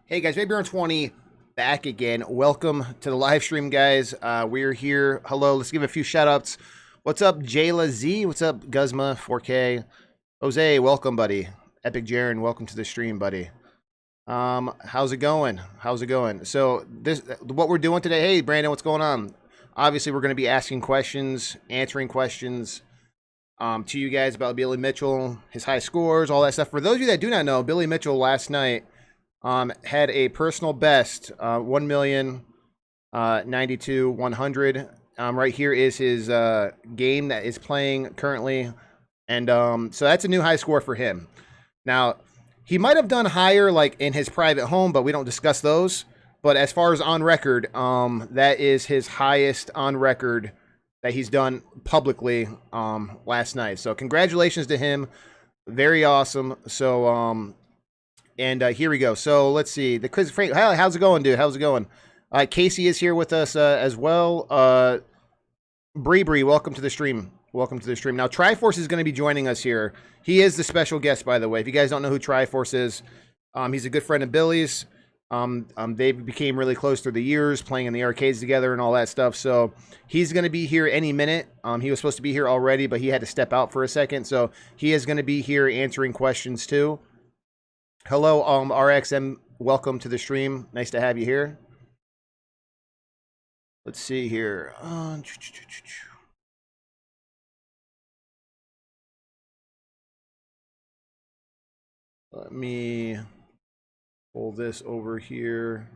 Hey guys, Maybe 20 back again. Welcome to the live stream, guys. We're here. Hello, let's give a few shout outs. What's up, Jayla Z? What's up, Guzma 4K? Jose, welcome, buddy. Epic Jaren, welcome to the stream, buddy. How's it going? How's it going? So this what we're doing today. Hey Brandon, what's going on? Obviously, we're gonna be asking questions, answering questions to you guys about Billy Mitchell, his high scores, all that stuff. For those of you that do not know, Billy Mitchell last night had a personal best, 1,092,100. Right here is his game that is playing currently. And so that's a new high score for him. Now, he might have done higher like in his private home, but we don't discuss those. But as far as on record, that is his highest on record that he's done publicly last night. So congratulations to him. Very awesome. So and here we go. So let's see. The Chris Frank, how's it going, dude? How's it going? Casey is here with us as well. Bree, welcome to the stream. Welcome to the stream. Now, Triforce is going to be joining us here. He is the special guest, by the way. If you guys don't know who Triforce is, he's a good friend of Billy's. They became really close through the years, playing in the arcades together and all that stuff. So he's going to be here any minute. He was supposed to be here already, but he had to step out for a second. So he is going to be here answering questions too. Hello, RXM. Welcome to the stream. Nice to have you here. Let's see here. Let me pull this over here.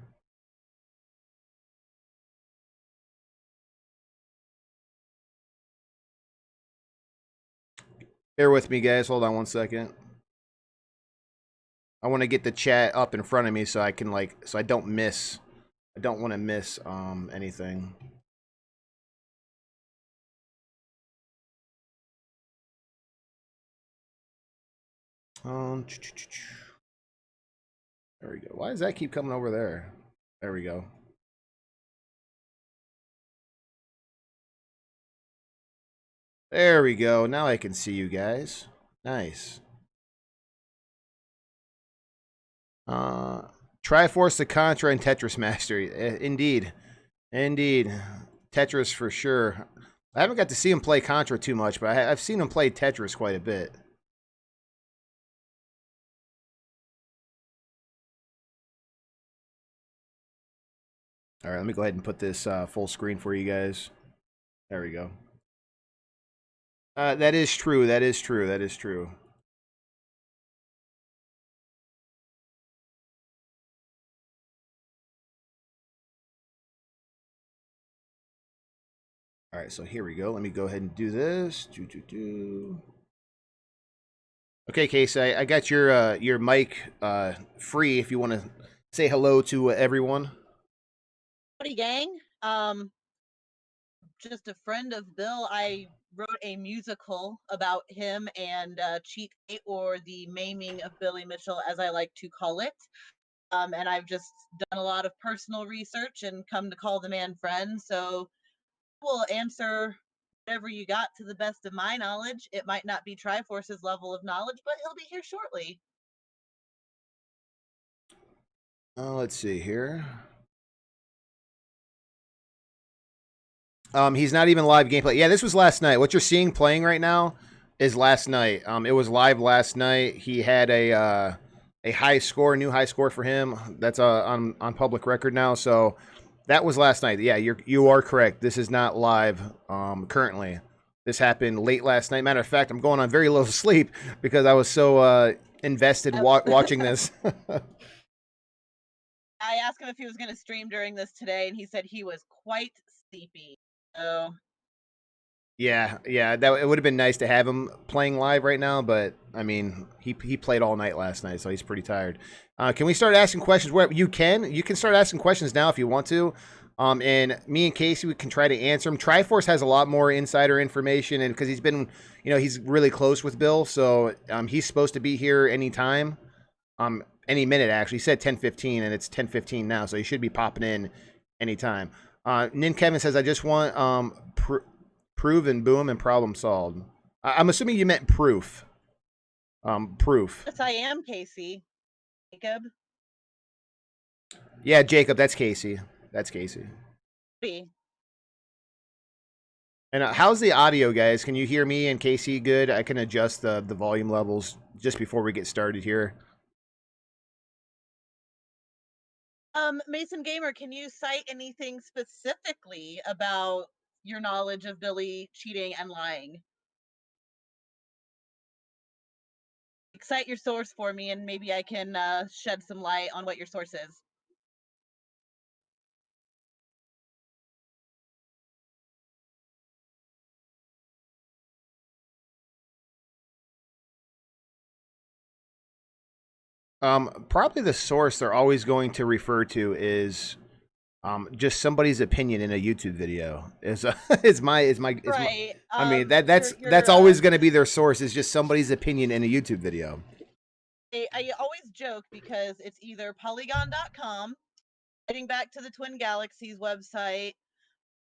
Bear with me, guys. Hold on one second. I want to get the chat up in front of me so I can so I don't miss. I don't want to miss anything. There we go. Why does that keep coming over there? There we go. There we go. Now I can see you guys. Nice. Triforce, the Contra, and Tetris Master. Indeed. Indeed. Tetris for sure. I haven't got to see him play Contra too much, but I've seen him play Tetris quite a bit. All right, let me go ahead and put this full screen for you guys. There we go. That is true. That is true. That is true. All right, so here we go. Let me go ahead and do this. Okay, Casey, I got your mic free if you want to say hello to everyone. Howdy, gang. Just a friend of Bill. I wrote a musical about him and Cheat Eight, or the maiming of Billy Mitchell, as I like to call it. And I've just done a lot of personal research and come to call the man friend. So we'll answer whatever you got to the best of my knowledge. It might not be Triforce's level of knowledge, but he'll be here shortly. Let's see here. He's not even live gameplay. Yeah, this was last night. What you're seeing playing right now is last night. It was live last night. He had a high score, new high score for him. That's on public record now. So that was last night. Yeah, you are correct. This is not live currently. This happened late last night. Matter of fact, I'm going on very little sleep because I was so invested watching this. I asked him if he was going to stream during this today, and he said he was quite sleepy. So yeah, it would have been nice to have him playing live right now, but I mean, he played all night last night, so he's pretty tired. Can we start asking questions? Where you can start asking questions now if you want to. And me and Casey, we can try to answer them. Triforce has a lot more insider information, and because he's been, he's really close with Bill, so he's supposed to be here anytime, any minute actually. He said 10:15, and it's 10:15 now, so he should be popping in anytime. Nin Kevin says, I just want prove and boom and problem solved. I'm assuming you meant proof. Proof. Yes, I am, Casey. Jacob. Yeah, Jacob, that's Casey. That's Casey. Be. And how's the audio, guys? Can you hear me and Casey good? I can adjust the volume levels just before we get started here. Mason Gamer, can you cite anything specifically about your knowledge of Billy cheating and lying? Cite your source for me, and maybe I can shed some light on what your source is. Probably the source they're always going to refer to is just somebody's opinion in a YouTube video. Is is my Right. I mean Your that's always going to be their source. Is just somebody's opinion in a YouTube video. I always joke because it's either Polygon.com, heading back to the Twin Galaxies website,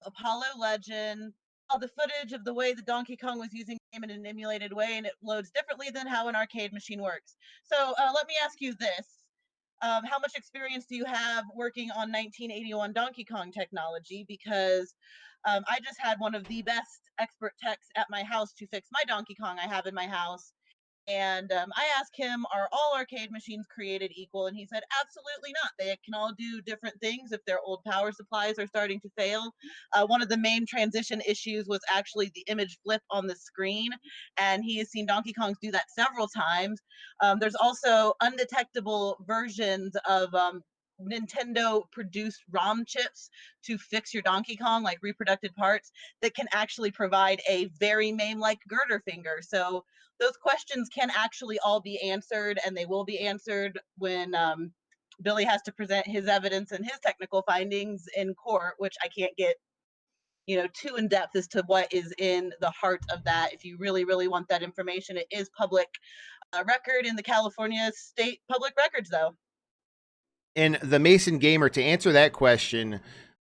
Apollo Legend, all the footage of the way the Donkey Kong was using the game in an emulated way, and it loads differently than how an arcade machine works. So let me ask you this. How much experience do you have working on 1981 Donkey Kong technology? Because I just had one of the best expert techs at my house to fix my Donkey Kong I have in my house. And I asked him, are all arcade machines created equal? And he said, absolutely not. They can all do different things if their old power supplies are starting to fail. One of the main transition issues was actually the image flip on the screen. And he has seen Donkey Kongs do that several times. There's also undetectable versions of Nintendo produced ROM chips to fix your Donkey Kong, like reproduced parts, that can actually provide a very MAME like girder finger. So those questions can actually all be answered, and they will be answered when Billy has to present his evidence and his technical findings in court, which I can't get too in depth as to what is in the heart of that. If you really, really want that information, it is public record in the California State Public Records, though. And the Mason Gamer, to answer that question,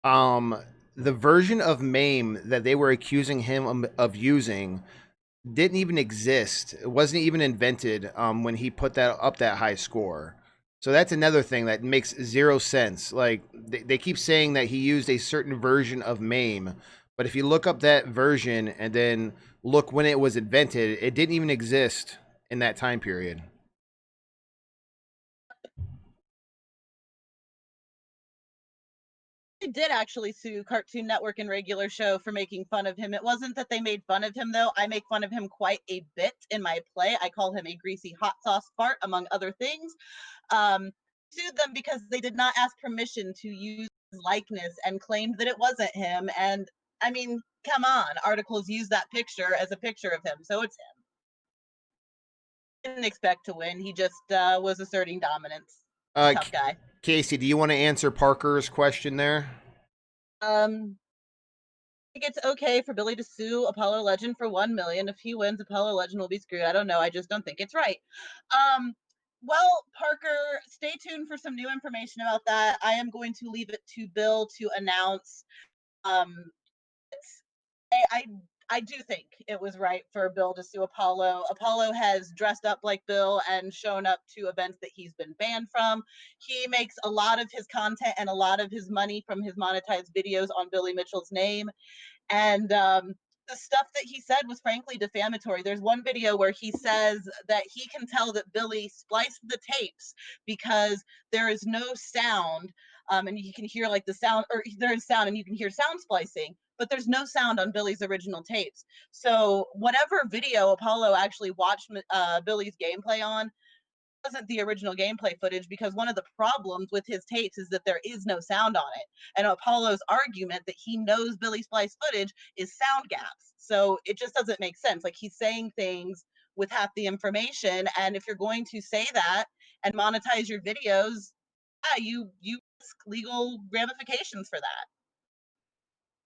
um, the version of MAME that they were accusing him of using didn't even exist. It wasn't even invented when he put that up that high score. So that's another thing that makes zero sense. Like they keep saying that he used a certain version of MAME, but if you look up that version and then look when it was invented, it didn't even exist in that time period. They did actually sue Cartoon Network and Regular Show for making fun of him. It wasn't that they made fun of him, though. I make fun of him quite a bit in my play. I call him a greasy hot sauce fart, among other things. Sued them because they did not ask permission to use his likeness and claimed that it wasn't him. And I mean, come on, articles use that picture as a picture of him, so it's him. Didn't expect to win. He just was asserting dominance. Tough guy. Casey, do you want to answer Parker's question there? I think it's okay for Billy to sue Apollo Legend for 1 million. If he wins, Apollo Legend will be screwed. I don't know. I just don't think it's right. Well, Parker, stay tuned for some new information about that. I am going to leave it to Bill to announce. Um, I I do think it was right for Bill to sue Apollo. Apollo has dressed up like Bill and shown up to events that he's been banned from. He makes a lot of his content and a lot of his money from his monetized videos on Billy Mitchell's name. And the stuff that he said was frankly defamatory. There's one video where he says that he can tell that Billy spliced the tapes because there is no sound, and you can hear like the sound, or there is sound and you can hear sound splicing, but there's no sound on Billy's original tapes. So whatever video Apollo actually watched Billy's gameplay on wasn't the original gameplay footage, because one of the problems with his tapes is that there is no sound on it. And Apollo's argument that he knows Billy Splice footage is sound gaps. So it just doesn't make sense. Like, he's saying things with half the information. And if you're going to say that and monetize your videos, yeah, you risk legal ramifications for that.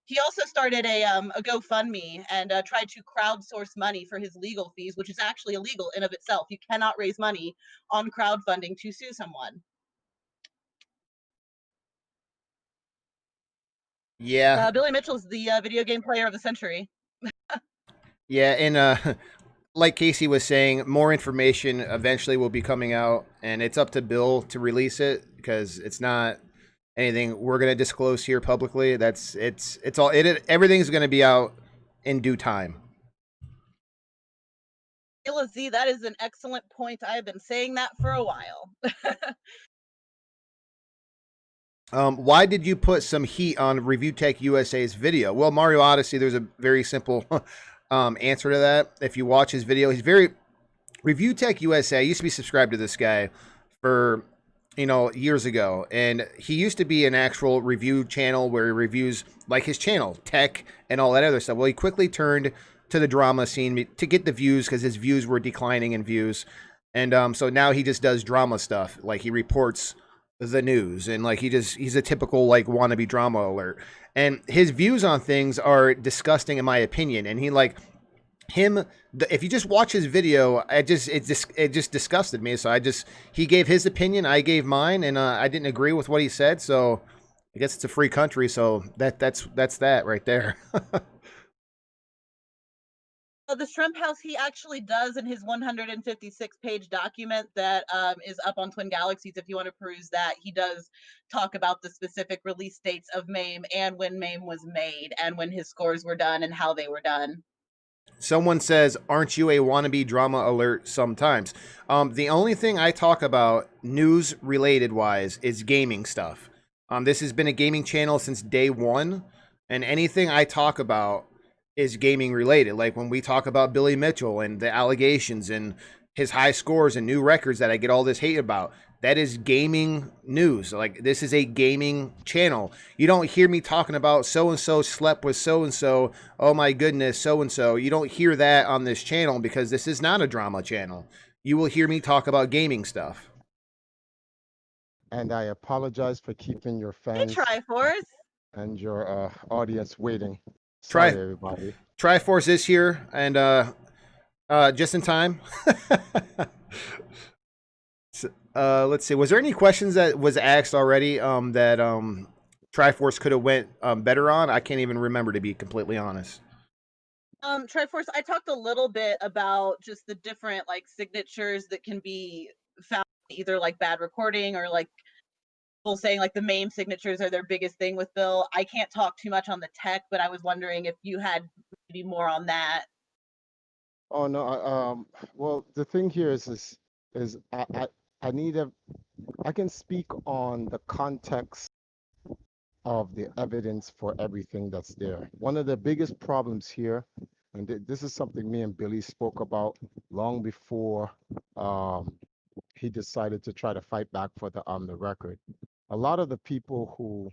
He also started a GoFundMe and tried to crowdsource money for his legal fees, which is actually illegal in of itself. You cannot raise money on crowdfunding to sue someone. Yeah, Billy Mitchell's the video game player of the century. yeah, and like Casey was saying, more information eventually will be coming out, and it's up to Bill to release it because it's not anything we're gonna disclose here publicly. It's all everything's gonna be out in due time. Z, that is an excellent point. I have been saying that for a while. Why did you put some heat on Review Tech USA's video? Well, Mario Odyssey, there's a very simple answer to that. If you watch his video, he's very Review Tech USA. I used to be subscribed to this guy for years ago, and he used to be an actual review channel where he reviews like his channel, tech and all that other stuff. Well, he quickly turned to the drama scene to get the views because his views were declining in views, and so now he just does drama stuff. Like he reports the news, and like he's a typical like wannabe drama alert, and his views on things are disgusting in my opinion. And he like if you just watch his video, it just disgusted me. So he gave his opinion, I gave mine, and I didn't agree with what he said. So I guess it's a free country. So that's that right there. The Shrimp House, he actually does in his 156-page document that is up on Twin Galaxies. If you want to peruse that, he does talk about the specific release dates of MAME and when MAME was made and when his scores were done and how they were done. Someone says, aren't you a wannabe drama alert sometimes? The only thing I talk about news related wise is gaming stuff. This has been a gaming channel since day one, and anything I talk about is gaming related. Like when we talk about Billy Mitchell and the allegations and his high scores and new records that I get all this hate about, that is gaming news. Like this is a gaming channel. You don't hear me talking about so-and-so slept with so-and-so. Oh my goodness, so-and-so. You don't hear that on this channel because this is not a drama channel. You will hear me talk about gaming stuff. And I apologize for keeping your fans Triforce and your audience waiting. Sorry, everybody. Triforce is here and just in time. Let's see. Was there any questions that was asked already that Triforce could have went better on? I can't even remember, to be completely honest. Triforce, I talked a little bit about just the different like signatures that can be found, either like bad recording or like people saying like the MAME signatures are their biggest thing with Bill. I can't talk too much on the tech, but I was wondering if you had maybe more on that. Oh no, well the thing here is I need I can speak on the context of the evidence for everything that's there. One of the biggest problems here, and this is something me and Billy spoke about long before he decided to try to fight back for the record. A lot of the people who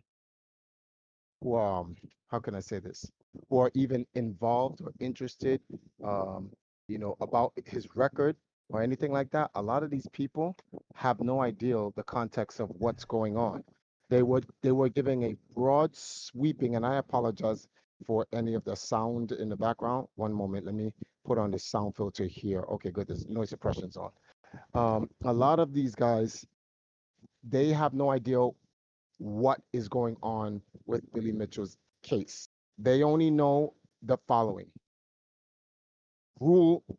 how can I say this, who are even involved or interested about his record or anything like that, a lot of these people have no idea the context of what's going on. They were giving a broad sweeping, and I apologize for any of the sound in the background. One moment, let me put on the sound filter here. Okay, good. There's noise suppression's on. A lot of these guys, they have no idea what is going on with Billy Mitchell's case. They only know the following.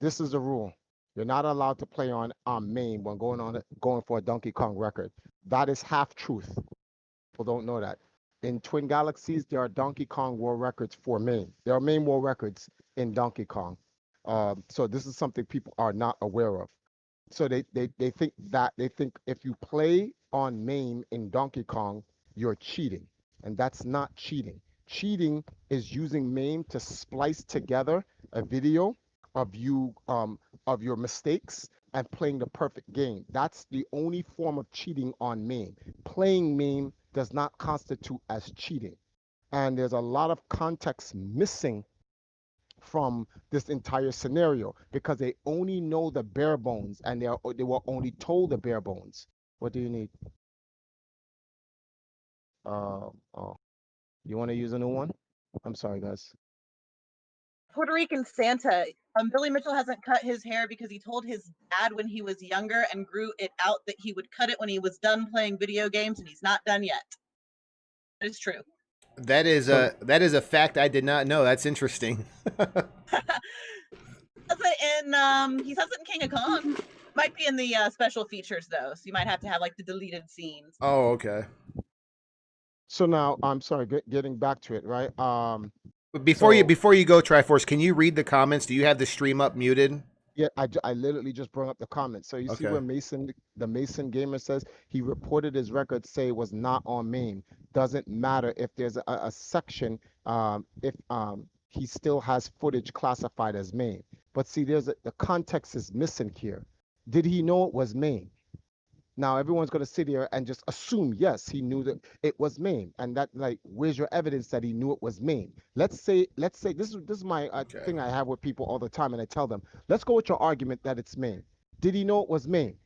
This is the rule. You're not allowed to play on MAME when going for a Donkey Kong record. That is half truth. People don't know that. In Twin Galaxies, there are Donkey Kong World Records for MAME. There are MAME World Records in Donkey Kong. So this is something people are not aware of. So they think if you play on MAME in Donkey Kong, you're cheating. And that's not cheating. Cheating is using MAME to splice together a video of you of your mistakes and playing the perfect game. That's the only form of cheating on MAME. Playing MAME does not constitute as cheating. And there's a lot of context missing from this entire scenario because they only know the bare bones and they were only told the bare bones. What do you need? Oh, you want to use a new one? I'm sorry, guys. Puerto Rican Santa. Billy Mitchell hasn't cut his hair because he told his dad when he was younger and grew it out that he would cut it when he was done playing video games, and he's not done yet. That is true. That is a fact I did not know. That's interesting. He says it in King of Kong. Might be in the special features though, so you might have to have like the deleted scenes. Oh, okay. So now, I'm sorry, getting back to it, right? But So before you go, Triforce, can you read the comments? Do you have the stream up muted? yeah, I literally just brought up the comments. So you see Okay. where the Mason gamer says he reported his record say it was not on main. Doesn't matter if there's a section, if he still has footage classified as main. But see, the context is missing here. Did he know it was main? Now everyone's going to sit here and just assume, yes, he knew that it was Maine, and that, like, where's your evidence that he knew it was Maine? Let's say this is my Okay. thing I have with people all the time, and I tell them, let's go with your argument that it's Maine. Did he know it was Maine?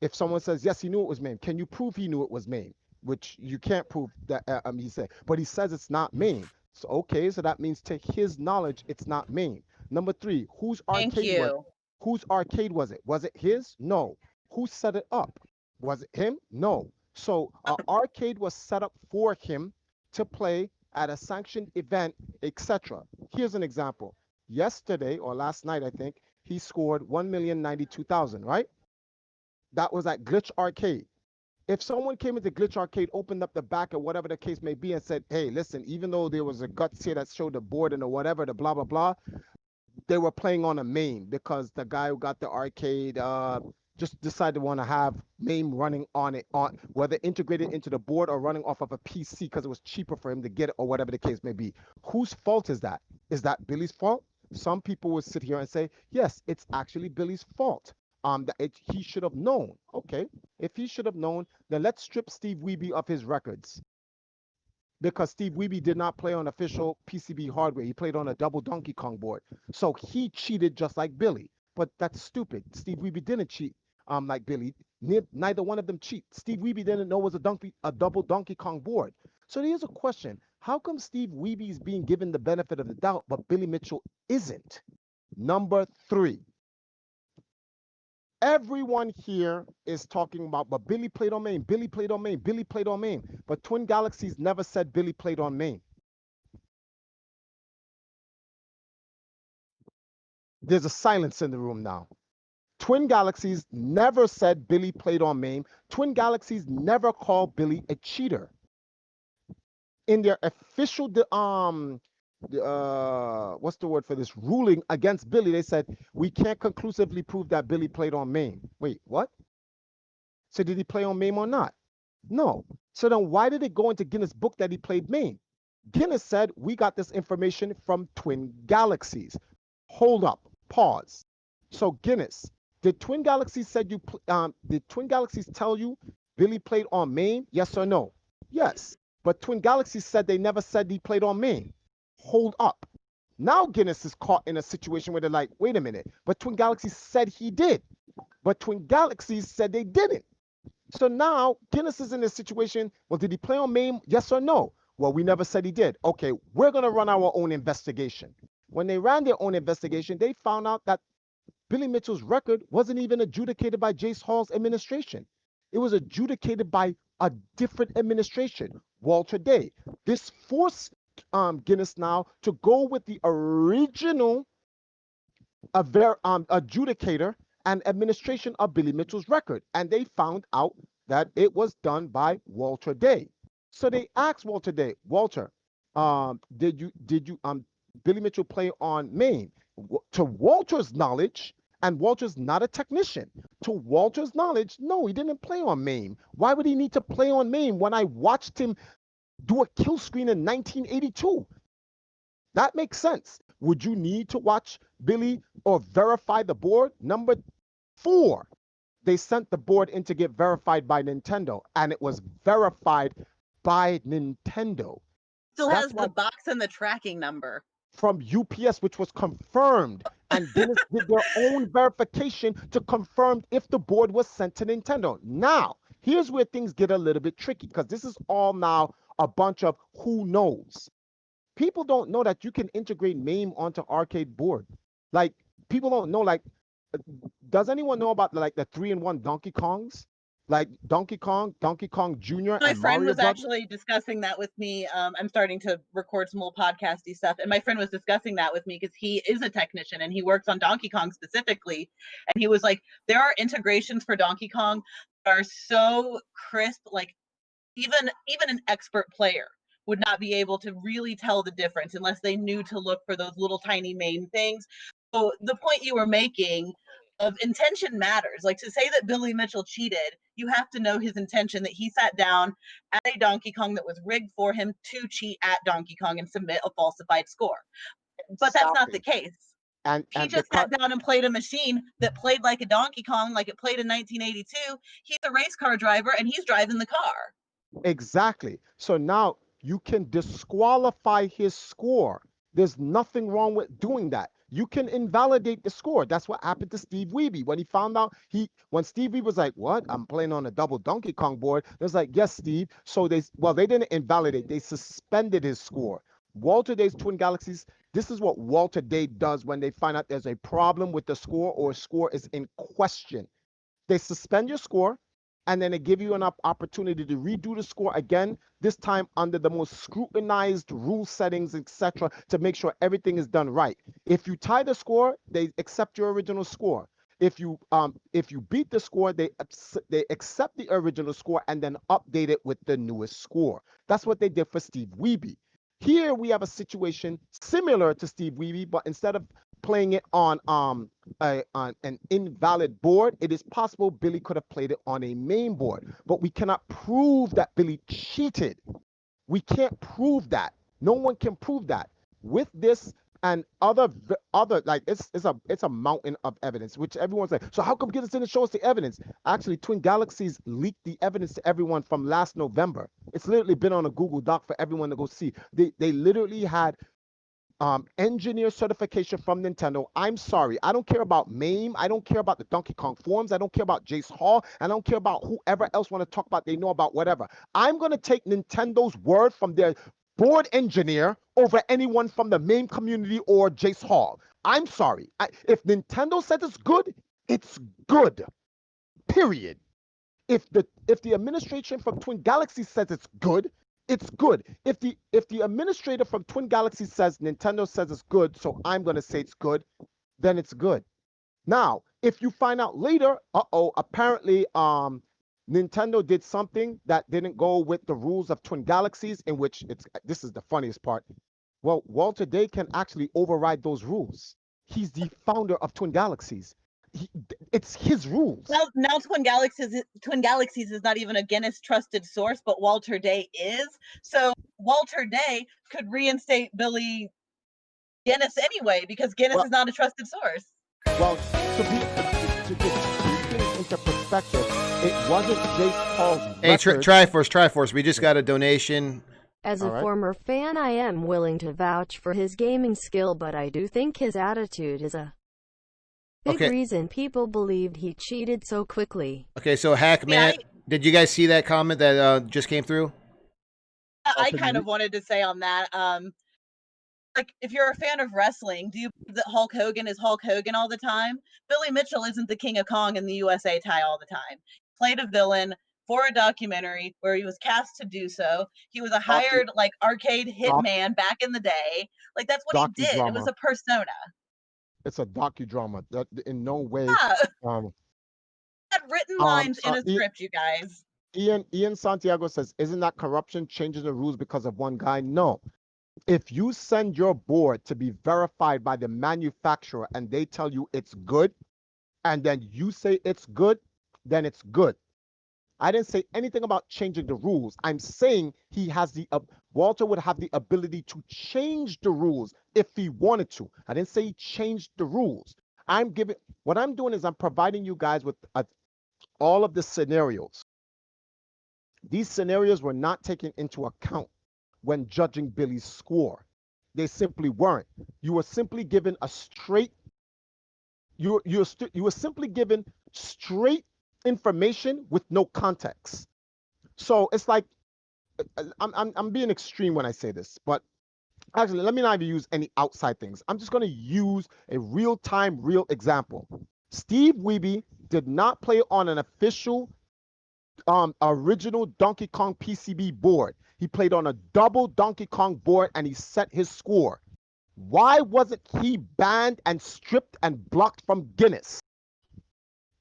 If someone says yes, he knew it was Maine, can you prove he knew it was Maine? Which you can't prove that. He said, but he says it's not Maine. So okay, so that means to his knowledge, it's not Maine. Number three, Thank you. whose arcade was it? Was it his? No. Who set it up? Was it him? No. So an arcade was set up for him to play at a sanctioned event, etc. Here's an example. Yesterday or last night, I think, he scored 1,092,000, right? That was at Glitch Arcade. If someone came into Glitch Arcade, opened up the back or whatever the case may be, and said, hey, listen, even though there was a guts here that showed the board and the whatever, the blah, blah, blah, they were playing on a MAME because the guy who got the arcade just decided to want to have MAME running on it, on whether integrated into the board or running off of a PC because it was cheaper for him to get it or whatever the case may be. Whose fault is that? Is that Billy's fault? Some people would sit here and say, yes, it's actually Billy's fault. He should have known. Okay, if he should have known, then let's strip Steve Wiebe of his records, because Steve Wiebe did not play on official PCB hardware. He played on a double Donkey Kong board. So he cheated just like Billy. But that's stupid. Steve Wiebe didn't cheat like Billy. Neither one of them cheat. Steve Wiebe didn't know it was a double Donkey Kong board. So here's a question. How come Steve Wiebe is being given the benefit of the doubt, but Billy Mitchell isn't? Number three. Everyone here is talking about, but Billy played on Maine, Billy played on Maine, Billy played on Maine. But Twin Galaxies never said Billy played on Maine. There's a silence in the room now. Twin Galaxies never said Billy played on Maine. Twin Galaxies never called Billy a cheater. In their official what's the word for this, ruling against Billy, they said we can't conclusively prove that Billy played on Maine. Wait, what? So did he play on Maine or not? No. So then why did it go into Guinness book that he played Maine? Guinness said we got this information from Twin Galaxies. Hold up, pause. So Guinness, did Twin Galaxies did Twin Galaxies tell you Billy played on Maine? Yes or no? Yes. But Twin Galaxies said they never said he played on Maine. Hold up. Now Guinness is caught in a situation where they're like, wait a minute, but Twin Galaxies said he did. But Twin Galaxies said they didn't. So now Guinness is in this situation. Well, did he play on Maine? Yes or no? Well, we never said he did. Okay, we're going to run our own investigation. When they ran their own investigation, they found out that Billy Mitchell's record wasn't even adjudicated by Jace Hall's administration. It was adjudicated by a different administration, Walter Day. This forced Guinness now to go with the original adjudicator and administration of Billy Mitchell's record, and they found out that it was done by Walter Day. So they asked Walter Day, Walter, did you Billy Mitchell play on Maine? To Walter's knowledge, and Walter's not a technician. To Walter's knowledge, no, he didn't play on Maine. Why would he need to play on Maine when I watched him do a kill screen in 1982? That makes sense. Would you need to watch Billy or verify the board? Number 4, they sent the board in to get verified by Nintendo, and it was verified by Nintendo. Still has the box and the tracking number from UPS, which was confirmed, and Guinness did their own verification to confirm if the board was sent to Nintendo. Now, here's where things get a little bit tricky, because this is all now a bunch of who knows. People don't know that you can integrate MAME onto arcade board. Like, people don't know, like, does anyone know about like the 3-in-1 Donkey Kongs? Like Donkey Kong Jr. My and friend Mario was Brothers? actually discussing that with me. I'm starting to record some little podcasty stuff, and my friend was discussing that with me because he is a technician and he works on Donkey Kong specifically. And he was like, there are integrations for Donkey Kong that are so crisp, like Even an expert player would not be able to really tell the difference unless they knew to look for those little tiny main things. So the point you were making of intention matters. Like, to say that Billy Mitchell cheated, you have to know his intention, that he sat down at a Donkey Kong that was rigged for him to cheat at Donkey Kong and submit a falsified score. But that's not the case. He And just sat down and played a machine that played like a Donkey Kong, like it played in 1982. He's a race car driver and he's driving the car. exactly. So now you can disqualify his score. There's nothing wrong with doing that. You can invalidate the score. That's what happened to Steve Wiebe when he found out when Steve Wiebe was like, "What? I'm playing on a double Donkey Kong board." It was like, "Yes, Steve." So they didn't invalidate. They suspended his score. Walter Day's Twin Galaxies. This is what Walter Day does when they find out there's a problem with the score or a score is in question. They suspend your score, and then they give you an opportunity to redo the score again, this time under the most scrutinized rule settings, etc., to make sure everything is done right. If you tie the score, they accept your original score. If you beat the score, they accept the original score and then update it with the newest score. That's what they did for Steve Wiebe. Here we have a situation similar to Steve Wiebe, but instead of playing it on an invalid board, it is possible Billy could have played it on a main board, but we cannot prove that Billy cheated. We can't prove that. No one can prove that. With this and other like it's a mountain of evidence, which everyone's like, so how come Guinness didn't show us the evidence? Actually, Twin Galaxies leaked the evidence to everyone from last November. It's literally been on a Google Doc for everyone to go see. They literally had engineer certification from Nintendo. I'm sorry, I don't care about MAME. I don't care about the Donkey Kong forums. I don't care about Jace Hall. I don't care about whoever else want to talk about. They know about whatever. I'm going to take Nintendo's word from their board engineer over anyone from the MAME community or Jace Hall. I'm sorry. If Nintendo said it's good. Period. If the administration from Twin Galaxies says it's good, it's good. If the administrator from Twin Galaxies says Nintendo says it's good, so I'm going to say it's good, then it's good. Now, if you find out later, apparently Nintendo did something that didn't go with the rules of Twin Galaxies, in which this is the funniest part. Well, Walter Day can actually override those rules. He's the founder of Twin Galaxies. It's his rules. Now Twin Galaxies is not even a Guinness trusted source, but Walter Day is. So Walter Day could reinstate Billy Guinness anyway, because Guinness is not a trusted source. Well, to get things into perspective, it wasn't Jace Paul's Hey, record. Triforce, we just got a donation. As a former fan, I am willing to vouch for his gaming skill, but I do think his attitude is a big reason people believed he cheated so quickly. Okay, so Hackman, did you guys see that comment that just came through? I kind of wanted to say on that, like, if you're a fan of wrestling, do you believe that Hulk Hogan is Hulk Hogan all the time? Billy Mitchell isn't the King of Kong in the USA tie all the time. He played a villain for a documentary where he was cast to do so. He was a hired like arcade hitman back in the day. Like, that's what he did. It was a persona. It's a docudrama. That in no way. Had written lines in a script, you guys. Ian Santiago says, "Isn't that corruption? Changing the rules because of one guy?" No. If you send your board to be verified by the manufacturer and they tell you it's good, and then you say it's good, then it's good. I didn't say anything about changing the rules. I'm saying he has Walter would have the ability to change the rules if he wanted to. I didn't say he changed the rules. What I'm doing is I'm providing you guys with all of the scenarios. These scenarios were not taken into account when judging Billy's score. They simply weren't. You were simply given a straight. You were simply given straight information with no context. So it's like I'm being extreme when I say this, but actually, let me not even use any outside things. I'm just going to use a real-time, real example. Steve Wiebe did not play on an official original Donkey Kong PCB board. He played on a double Donkey Kong board and he set his score. Why wasn't he banned and stripped and blocked from Guinness?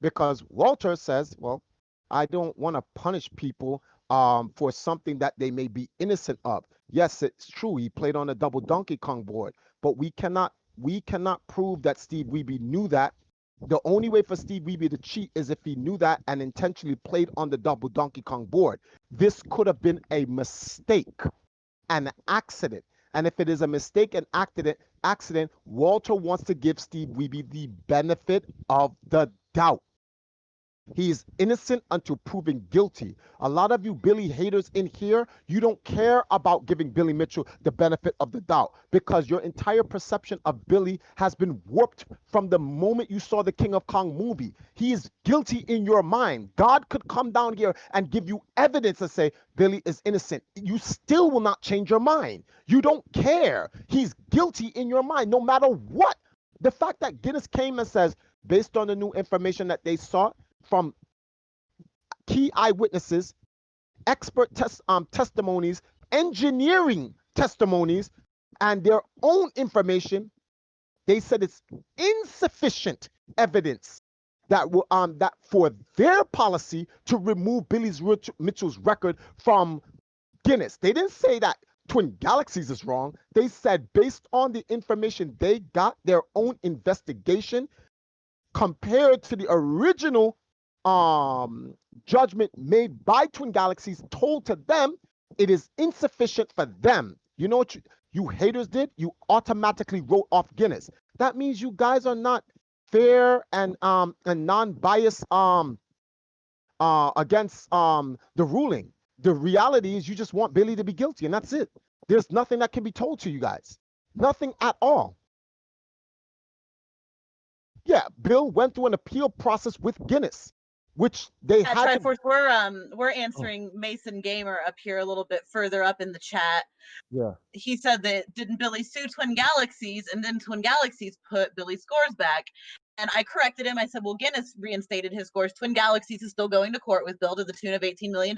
Because Walter says, well, I don't want to punish people for something that they may be innocent of. Yes, it's true. He played on a double Donkey Kong board, but we cannot prove that Steve Wiebe knew that. The only way for Steve Wiebe to cheat is if he knew that and intentionally played on the double Donkey Kong board. This could have been a mistake, an accident. And if it is a mistake and accident, Walter wants to give Steve Wiebe the benefit of the doubt. He is innocent until proven guilty. A lot of you Billy haters in here, you don't care about giving Billy Mitchell the benefit of the doubt because your entire perception of Billy has been warped from the moment you saw the King of Kong movie. He is guilty in your mind. God could come down here and give you evidence and say Billy is innocent. You still will not change your mind. You don't care. He's guilty in your mind no matter what. The fact that Guinness came and says, based on the new information that they saw, from key eyewitnesses, expert testimonies, engineering testimonies, and their own information, they said it's insufficient evidence that will that for their policy to remove Billy Mitchell's record from Guinness. They didn't say that Twin Galaxies is wrong. They said based on the information they got, their own investigation, compared to the original judgment made by Twin Galaxies, told to them it is insufficient for them. You know what you haters did? You automatically wrote off Guinness. That means you guys are not fair and non-biased against the ruling. The reality is you just want Billy to be guilty, and that's it. There's nothing that can be told to you guys. Nothing at all. Yeah, Bill went through an appeal process with Guinness, which they had Triforce, we're answering Mason Gamer up here a little bit further up in the chat. Yeah. He said that didn't Billy sue Twin Galaxies and then Twin Galaxies put Billy's scores back? And I corrected him. I said, well, Guinness reinstated his scores. Twin Galaxies is still going to court with Bill to the tune of $18 million.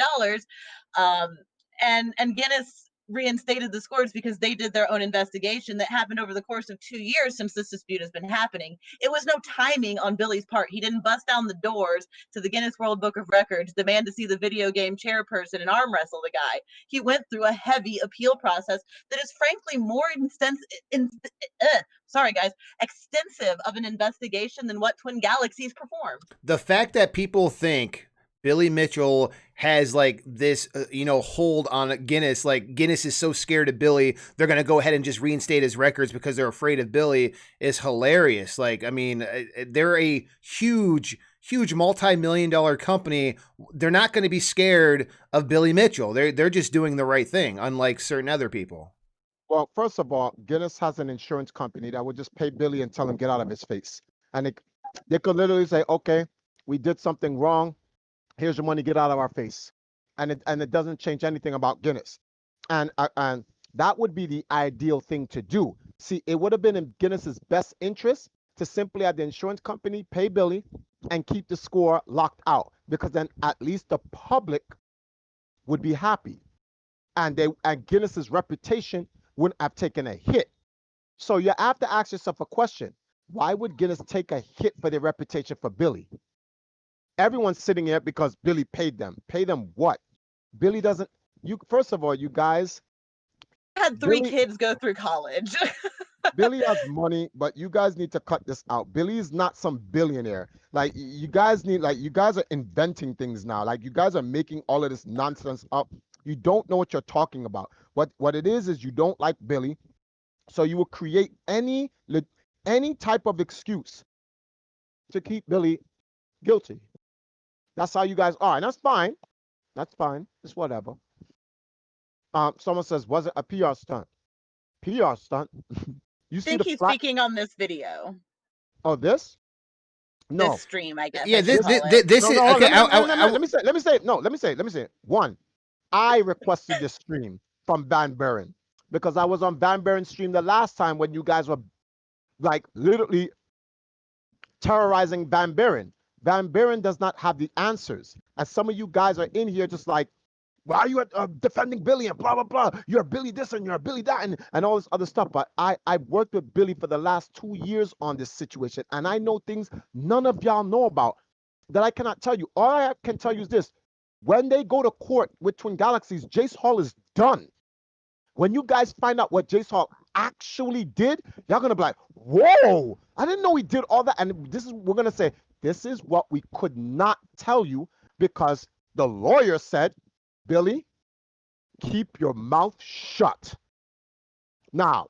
And Guinness reinstated the scores because they did their own investigation that happened over the course of 2 years since this dispute has been happening. It was no timing on Billy's part. He didn't bust down the doors to the Guinness World Book of Records, demand to see the video game chairperson and arm wrestle the guy. He went through a heavy appeal process that is frankly more extensive of an investigation than what Twin Galaxies performed. The fact that people think Billy Mitchell has like this, hold on Guinness. Like Guinness is so scared of Billy, they're going to go ahead and just reinstate his records because they're afraid of Billy is hilarious. Like, I mean, they're a huge multi-million-dollar company. They're not going to be scared of Billy Mitchell. They're just doing the right thing, unlike certain other people. Well, first of all, Guinness has an insurance company that would just pay Billy and tell him get out of his face. And they could literally say, okay, we did something wrong. Here's your money, get out of our face. And it doesn't change anything about Guinness. And that would be the ideal thing to do. See, it would have been in Guinness's best interest to simply have the insurance company pay Billy and keep the score locked out, because then at least the public would be happy. And Guinness's reputation wouldn't have taken a hit. So you have to ask yourself a question. Why would Guinness take a hit for their reputation for Billy? Everyone's sitting here because Billy paid them. Pay them what? Billy doesn't. First of all, you guys had three kids go through college. Billy has money, but you guys need to cut this out. Billy is not some billionaire. Like you guys are inventing things now. Like you guys are making all of this nonsense up. You don't know what you're talking about. What it is you don't like Billy, so you will create any type of excuse to keep Billy guilty. That's how you guys are, and that's fine. That's fine. It's whatever. Someone says, was it a PR stunt? PR stunt? I think he's speaking on this video. Oh, this? No. This stream, I guess. Yeah, this is okay. Let me say it. One, I requested this stream from Van Buren because I was on Van Buren's stream the last time when you guys were like literally terrorizing Van Buren. Van Buren does not have the answers. And some of you guys are in here just like, why are you defending Billy and blah, blah, blah. You're Billy this and you're Billy that and all this other stuff. But I've worked with Billy for the last 2 years on this situation. And I know things none of y'all know about that I cannot tell you. All I can tell you is this. When they go to court with Twin Galaxies, Jace Hall is done. When you guys find out what Jace Hall actually did, y'all gonna be like, whoa, I didn't know he did all that. And we're gonna say, this is what we could not tell you because the lawyer said, Billy, keep your mouth shut. Now,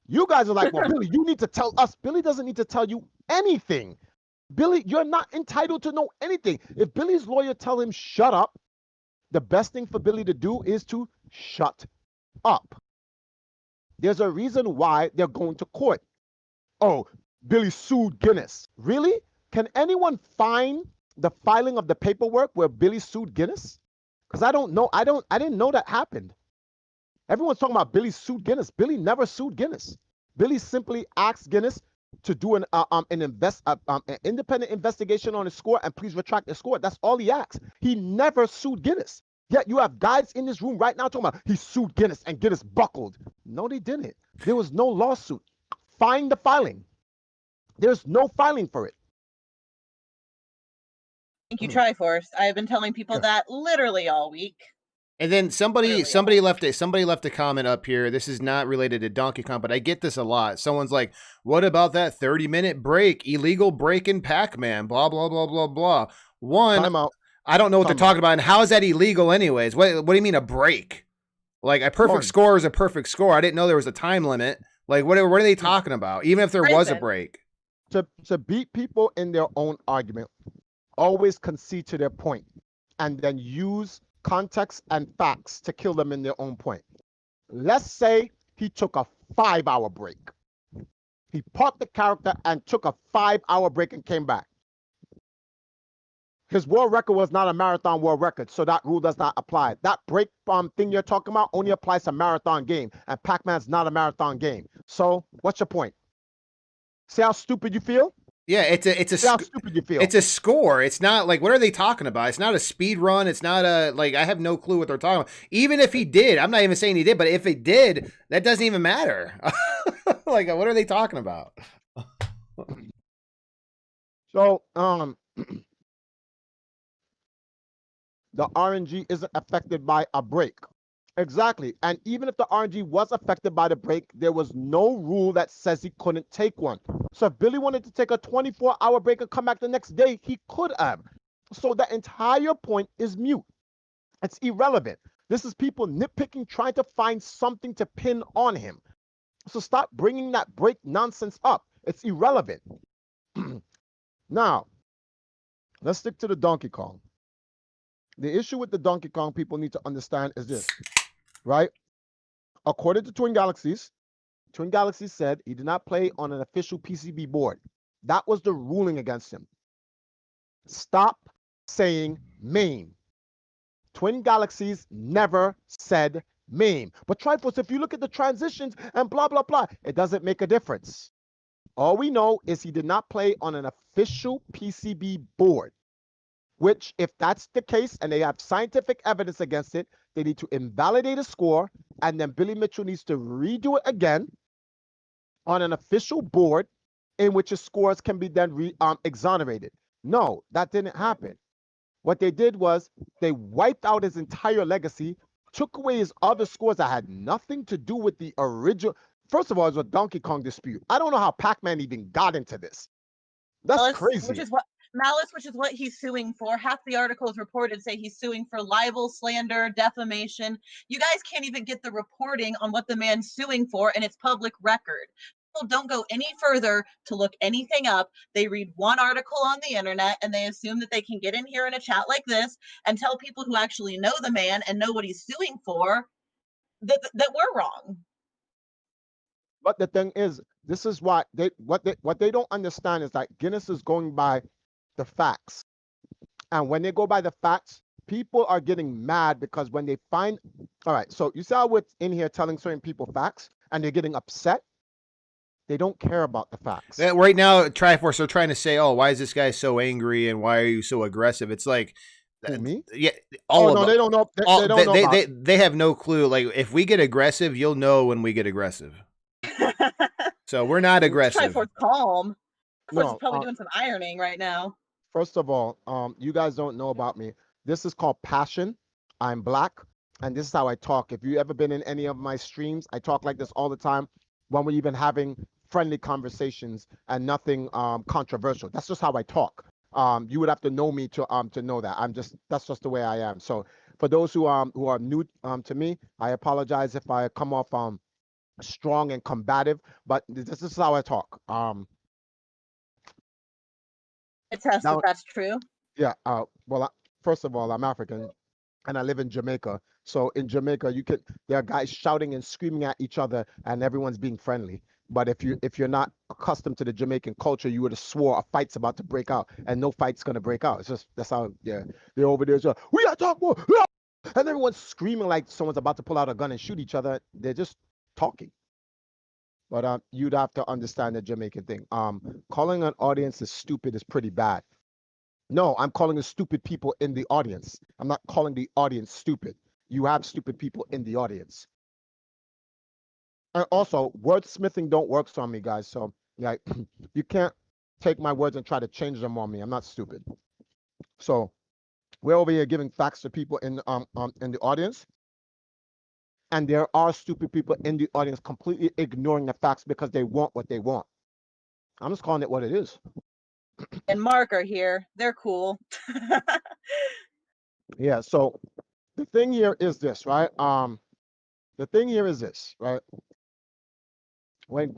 you guys are like, well, Billy, you need to tell us. Billy doesn't need to tell you anything. Billy, you're not entitled to know anything. If Billy's lawyer tell him shut up, the best thing for Billy to do is to shut up. There's a reason why they're going to court. Oh, Billy sued Guinness. Really? Can anyone find the filing of the paperwork where Billy sued Guinness? Because I don't know. I didn't know that happened. Everyone's talking about Billy sued Guinness. Billy never sued Guinness. Billy simply asked Guinness to do an independent investigation on his score and please retract the score. That's all he asked. He never sued Guinness. Yet you have guys in this room right now talking about he sued Guinness and Guinness buckled. No, they didn't. There was no lawsuit. Find the filing. There's no filing for it. Thank you, Triforce. I have been telling people that literally all week. And then somebody left a comment up here. This is not related to Donkey Kong, but I get this a lot. Someone's like, "What about that 30-minute break? Illegal break in Pac-Man, blah blah blah blah blah." I don't know what they're talking about, and how is that illegal anyways? What do you mean a break? Like a perfect score is a perfect score. I didn't know there was a time limit. Like what are they talking about? Even if there was a break. To beat people in their own argument, always concede to their point and then use context and facts to kill them in their own point. Let's say he took a 5-hour break. He parked the character and took a 5-hour break and came back. His world record was not a marathon world record, so that rule does not apply. That break thing you're talking about only applies to marathon game, and Pac-Man's not a marathon game. So what's your point? See how stupid you feel? Yeah, it's how stupid you feel. It's a score. It's not like, what are they talking about? It's not a speed run. It's not a, like, I have no clue what they're talking about. Even if he did, I'm not even saying he did, but if he did, that doesn't even matter. Like, what are they talking about? So, the RNG isn't affected by a break. Exactly. And even if the RNG was affected by the break, there was no rule that says he couldn't take one. So if Billy wanted to take a 24-hour break and come back the next day, he could have. So the entire point is mute. It's irrelevant. This is people nitpicking, trying to find something to pin on him. So stop bringing that break nonsense up. It's irrelevant. Now, let's stick to the Donkey Kong. The issue with the Donkey Kong people need to understand is this, right? According to Twin Galaxies said he did not play on an official PCB board. That was the ruling against him. Stop saying MAME. Twin Galaxies never said MAME. But Triforce, if you look at the transitions and blah, blah, blah, it doesn't make a difference. All we know is he did not play on an official PCB board. Which, if that's the case and they have scientific evidence against it, they need to invalidate a score, and then Billy Mitchell needs to redo it again on an official board in which his scores can be then exonerated. No, that didn't happen. What they did was they wiped out his entire legacy, took away his other scores that had nothing to do with the original. First of all, it was a Donkey Kong dispute. I don't know how Pac-Man even got into this. That's crazy. Which is what he's suing for. Half the articles reported say he's suing for libel, slander, defamation. You guys can't even get the reporting on what the man's suing for, and it's public record. People don't go any further to look anything up. They read one article on the internet, and they assume that they can get in here in a chat like this and tell people who actually know the man and know what he's suing for that we're wrong. But the thing is, this is why what they don't understand is that Guinness is going by the facts. And when they go by the facts, people are getting mad because when they find, all right, so you see how we're in here telling certain people facts and they're getting upset? They don't care about the facts. Right now, Triforce are trying to say, oh, why is this guy so angry and why are you so aggressive? It's like, me? Yeah, they don't know. They have no clue. Like, if we get aggressive, you'll know when we get aggressive. So we're not aggressive. Triforce calm. Triforce is probably doing some ironing right now. First of all, you guys don't know about me. This is called passion. I'm black, and this is how I talk. If you ever been in any of my streams, I talk like this all the time when we're even having friendly conversations and nothing controversial. That's just how I talk. You would have to know me to know that. That's just the way I am. So for those who are new to me, I apologize if I come off strong and combative, but this is how I talk. Attest that that's true. Yeah. Well, first of all, I'm African and I live in Jamaica. So in Jamaica, there are guys shouting and screaming at each other, and everyone's being friendly. But if you're not accustomed to the Jamaican culture, you would have swore a fight's about to break out, and no fight's gonna break out. It's just that's how. Yeah, they're over there. So, we are talking more, and everyone's screaming like someone's about to pull out a gun and shoot each other. They're just talking. But you'd have to understand the Jamaican thing. Calling an audience is stupid is pretty bad. No, I'm calling the stupid people in the audience. I'm not calling the audience stupid. You have stupid people in the audience. And also, wordsmithing don't work on me, guys. So, like, you can't take my words and try to change them on me. I'm not stupid. So, we're over here giving facts to people in the audience, and there are stupid people in the audience completely ignoring the facts because they want what they want. I'm just calling it what it is. And Mark are here. They're cool. Yeah. So the thing here is this, right? The thing here is this, right? When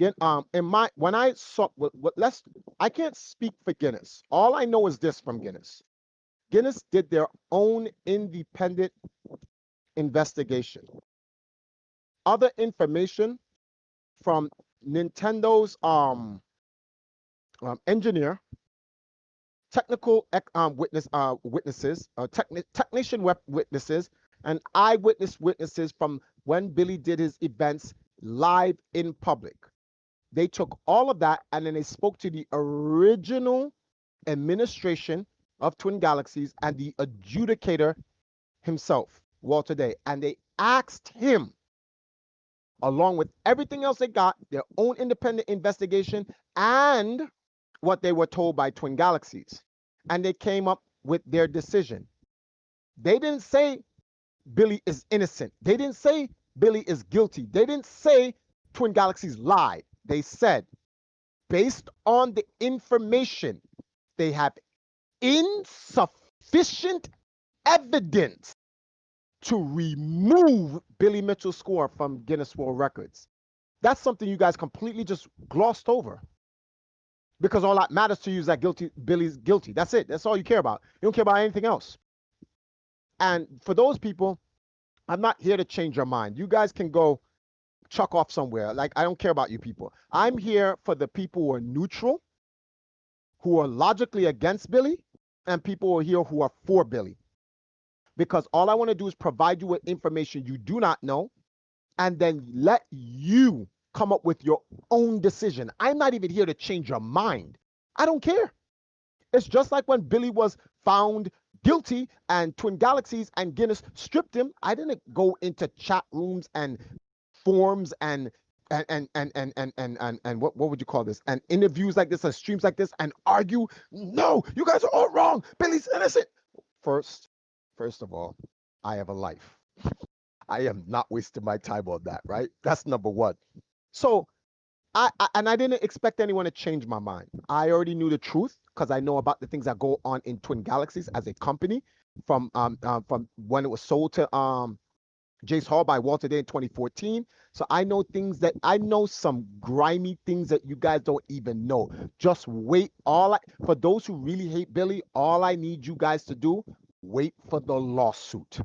I saw I can't speak for Guinness. All I know is this from Guinness. Guinness did their own independent investigation. Other information from Nintendo's engineer, technical witnesses, technician witnesses, and eyewitness witnesses from when Billy did his events live in public. They took all of that and then they spoke to the original administration of Twin Galaxies and the adjudicator himself, Walter Day, and they asked him, along with everything else they got, their own independent investigation and what they were told by Twin Galaxies, and they came up with their decision. They didn't say Billy is innocent. They didn't say Billy is guilty. They didn't say Twin Galaxies lied. They said, based on the information, they have insufficient evidence to remove Billy Mitchell's score from Guinness World Records. That's something you guys completely just glossed over. Because all that matters to you is that Billy's guilty. That's it. That's all you care about. You don't care about anything else. And for those people, I'm not here to change your mind. You guys can go chuck off somewhere. Like, I don't care about you people. I'm here for the people who are neutral, who are logically against Billy, and people who are here who are for Billy. Because all I want to do is provide you with information you do not know, and then let you come up with your own decision. I'm not even here to change your mind. I don't care. It's just like when Billy was found guilty and Twin Galaxies and Guinness stripped him. I didn't go into chat rooms and forums and what would you call this? And interviews like this and streams like this and argue. No, you guys are all wrong. Billy's innocent. First of all, I have a life. I am not wasting my time on that, right? That's number one. So I didn't expect anyone to change my mind. I already knew the truth because I know about the things that go on in Twin Galaxies as a company from when it was sold to Jace Hall by Walter Day in 2014. So I know some grimy things that you guys don't even know. Just wait. For those who really hate Billy, all I need you guys to do, wait for the lawsuit.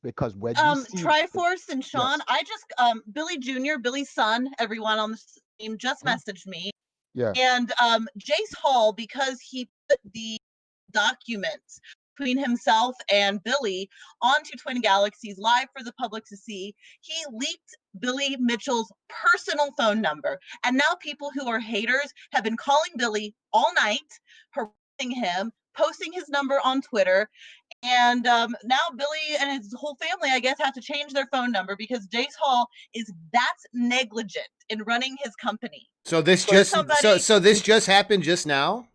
Because when you see Triforce and Sean, yes. I just Billy Jr., Billy's son, everyone on the team just messaged me. Yeah. And Jace Hall, because he put the documents between himself and Billy onto Twin Galaxies live for the public to see, he leaked Billy Mitchell's personal phone number. And now people who are haters have been calling Billy all night, harassing him, posting his number on Twitter. And now Billy and his whole family, I guess, have to change their phone number because Jace Hall is that negligent in running his company. So this just happened just now?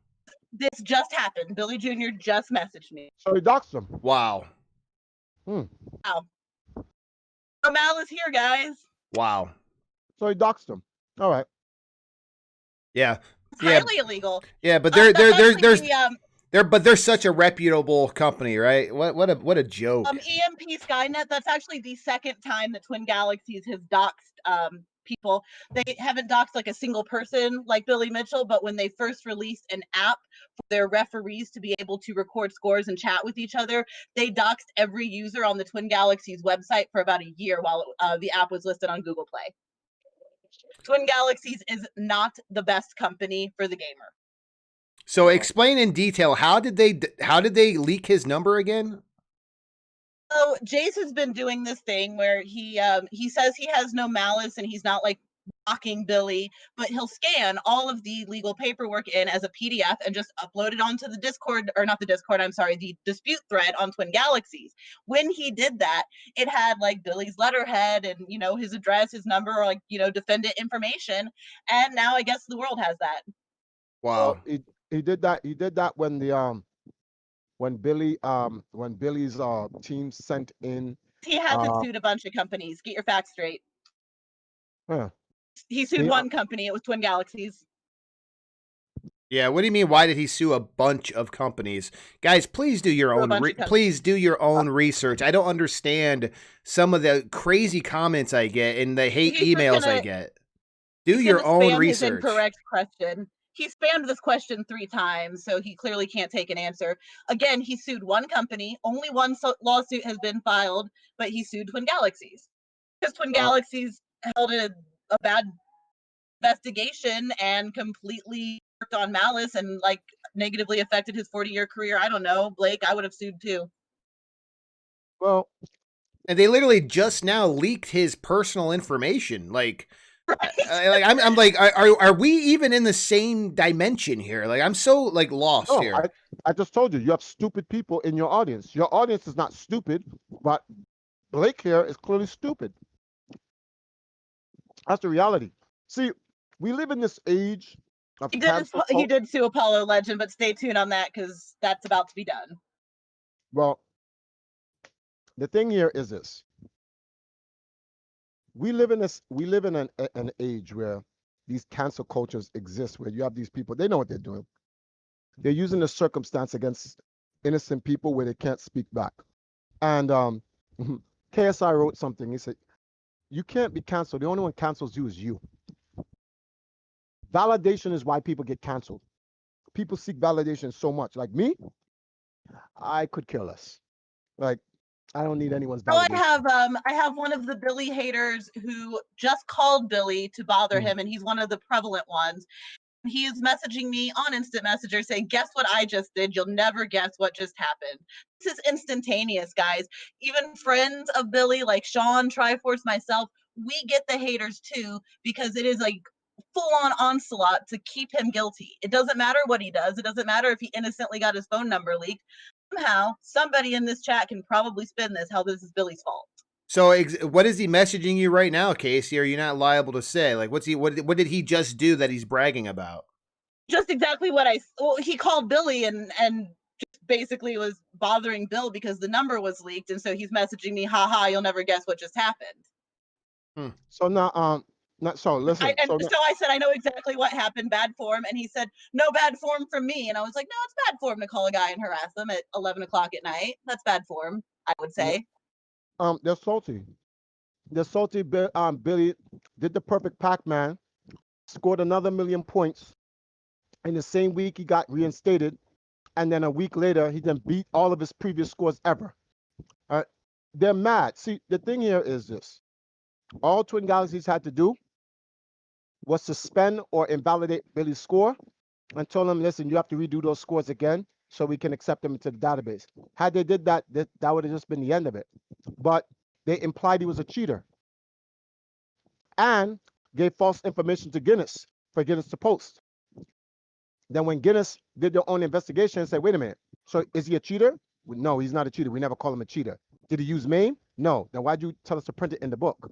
This just happened. Billy Jr. just messaged me. So he doxed him. Wow. Wow. No malice here, guys. Wow. So he doxed him. All right. Yeah. It's highly illegal. Yeah, but they're such a reputable company, right? What a joke. EMP Skynet, that's actually the second time that Twin Galaxies has doxed people. They haven't doxed like a single person like Billy Mitchell, but when they first released an app for their referees to be able to record scores and chat with each other, they doxed every user on the Twin Galaxies website for about a year while the app was listed on Google Play. Twin Galaxies is not the best company for the gamer. So explain in detail, how did they leak his number again? So Jace has been doing this thing where he says he has no malice and he's not like mocking Billy, but he'll scan all of the legal paperwork in as a PDF and just upload it onto the Discord, or not the Discord, I'm sorry, the dispute thread on Twin Galaxies. When he did that, it had like Billy's letterhead and, you know, his address, his number, or like, you know, defendant information. And now I guess the world has that. Wow. So he did that. He did that when the when Billy's team sent in. He hasn't sued a bunch of companies. Get your facts straight. Yeah. He sued one company. It was Twin Galaxies. Yeah, what do you mean? Why did he sue a bunch of companies? Guys, please do your own research. I don't understand some of the crazy comments I get and the hate emails I get. Do your own research. Incorrect question. He spammed this question 3 times, so he clearly can't take an answer. Again, he sued one company. Only one lawsuit has been filed, but he sued Twin Galaxies because Twin Galaxies held a bad investigation and completely worked on malice and like negatively affected his 40-year career. I don't know, Blake, I would have sued too. Well, and they literally just now leaked his personal information. Like, right? I'm like, are we even in the same dimension here? Like, I'm so like lost here. I just told you have stupid people in your audience. Your audience is not stupid, but Blake here is clearly stupid. That's the reality. See, we live in this age of he did sue Apollo Legend, but stay tuned on that because that's about to be done. Well, the thing here is this. We live in an age where these cancel cultures exist, where you have these people, they know what they're doing. They're using the circumstance against innocent people where they can't speak back. And KSI wrote something. He said, you can't be canceled. The only one cancels you is you. Validation is why people get canceled. People seek validation so much. Like me, I could care less. Like, I don't need anyone's validation. I have one of the Billy haters who just called Billy to bother him, and he's one of the prevalent ones. He is messaging me on Instant Messenger saying, guess what I just did? You'll never guess what just happened. This is instantaneous, guys. Even friends of Billy, like Sean, Triforce, myself, we get the haters too, because it is like full-on onslaught to keep him guilty. It doesn't matter what he does. It doesn't matter if he innocently got his phone number leaked. Somehow, somebody in this chat can probably spin this, how this is Billy's fault. So what is he messaging you right now, Casey? Are you not liable to say? Like, what did he just do that he's bragging about? Just exactly what he called Billy and just basically was bothering Bill because the number was leaked, and so he's messaging me, haha, you'll never guess what just happened. So now so listen. So I said, I know exactly what happened, bad form, and he said, no bad form from me, and I was like, no, it's bad form to call a guy and harass them at 11 o'clock at night. That's bad form, I would say. They're salty. They're salty. Billy did the perfect Pac-Man, scored another 1,000,000 points. In the same week, he got reinstated, and then a week later, he then beat all of his previous scores ever. They're mad. See, the thing here is this. All Twin Galaxies had to do was suspend or invalidate Billy's score and told him, listen, you have to redo those scores again so we can accept them into the database. Had they did that, that would have just been the end of it. But they implied he was a cheater and gave false information to Guinness for Guinness to post. Then when Guinness did their own investigation and said, wait a minute, so is he a cheater? No, he's not a cheater. We never call him a cheater. Did he use MAME? No. Then why'd you tell us to print it in the book?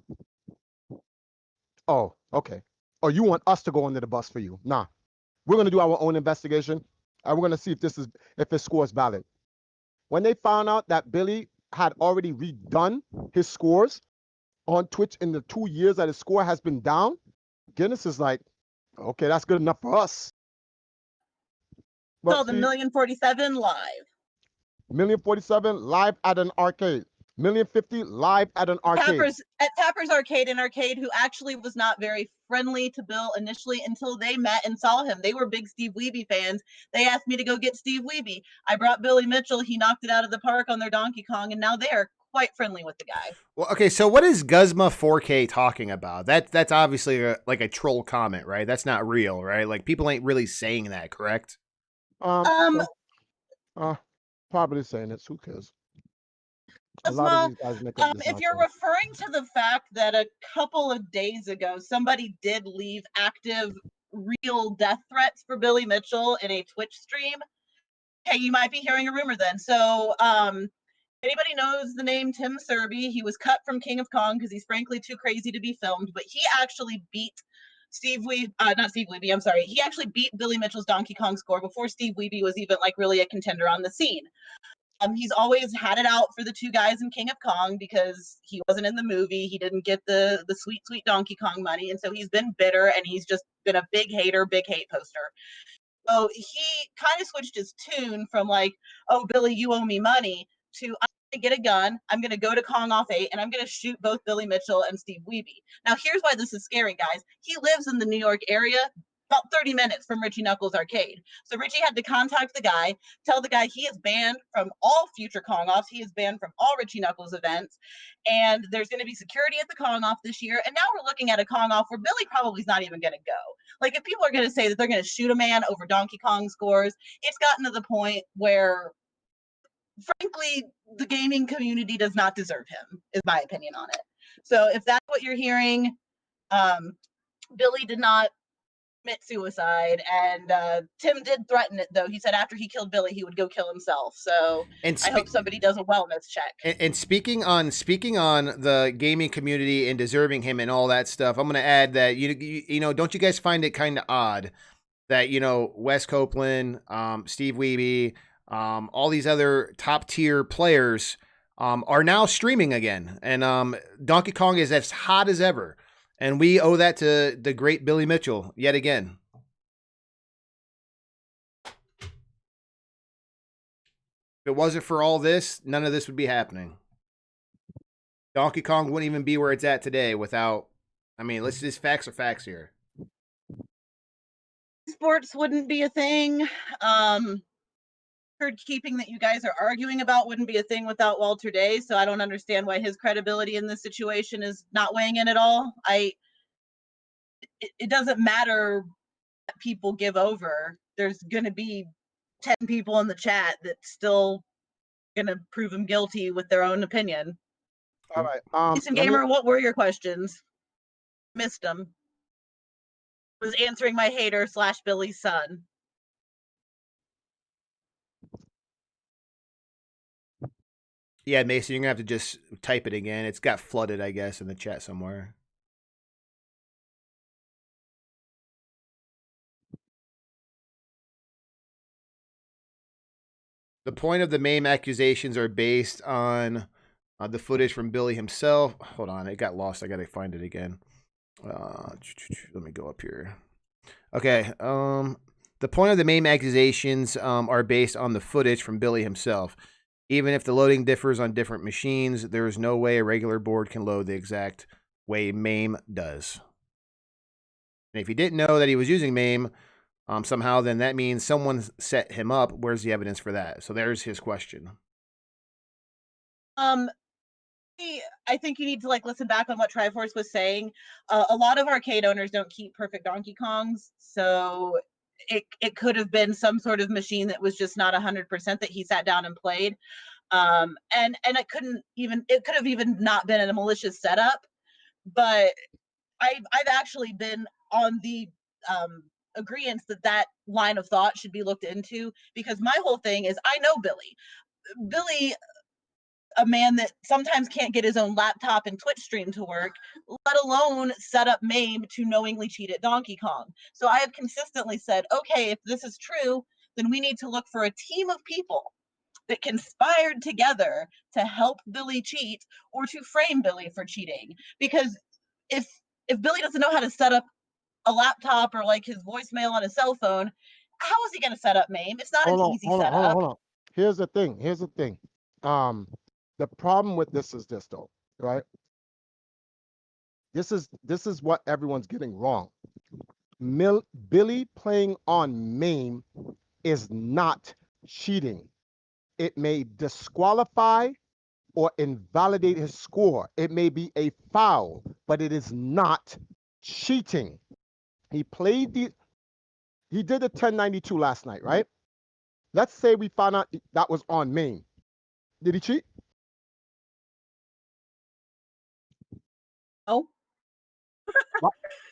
Oh, okay. Oh, you want us to go under the bus for you? Nah. We're going to do our own investigation. And we're gonna see if his score is valid. When they found out that Billy had already redone his scores on Twitch in the 2 years that his score has been down, Guinness is like, okay, that's good enough for us. But So the see, 1,047 live. 1,047 live at an arcade. 1,050 live at an arcade. Tapper's Arcade, an arcade who actually was not very friendly to Bill initially until they met and saw him. They were big Steve Wiebe fans. They asked me to go get Steve Wiebe. I brought Billy Mitchell. He knocked it out of the park on their Donkey Kong, and now they are quite friendly with the guy. Well, okay, so what is Guzma 4K talking about? That's obviously like a troll comment, right? That's not real, right? Like people ain't really saying that, correct? Probably saying it. Who cares? A Guzma, lot of these guys make up this if you're nonsense. referring to the fact that a couple of days ago somebody did leave active real death threats for Billy Mitchell in a Twitch stream, hey, you might be hearing a rumor then. So anybody knows the name Tim Serby, he was cut from King of Kong because he's frankly too crazy to be filmed, but he actually beat not Steve Wiebe, I'm sorry. He actually beat Billy Mitchell's Donkey Kong score before Steve Wiebe was even like really a contender on the scene. He's always had it out for the two guys in King of Kong because he wasn't in the movie. He didn't get the sweet, sweet Donkey Kong money. And so he's been bitter and he's just been a big hater, big hate poster. So he kind of switched his tune from like, oh, Billy, you owe me money, to I'm going to get a gun, I'm going to go to Kong Off 8, and I'm going to shoot both Billy Mitchell and Steve Wiebe. Now, here's why this is scary, guys. He lives in the New York area, about 30 minutes from Richie Knuckles Arcade. So Richie had to contact the guy, tell the guy he is banned from all future Kong Offs. He is banned from all Richie Knuckles events. And there's going to be security at the Kong Off this year. And now we're looking at a Kong Off where Billy probably is not even going to go. Like, if people are going to say that they're going to shoot a man over Donkey Kong scores, it's gotten to the point where, frankly, the gaming community does not deserve him, is my opinion on it. So if that's what you're hearing, Billy did not commit suicide, and Tim did threaten it, though. He said after he killed Billy, he would go kill himself. So I hope somebody does a wellness check. And speaking on the gaming community and deserving him and all that stuff, I'm going to add that you know, don't you guys find it kind of odd that, you know, Wes Copeland, Steve Wiebe, all these other top tier players are now streaming again, and Donkey Kong is as hot as ever. And we owe that to the great Billy Mitchell yet again. If it wasn't for all this, none of this would be happening. Donkey Kong wouldn't even be where it's at today without, I mean, let's just facts are facts here. Sports wouldn't be a thing. Record keeping that you guys are arguing about wouldn't be a thing without Walter Day, so I don't understand why his credibility in this situation is not weighing in at all. It doesn't matter that people give over. There's going to be 10 people in the chat that's still going to prove him guilty with their own opinion. All right. Jason Gamer, what were your questions? Missed them. Was answering my hater / Billy's son. Yeah, Mason, you're going to have to just type it again. It's got flooded, I guess, in the chat somewhere. The point of the MAME accusations are based on the footage from Billy himself. Hold on, it got lost. I got to find it again. Let me go up here. Okay. The point of the MAME accusations are based on the footage from Billy himself. Even if the loading differs on different machines, there is no way a regular board can load the exact way MAME does. And if you didn't know that he was using MAME somehow, then that means someone set him up. Where's the evidence for that? So there's his question. I think you need to listen back on what Triforce was saying. A lot of arcade owners don't keep perfect Donkey Kongs, so it could have been some sort of machine that was just not 100% that he sat down and played. And it could have even not been a malicious setup. But I've actually been on the agreement that line of thought should be looked into, because my whole thing is, I know Billy, a man that sometimes can't get his own laptop and Twitch stream to work, let alone set up MAME to knowingly cheat at Donkey Kong. So I have consistently said, okay, if this is true, then we need to look for a team of people that conspired together to help Billy cheat or to frame Billy for cheating. Because if Billy doesn't know how to set up a laptop or like his voicemail on his cell phone, how is he going to set up MAME? It's not an easy setup. Hold on. Here's the thing. The problem with this is this, though, right? This is what everyone's getting wrong. Billy playing on MAME is not cheating. It may disqualify or invalidate his score. It may be a foul, but it is not cheating. He did the 1092 last night, right? Let's say we found out that was on MAME. Did he cheat? Oh.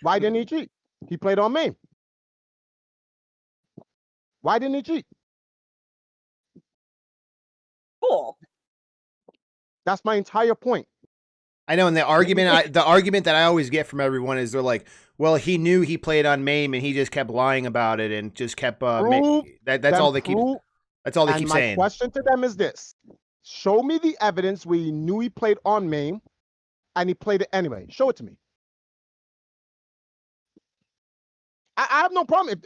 Why didn't he cheat? He played on MAME. Why didn't he cheat? Cool. That's my entire point. I know, and the argument that I always get from everyone is they're like, well, he knew he played on MAME and he just kept lying about it and just kept that's all they keep saying. My question to them is this: show me the evidence where he knew he played on MAME and he played it anyway. Show it to me. I have no problem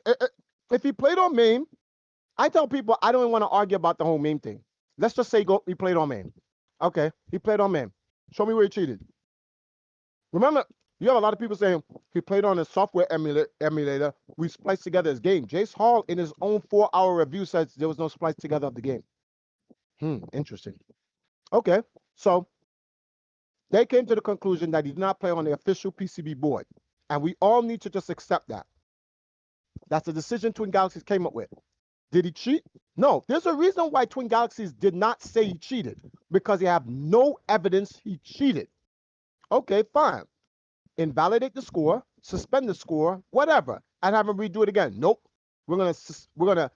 if he played on MAME. I tell people I don't even want to argue about the whole MAME thing. Let's just say he played on MAME. Okay, he played on MAME. Show me where he cheated. Remember, you have a lot of people saying he played on a software emulator. We spliced together his game. Jace Hall, in his own 4-hour review, says there was no splice together of the game. Interesting. Okay, so they came to the conclusion that he did not play on the official PCB board. And we all need to just accept that. That's the decision Twin Galaxies came up with. Did he cheat? No. There's a reason why Twin Galaxies did not say he cheated, because they have no evidence he cheated. Okay, fine. Invalidate the score, suspend the score, whatever, and have him redo it again. Nope. We're gonna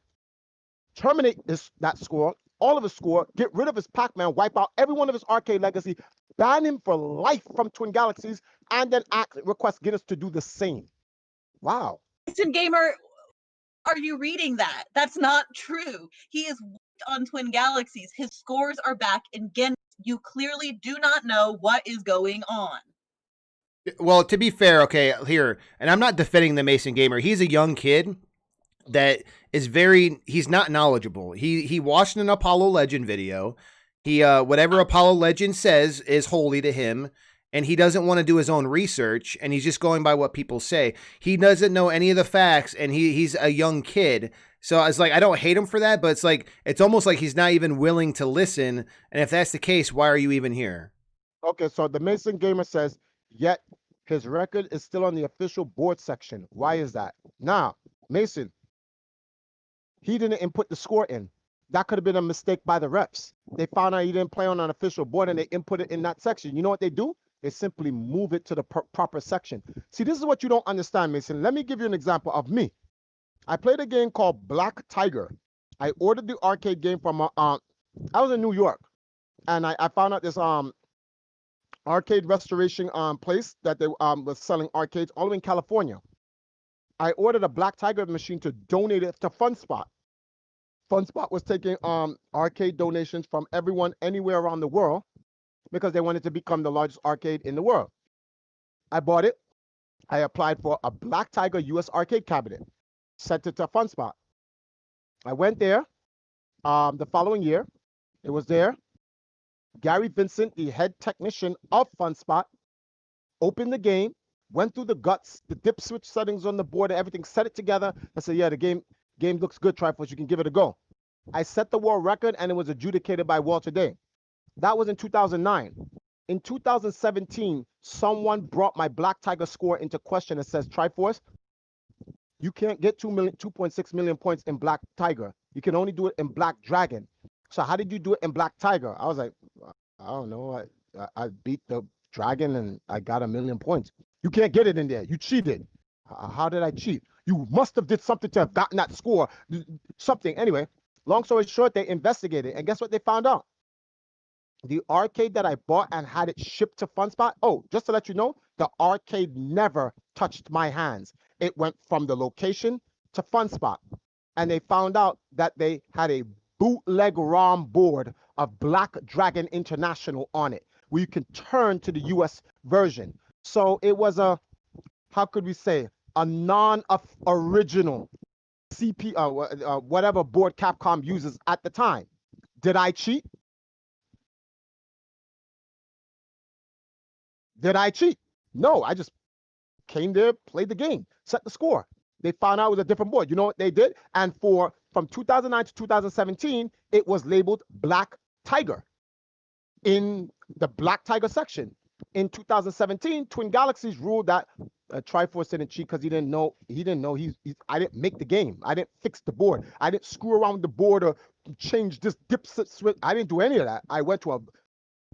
terminate that score, all of his score, get rid of his Pac-Man, wipe out every one of his arcade legacy, ban him for life from Twin Galaxies, and then request Guinness to do the same. Wow. Listen, gamer, are you reading that? That's not true. He is on Twin Galaxies. His scores are back in Guinness. You clearly do not know what is going on. Well, to be fair, okay, here, and I'm not defending the Mason Gamer. He's a young kid that is he's not knowledgeable. He watched an Apollo Legend video. He whatever Apollo Legend says is holy to him, and he doesn't want to do his own research, and he's just going by what people say. He doesn't know any of the facts, and he's a young kid. So it's like, I don't hate him for that, but it's almost like he's not even willing to listen. And if that's the case, why are you even here? Okay, so the Mason Gamer says, yet his record is still on the official board section. Why is that? Now, Mason, he didn't input the score in. That could have been a mistake by the refs. They found out he didn't play on an official board and they input it in that section. You know what they do? They simply move it to the proper section. See, this is what you don't understand, Mason. Let me give you an example of me. I played a game called Black Tiger. I ordered the arcade game from I was in New York, and I found out this arcade restoration place that they was selling arcades all in California. I ordered a Black Tiger machine to donate it to FunSpot. FunSpot was taking arcade donations from everyone anywhere around the world because they wanted to become the largest arcade in the world. I bought it. I applied for a Black Tiger US arcade cabinet, sent it to FunSpot. I went there the following year. It was there. Gary Vincent, the head technician of FunSpot, opened the game, went through the guts, the dip switch settings on the board, and everything, set it together. I said, yeah, the game looks good, Triforce. You can give it a go. I set the world record, and it was adjudicated by Walter Day. That was in 2009. In 2017, someone brought my Black Tiger score into question and says, Triforce, you can't get 2.6 million points in Black Tiger. You can only do it in Black Dragon. So how did you do it in Black Tiger? I was like, I don't know. I beat the dragon and I got 1 million points. You can't get it in there. You cheated. How did I cheat? You must have did something to have gotten that score. Something. Anyway, long story short, they investigated. And guess what they found out? The arcade that I bought and had it shipped to FunSpot. Oh, just to let you know, the arcade never touched my hands. It went from the location to FunSpot. and they found out that they had a bootleg ROM board of Black Dragon International on it, where you can turn to the US version. So it was a, how could we say, a non-original whatever board Capcom uses at the time. Did I cheat? Did I cheat? No, I just came there, played the game, set the score. They found out it was a different board. You know what they did? And from 2009 to 2017, it was labeled Black Tiger in the Black Tiger section. In 2017, Twin Galaxies ruled that Triforce didn't cheat because he didn't know. I didn't make the game. I didn't fix the board. I didn't screw around with the board or change this dipset switch. I didn't do any of that. I went to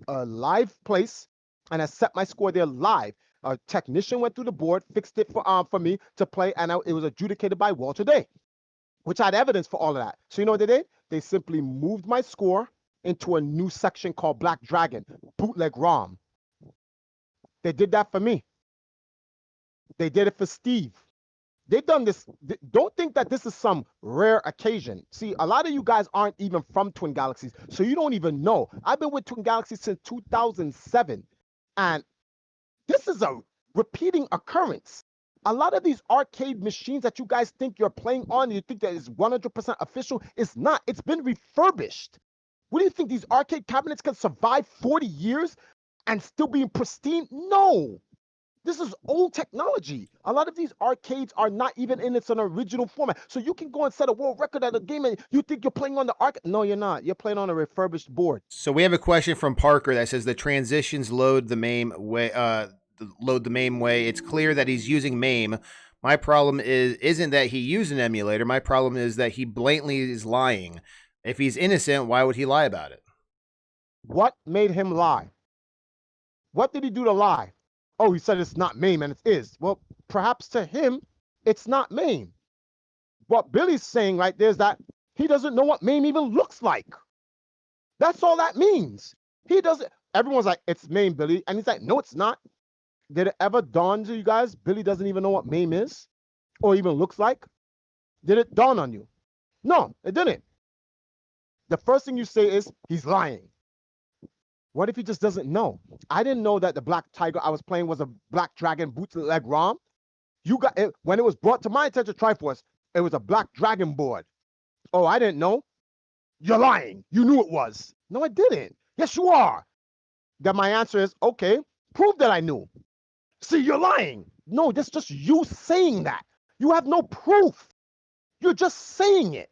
a live place and I set my score there live. A technician went through the board, fixed it for me to play, and it was adjudicated by Walter Day, which had evidence for all of that. So you know what they did? They simply moved my score into a new section called Black Dragon, bootleg ROM. They did that for me. They did it for Steve. They've done this. Don't think that this is some rare occasion. See, a lot of you guys aren't even from Twin Galaxies, so you don't even know. I've been with Twin Galaxies since 2007, and this is a repeating occurrence. A lot of these arcade machines that you guys think you're playing on, you think that is 100% official, it's not. It's been refurbished. What do you think, these arcade cabinets can survive 40 years and still being pristine? No. This is old technology. A lot of these arcades are not even in its original format. So you can go and set a world record at a game and you think you're playing on the arcade. No, you're not. You're playing on a refurbished board. So we have a question from Parker that says the transitions load the MAME way. It's clear that he's using MAME. My problem isn't that he used an emulator. My problem is that he blatantly is lying. If he's innocent, why would he lie about it? What made him lie? What did he do to lie? Oh, he said it's not MAME and it is. Well, perhaps to him, it's not MAME. What Billy's saying right there is that he doesn't know what MAME even looks like. That's all that means. He doesn't. Everyone's like, it's MAME, Billy. And he's like, no, it's not. Did it ever dawn to you guys? Billy doesn't even know what MAME is or even looks like. Did it dawn on you? No, it didn't. The first thing you say is he's lying. What if he just doesn't know? I didn't know that the Black Tiger I was playing was a Black Dragon bootleg ROM. You got it when it was brought to my attention, Triforce. It was a Black Dragon board. Oh, I didn't know. You're lying. You knew it was. No, I didn't. Yes, you are. Then my answer is, okay, prove that I knew. See, you're lying. No, that's just you saying that. You have no proof. You're just saying it.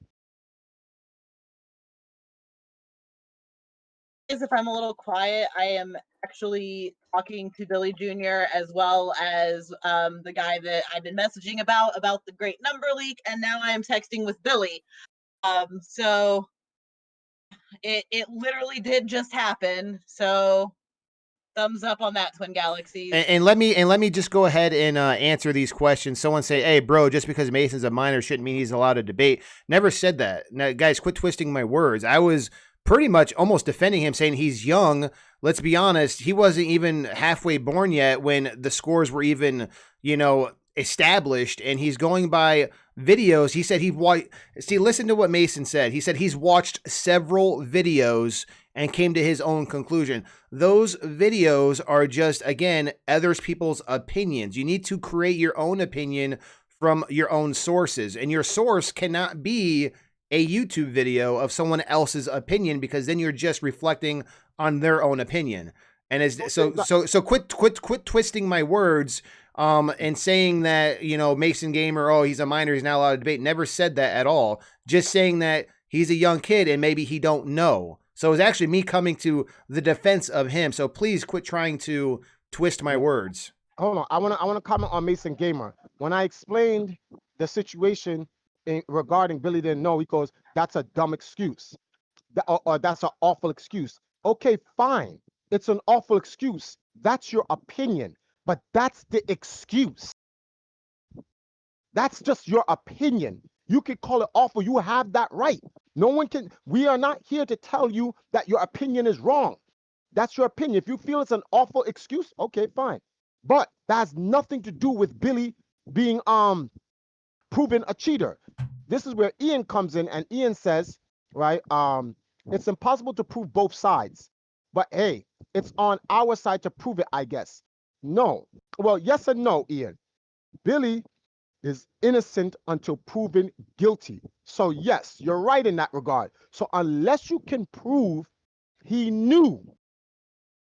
If I'm a little quiet, I am actually talking to Billy Jr. as well as the guy that I've been messaging about the great number leak, and now I am texting with Billy. So it literally did just happen. So thumbs up on that, Twin Galaxies. And let me just go ahead and answer these questions. Someone say, "Hey, bro, just because Mason's a minor shouldn't mean he's allowed to debate." Never said that. Now, guys, quit twisting my words. I was pretty much almost defending him, saying he's young. Let's be honest, he wasn't even halfway born yet when the scores were even, established, and he's going by videos. He said listen to what Mason said. He said he's watched several videos and came to his own conclusion. Those videos are just, again, other people's opinions. You need to create your own opinion from your own sources, and your source cannot be a YouTube video of someone else's opinion, because then you're just reflecting on their own opinion. And so quit twisting my words and saying that, Mason Gamer, he's a minor, he's not allowed to debate. Never said that at all. Just saying that he's a young kid and maybe he don't know. So it's actually me coming to the defense of him. So please quit trying to twist my words. Hold on. I want to comment on Mason Gamer. When I explained the situation regarding Billy didn't know, he goes, that's a dumb excuse. Or that's an awful excuse. Okay, fine. It's an awful excuse. That's your opinion. But that's the excuse. That's just your opinion. You can call it awful. You have that right. No one can. We are not here to tell you that your opinion is wrong. That's your opinion. If you feel it's an awful excuse, okay, fine. But that has nothing to do with Billy being proven a cheater. this is where Ian comes in, and Ian says, right, it's impossible to prove both sides, but hey, it's on our side to prove it, I guess. No. Well, yes and no, Ian. Billy is innocent until proven guilty. So yes, you're right in that regard. So unless you can prove he knew,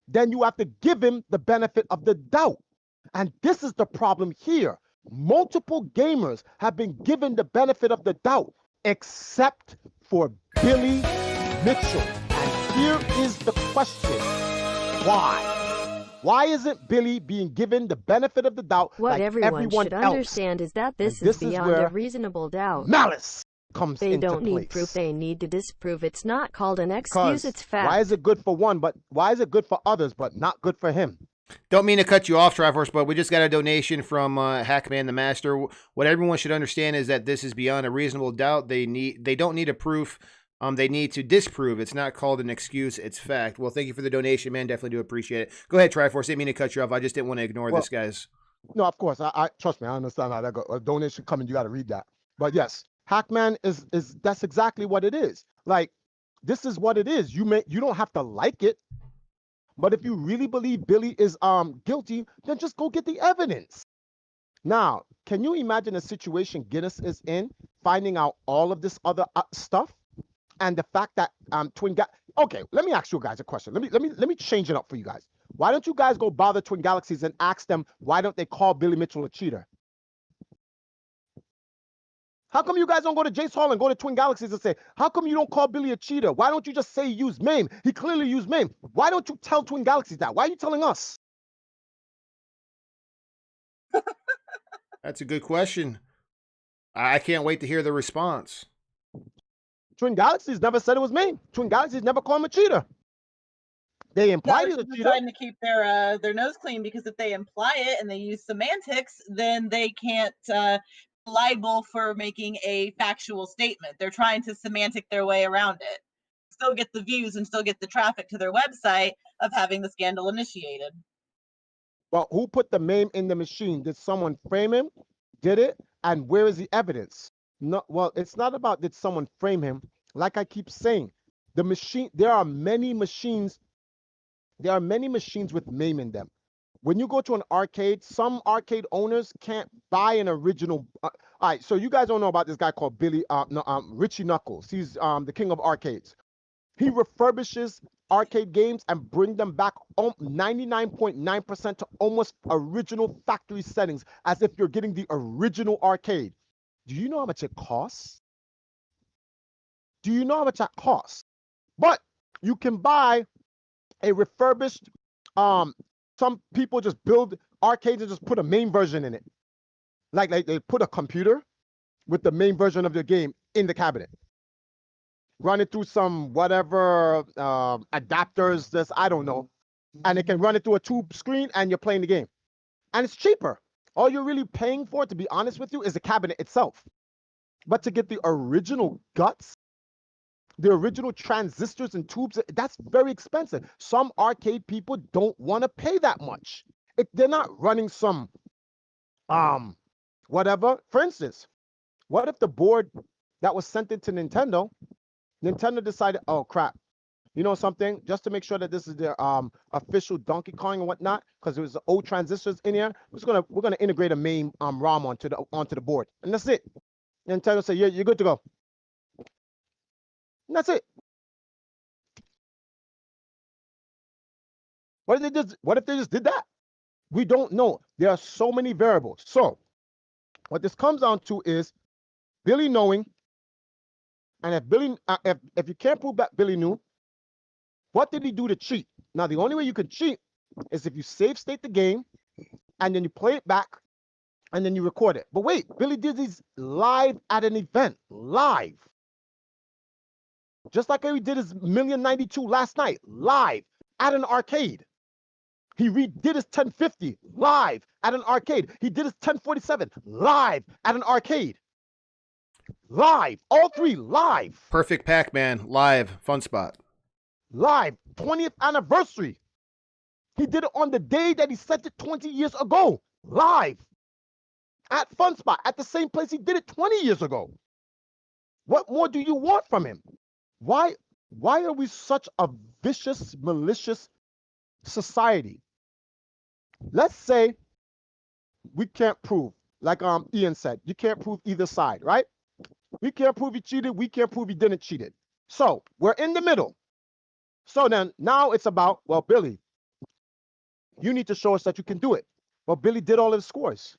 then you have to give him the benefit of the doubt. And this is the problem here. Multiple gamers have been given the benefit of the doubt, except for Billy Mitchell. And here is the question. Why? Why isn't Billy being given the benefit of the doubt What like everyone should else? understand is that this is beyond a reasonable doubt. Malice comes They into don't place. need proof, they need to disprove. It's not called an excuse, it's fact. Why is it good for one, but why is it good for others, but not good for him? Don't mean to cut you off, Triforce, but we just got a donation from Hackman the Master. What everyone should understand is that this is beyond a reasonable doubt. They don't need a proof. They need to disprove. It's not called an excuse. It's fact. Well, thank you for the donation, man. Definitely do appreciate it. Go ahead, Triforce. Didn't mean to cut you off. I just didn't want to ignore this, guys. No, of course. I trust me. I understand how that goes. A donation coming, you got to read that. But yes, Hackman is that's exactly what it is. Like, this is what it is. You don't have to like it, but if you really believe Billy is guilty, then just go get the evidence. Now, can you imagine a situation Guinness is in, finding out all of this other stuff? And the fact that okay, let me ask you guys a question. Let me change it up for you guys. Why don't you guys go bother Twin Galaxies and ask them why don't they call Billy Mitchell a cheater? How come you guys don't go to Jace Hall and go to Twin Galaxies and say, how come you don't call Billy a cheater? Why don't you just say he used MAME? He clearly used MAME. Why don't you tell Twin Galaxies that? Why are you telling us? That's a good question. I can't wait to hear the response. Twin Galaxies never said it was MAME. Twin Galaxies never called him a cheater. They implied he's a cheater. Trying to keep their nose clean, because if they imply it and they use semantics, then they can't liable for making a factual statement. They're trying to semantic their way around it. Still get the views and still get the traffic to their website of having the scandal initiated. Well, who put the MAME in the machine? Did someone frame him? Did it? And where is the evidence? No, well, it's not about did someone frame him. Like I keep saying, the machine, there are many machines with MAME in them. When you go to an arcade, some arcade owners can't buy an original. All right, so you guys don't know about this guy called Richie Knuckles. He's the king of arcades. He refurbishes arcade games and bring them back 99.9% to almost original factory settings, as if you're getting the original arcade. Do you know how much it costs? Do you know how much that costs? But you can buy a refurbished, some people just build arcades and just put a MAME version in it. Like they put a computer with the MAME version of their game in the cabinet. Run it through some whatever adapters, this, I don't know. And it can run it through a tube screen and you're playing the game. And it's cheaper. All you're really paying for, to be honest with you, is the cabinet itself. But to get the original guts, the original transistors and tubes, that's very expensive. Some arcade people don't want to pay that much. They're not running some, whatever. For instance, what if the board that was sent into Nintendo decided, oh crap, you know something, just to make sure that this is their official Donkey Kong and whatnot, because there was the old transistors in here, we're gonna integrate a MAME ROM onto the board, and that's it. Nintendo say, yeah, you're good to go. And that's it. What if they just did that? We don't know. There are so many variables. So what this comes down to is Billy knowing, and if Billy, if you can't prove that Billy knew, what did he do to cheat? Now, the only way you can cheat is if you save state the game, and then you play it back, and then you record it. But wait, Billy did these live at an event, live. Just like he did his 1,000,092 last night, live at an arcade. He redid his 1050 live at an arcade. He did his 1047 live at an arcade. Live, all three live. Perfect Pac-Man, live, fun spot. Live, 20th anniversary. He did it on the day that he sent it 20 years ago. Live. At Fun Spot, at the same place he did it 20 years ago. What more do you want from him? Why are we such a vicious, malicious society? Let's say we can't prove, like Ian said, you can't prove either side, right? We can't prove he cheated. We can't prove he didn't cheat it. So we're in the middle. So then now it's about, well, Billy, you need to show us that you can do it. Well, Billy did all his scores.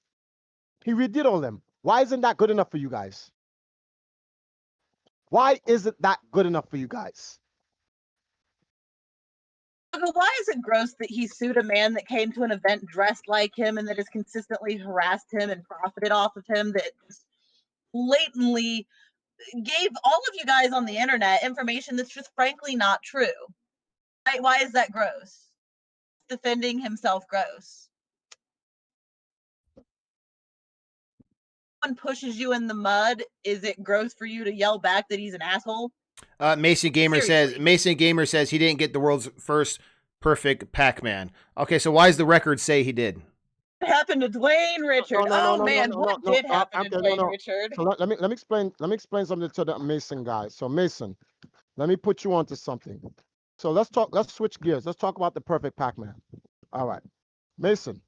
He redid all of them. Why isn't that good enough for you guys? Why isn't that good enough for you guys? Why is it gross that he sued a man that came to an event dressed like him and that has consistently harassed him and profited off of him, that just blatantly gave all of you guys on the internet information that's just frankly not true? Why is that gross? Defending himself gross. Someone pushes you in the mud, is it gross for you to yell back that he's an asshole? Mason Gamer Seriously. says he didn't get the world's first perfect Pac-Man. Okay, so why does the record say he did? What happened to Dwayne Richard? What did happen to Dwayne Richard? So let me explain something to the Mason guys. So Mason, let me put you onto something. So let's switch gears. Let's talk about the perfect Pac-Man. All right. Mason.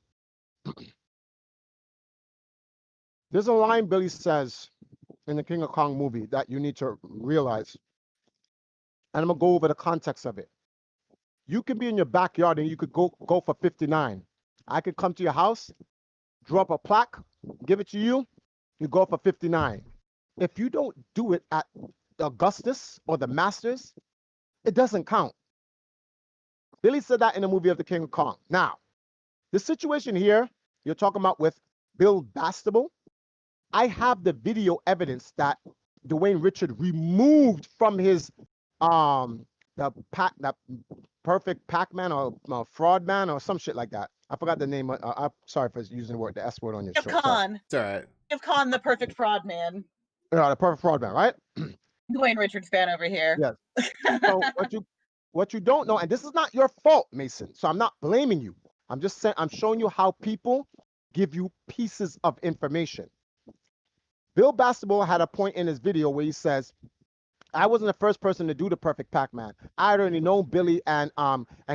There's a line Billy says in the King of Kong movie that you need to realize. And I'm gonna go over the context of it. You could be in your backyard and you could go for 59. I could come to your house, drop a plaque, give it to you, you go for 59. If you don't do it at Augustus or the Masters, it doesn't count. Billy said that in the movie of the King of Kong. Now, the situation here you're talking about with Bill Bastable, I have the video evidence that Dwayne Richard removed from his that perfect Pac-Man or fraud man or some shit like that. I forgot the name. I'm sorry for using the word, the S word on your show. Khan. It's all right. Give Khan the perfect fraud man. Yeah, the perfect fraud man, right? Dwayne Richards fan over here. Yes. So what you don't know, and this is not your fault, Mason. So I'm not blaming you. I'm just saying I'm showing you how people give you pieces of information. Bill Bastable had a point in his video where he says, I wasn't the first person to do the perfect Pac-Man. I had already known Billy and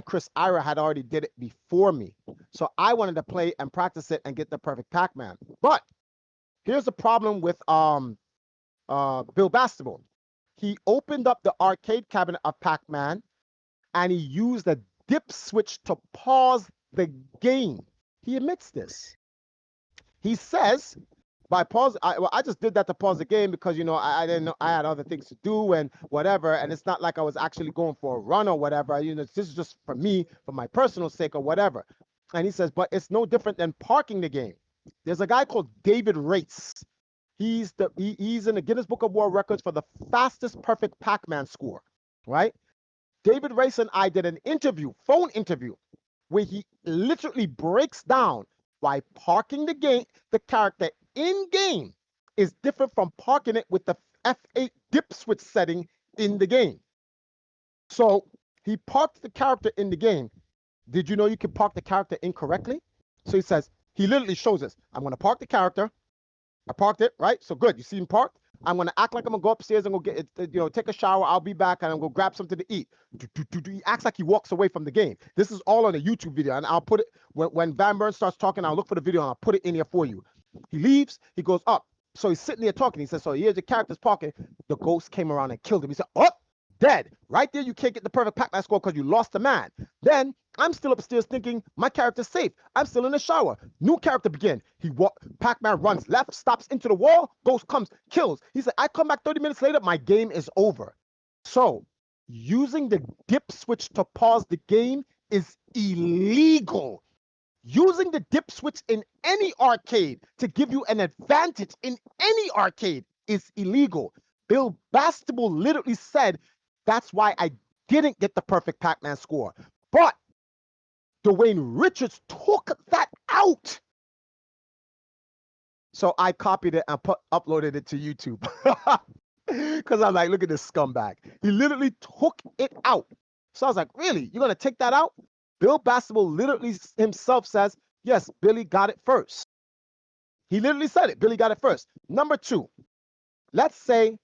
Chris Ira had already did it before me. So I wanted to play and practice it and get the perfect Pac-Man. But here's the problem with Bill Bastable. He opened up the arcade cabinet of Pac-Man and he used a dip switch to pause the game. He admits this. He says, by pause, I just did that to pause the game because, you know, I didn't know, I had other things to do and whatever. And it's not like I was actually going for a run or whatever. You know, this is just for me, for my personal sake or whatever. And he says, but it's no different than parking the game. There's a guy called David Race. He's in the Guinness Book of World Records for the fastest perfect Pac-Man score, right? David Race and I did an interview, phone interview, where he literally breaks down why parking the game, the character in game, is different from parking it with the F8 dip switch setting in the game. So he parked the character in the game. Did you know you can park the character incorrectly? So he says, he literally shows us, I'm going to park the character. I parked it, right? So good. You see him parked. I'm going to act like I'm going to go upstairs and go get it, take a shower. I'll be back and I'm going to grab something to eat. He acts like he walks away from the game. This is all on a YouTube video. And I'll put it, when Van Burn starts talking, I'll look for the video and I'll put it in here for you. He leaves. He goes up. So he's sitting there talking. He says, so here's the character's parking. The ghost came around and killed him. He said, oh, dead. Right there, you can't get the perfect Pac-Man score because you lost the man. Then I'm still upstairs thinking my character's safe. I'm still in the shower. New character begin. Pac-Man runs left, stops into the wall. Ghost comes, kills. He said, I come back 30 minutes later. My game is over. So using the dip switch to pause the game is illegal. Using the dip switch in any arcade to give you an advantage in any arcade is illegal. Bill Bastable literally said, that's why I didn't get the perfect Pac-Man score. But Dwayne Richards took that out. So I copied it and uploaded it to YouTube. Because I'm like, look at this scumbag. He literally took it out. So I was like, really? You're going to take that out? Bill Bastable literally himself says, yes, Billy got it first. He literally said it. Billy got it first. Number two, let's say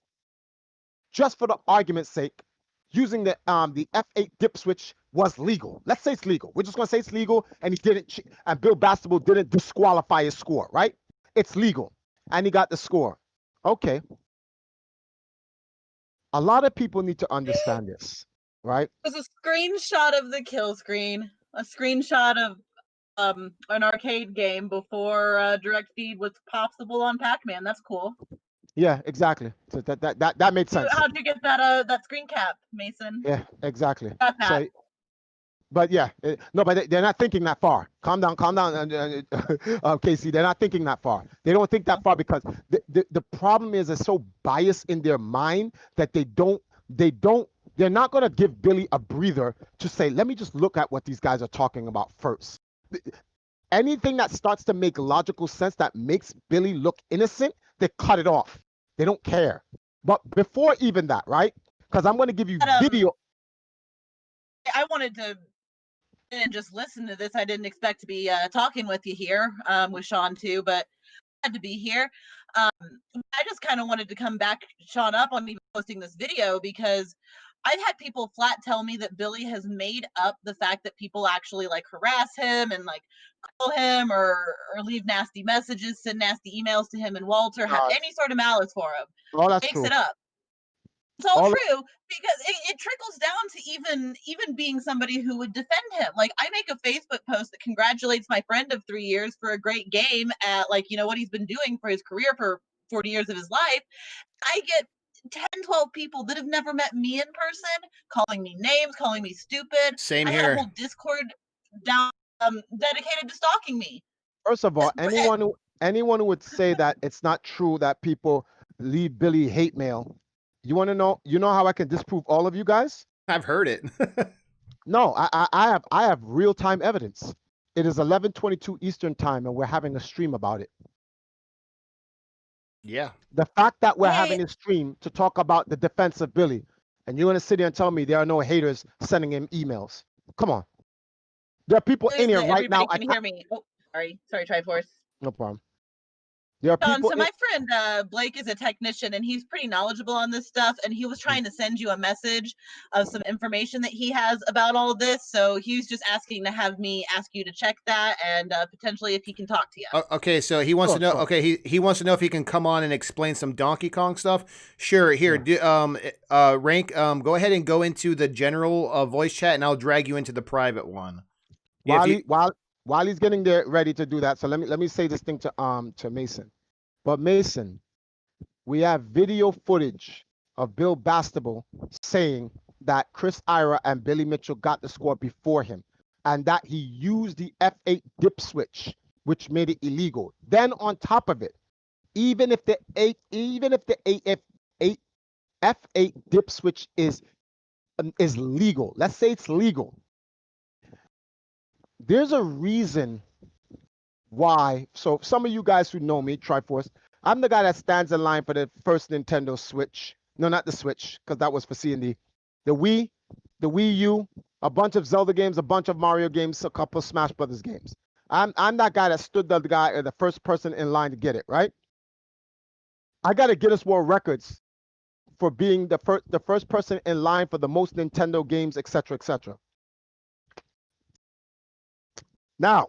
just for the argument's sake, using the F8 dip switch was legal. Let's say it's legal. We're just gonna say it's legal, and he didn't, and Bill Bastable didn't disqualify his score, right? It's legal, and he got the score. Okay. A lot of people need to understand this, right? It was a screenshot of the kill screen, a screenshot of an arcade game before direct feed was possible on Pac-Man. That's cool. Yeah, exactly. So that made sense. How'd you get that screen cap, Mason? Yeah, exactly. Got that. So, but yeah, no, but they're not thinking that far. Calm down, Casey. They're not thinking that far. They don't think that far because the problem is it's so biased in their mind that they're not going to give Billy a breather to say, let me just look at what these guys are talking about first. Anything that starts to make logical sense that makes Billy look innocent, they cut it off. They don't care. But before even that, right? Because I'm going to give you video. I wanted to and just listen to this. I didn't expect to be talking with you here, with Sean too, but I had to be here. I just kind of wanted to come back, Sean, up on me posting this video because I've had people flat tell me that Billy has made up the fact that people actually like harass him and like call him or leave nasty messages, send nasty emails to him and Walter, have any sort of malice for him. Oh, that's makes true. It up. It's all true because it trickles down to even being somebody who would defend him. Like I make a Facebook post that congratulates my friend of 3 years for a great game at like, you know, what he's been doing for his career for 40 years of his life. I get 10, 12 people that have never met me in person calling me names, calling me stupid. Same I here. had a whole Discord down dedicated to stalking me. First of all, anyone who would say that it's not true that people leave Billy hate mail, you want to know? You know how I can disprove all of you guys? I've heard it. No, I have real time evidence. It is 11:22 Eastern time, and we're having a stream about it. Yeah. The fact that we're having a stream to talk about the defense of Billy, and you're gonna sit here and tell me there are no haters sending him emails. Come on. There are people in here right now. Everybody can hear me. Oh, sorry, Triforce. No problem. There are people. So my friend Blake is a technician, and he's pretty knowledgeable on this stuff. And he was trying to send you a message of some information that he has about all of this. So he was just asking to have me ask you to check that, and potentially if he can talk to you. Okay, so he wants to know. Okay, he wants to know if he can come on and explain some Donkey Kong stuff. Sure. Here, Rank. Go ahead and go into the general voice chat, and I'll drag you into the private one. While he's getting there ready to do that, so let me say this thing to Mason. But Mason, we have video footage of Bill Bastable saying that Chris Ira and Billy Mitchell got the score before him, and that he used the F8 dip switch, which made it illegal. Then on top of it, even if the F8 dip switch is legal, let's say it's legal. There's a reason why. So some of you guys who know me, Triforce, I'm the guy that stands in line for the first Nintendo Switch. No, not the Switch, because that was for C&D. The Wii U, a bunch of Zelda games, a bunch of Mario games, a couple of Smash Brothers games. I'm that guy that stood the first person in line to get it, right? I got a Guinness World Records for being the first person in line for the most Nintendo games, etc., etc. Now,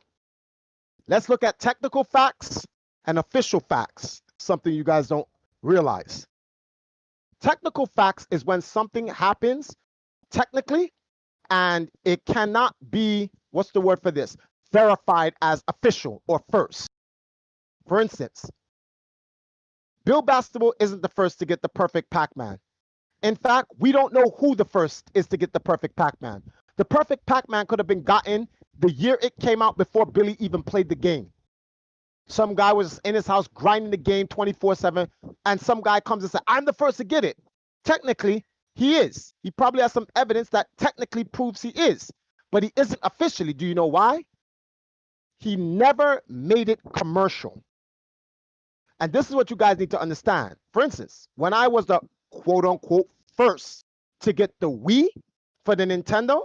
let's look at technical facts and official facts, something you guys don't realize. Technical facts is when something happens technically and it cannot be, what's the word for this? Verified as official or first. For instance, Bill Bastable isn't the first to get the perfect Pac-Man. In fact, we don't know who the first is to get the perfect Pac-Man. The perfect Pac-Man could have been gotten the year it came out before Billy even played the game. Some guy was in his house grinding the game 24/7, and some guy comes and says, I'm the first to get it. Technically, he is. He probably has some evidence that technically proves he is, but he isn't officially. Do you know why? He never made it commercial. And this is what you guys need to understand. For instance, when I was the quote-unquote first to get the Wii for the Nintendo,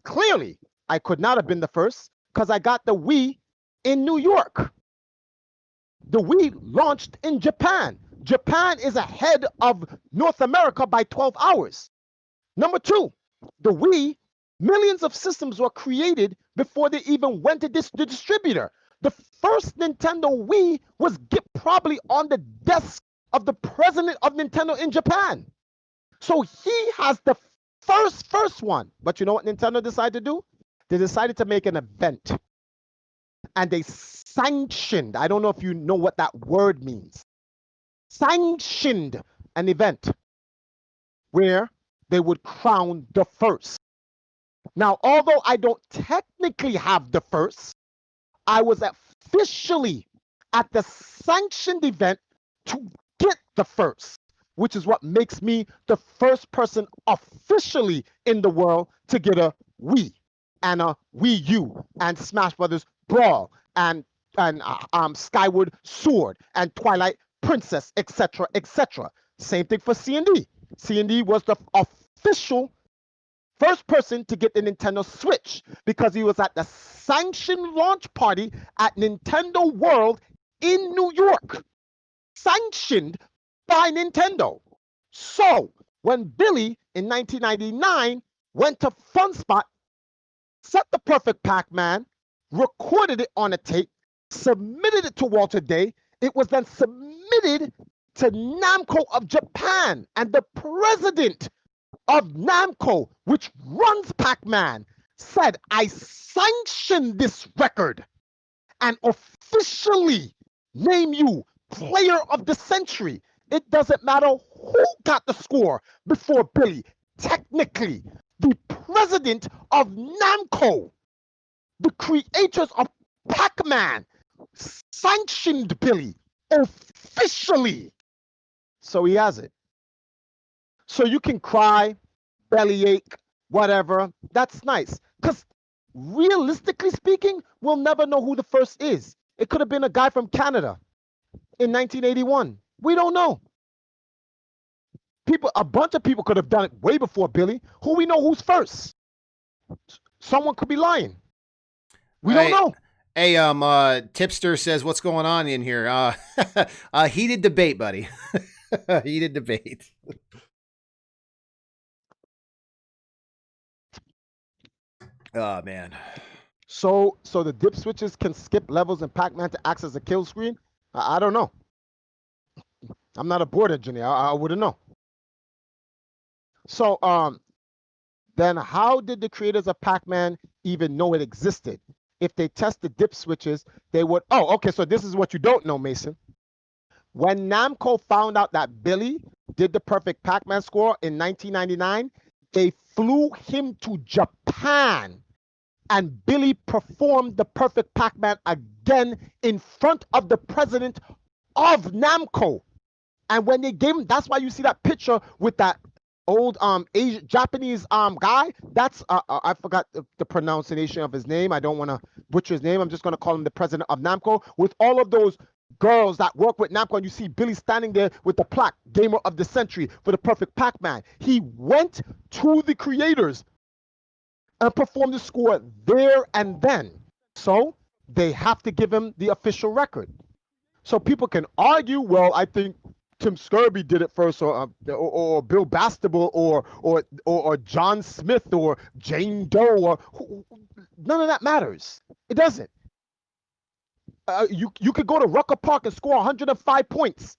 clearly, I could not have been the first because I got the Wii in New York. The Wii launched in Japan. Japan is ahead of North America by 12 hours. Number two, the Wii, millions of systems were created before they even went to the distributor. The first Nintendo Wii was probably on the desk of the president of Nintendo in Japan. So he has the first one. But you know what Nintendo decided to do? They decided to make an event. And they sanctioned, I don't know if you know what that word means, sanctioned an event where they would crown the first. Now, although I don't technically have the first, I was officially at the sanctioned event to get the first, which is what makes me the first person officially in the world to get a Wii and a Wii U and Smash Brothers Brawl and Skyward Sword and Twilight Princess, etc., etc. Same thing for C&D. C&D was the official first person to get the Nintendo Switch because he was at the sanctioned launch party at Nintendo World in New York, sanctioned by Nintendo. So when Billy in 1999 went to FunSpot, set the perfect Pac-Man, recorded it on a tape, submitted it to Walter Day, it was then submitted to Namco of Japan, and the president of Namco, which runs Pac-Man, said, I sanction this record and officially name you player of the century. It doesn't matter who got the score before Billy. Technically, the president of Namco, the creators of Pac-Man, sanctioned Billy officially. So he has it. So you can cry, bellyache, whatever. That's nice. Because realistically speaking, we'll never know who the first is. It could have been a guy from Canada in 1981. We don't know. A bunch of people could have done it way before Billy. Who we know who's first? Someone could be lying. We don't know. Hey, Tipster says, what's going on in here? Heated debate, buddy. Heated debate. Oh, man. So the dip switches can skip levels in Pac-Man to access a kill screen? I don't know. I'm not a board engineer. I wouldn't know. So then how did the creators of Pac-Man even know it existed? If they test the dip switches, they would. Oh, okay. So this is what you don't know, Mason. When Namco found out that Billy did the perfect Pac-Man score in 1999, they flew him to Japan, and Billy performed the perfect Pac-Man again in front of the president of Namco. And when they gave him, that's why you see that picture with that old Asian Japanese guy. That's I forgot the pronunciation of his name. I don't want to butcher his name. I'm just going to call him the president of Namco, with all of those girls that work with Namco, and you see Billy standing there with the plaque, Gamer of the Century for the perfect Pac-Man. He went to the creators and performed the score there and then. So they have to give him the official record. So people can argue, well, I think Tim Skirby did it first, or Bill Bastable, or John Smith, or Jane Doe, or none of that matters. It doesn't. You could go to Rucker Park and score 105 points.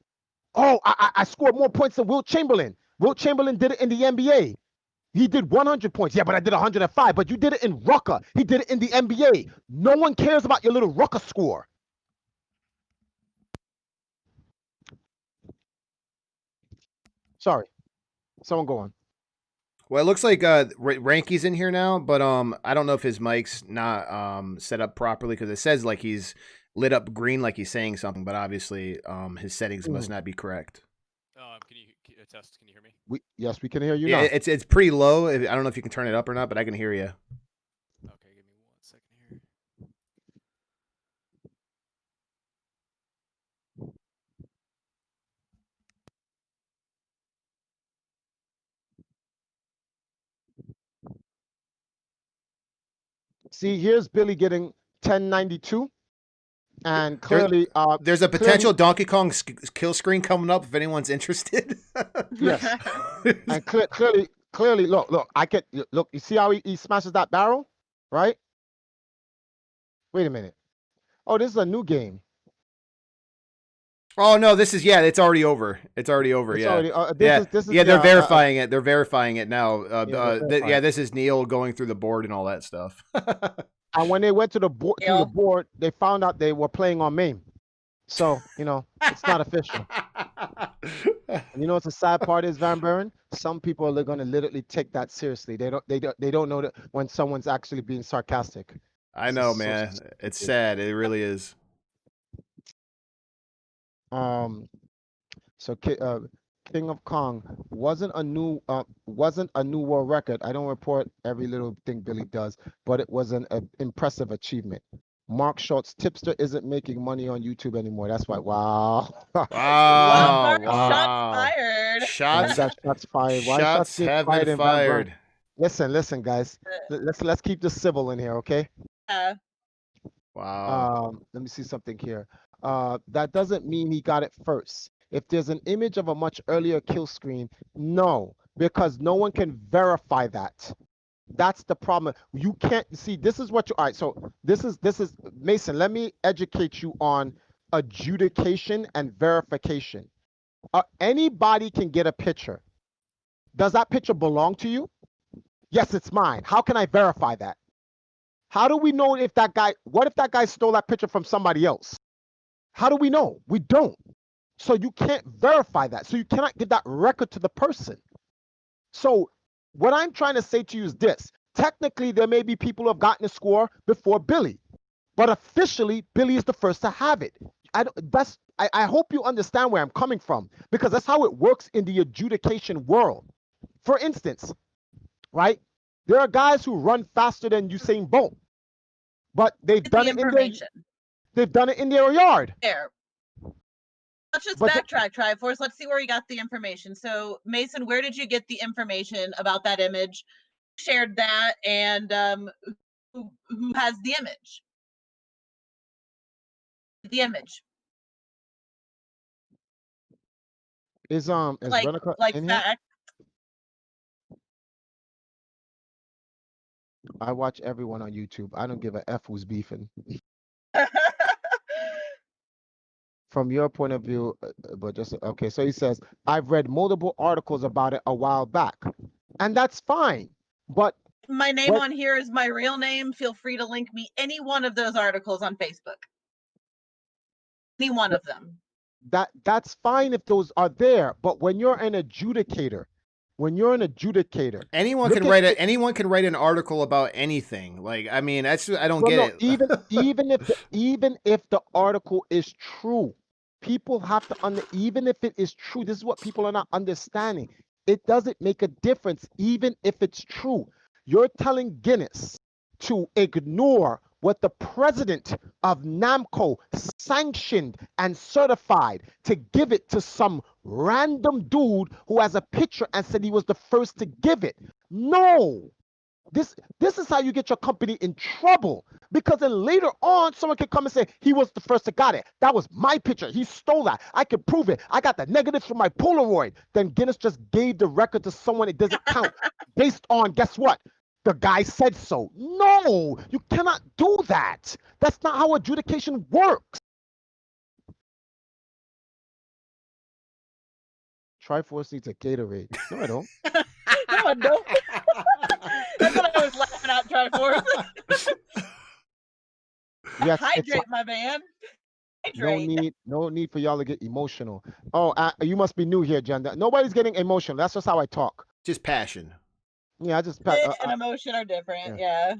Oh, I scored more points than Wilt Chamberlain. Wilt Chamberlain did it in the NBA. He did 100 points. Yeah, but I did 105. But you did it in Rucker. He did it in the NBA. No one cares about your little Rucker score. Sorry. Someone go on. Well, it looks like Ranky's in here now, but I don't know if his mic's not set up properly, because it says like he's lit up green, like he's saying something, but obviously his settings must not be correct. Can you test? Can you hear me? Yes, we can hear you. Yeah, now. it's pretty low. I don't know if you can turn it up or not, but I can hear you. Okay, give me 1 second here. See, here's Billy getting 1092. And clearly, there's a potential Donkey Kong kill screen coming up if anyone's interested. Yes. And clearly, look. Look. You see how he smashes that barrel, right? Wait a minute. Oh, this is a new game. Oh no, this is it's already over. It's already over. It's yeah. already, this is they're verifying it. They're verifying it now. This is Neil going through the board and all that stuff. And when they went to the board, they found out they were playing on MAME. So, it's not official. And you know what's the sad part is, Van Buren? Some people are going to literally take that seriously. They don't know that when someone's actually being sarcastic. I know, man. It's sad. It really is. So King of Kong wasn't a new world record. I don't report every little thing Billy does, but it was an impressive achievement. Mark Schultz, tipster isn't making money on YouTube anymore. That's why. Wow. Wow. Shots fired. Shots fired. Why shots have been fired. Listen, guys. Let's keep this civil in here, okay? Wow. Let me see something here. That doesn't mean he got it first. If there's an image of a much earlier kill screen, no, because no one can verify that. That's the problem. You can't see. This is what you. All right. So this is Mason. Let me educate you on adjudication and verification. Anybody can get a picture. Does that picture belong to you? Yes, it's mine. How can I verify that? How do we know if that guy? What if that guy stole that picture from somebody else? How do we know? We don't. So you can't verify that. So you cannot give that record to the person. So what I'm trying to say to you is this. Technically, there may be people who have gotten a score before Billy, but officially, Billy is the first to have it. I hope you understand where I'm coming from, because that's how it works in the adjudication world. For instance, right? There are guys who run faster than Usain Bolt, but they've done it in their yard. There. Let's just backtrack, Triforce. Let's see where we got the information. So, Mason, where did you get the information about that image? Shared that, and who has the image? The image is like fact. I watch everyone on YouTube. I don't give a F who's beefing. From your point of view, but just okay. So he says, I've read multiple articles about it a while back, and that's fine. But my name on here is my real name. Feel free to link me any one of those articles on Facebook. Any one of them. That's fine if those are there. But when you're an adjudicator, anyone can write it. Anyone can write an article about anything. Like, I mean, I don't get it. Even if the article is true, people have to even if it is true, this is what people are not understanding. It doesn't make a difference, even if it's true. You're telling Guinness to ignore what the president of Namco sanctioned and certified, to give it to some random dude who has a picture and said he was the first to give it. No, this is how you get your company in trouble, because then later on someone can come and say he was the first that got it. That was my picture. He stole that. I can prove it. I got the negatives from my Polaroid. Then Guinness just gave the record to someone it doesn't count based on, guess what? The guy said so. No, you cannot do that. That's not how adjudication works. Triforce needs a Gatorade. No, I don't. No, I don't. That's what I was laughing at, Triforce. Yes, hydrate, my man. Hydrate. No need for y'all to get emotional. Oh, you must be new here, Jen. Nobody's getting emotional. That's just how I talk. Just passion. Yeah, I just and emotion are different. Yeah.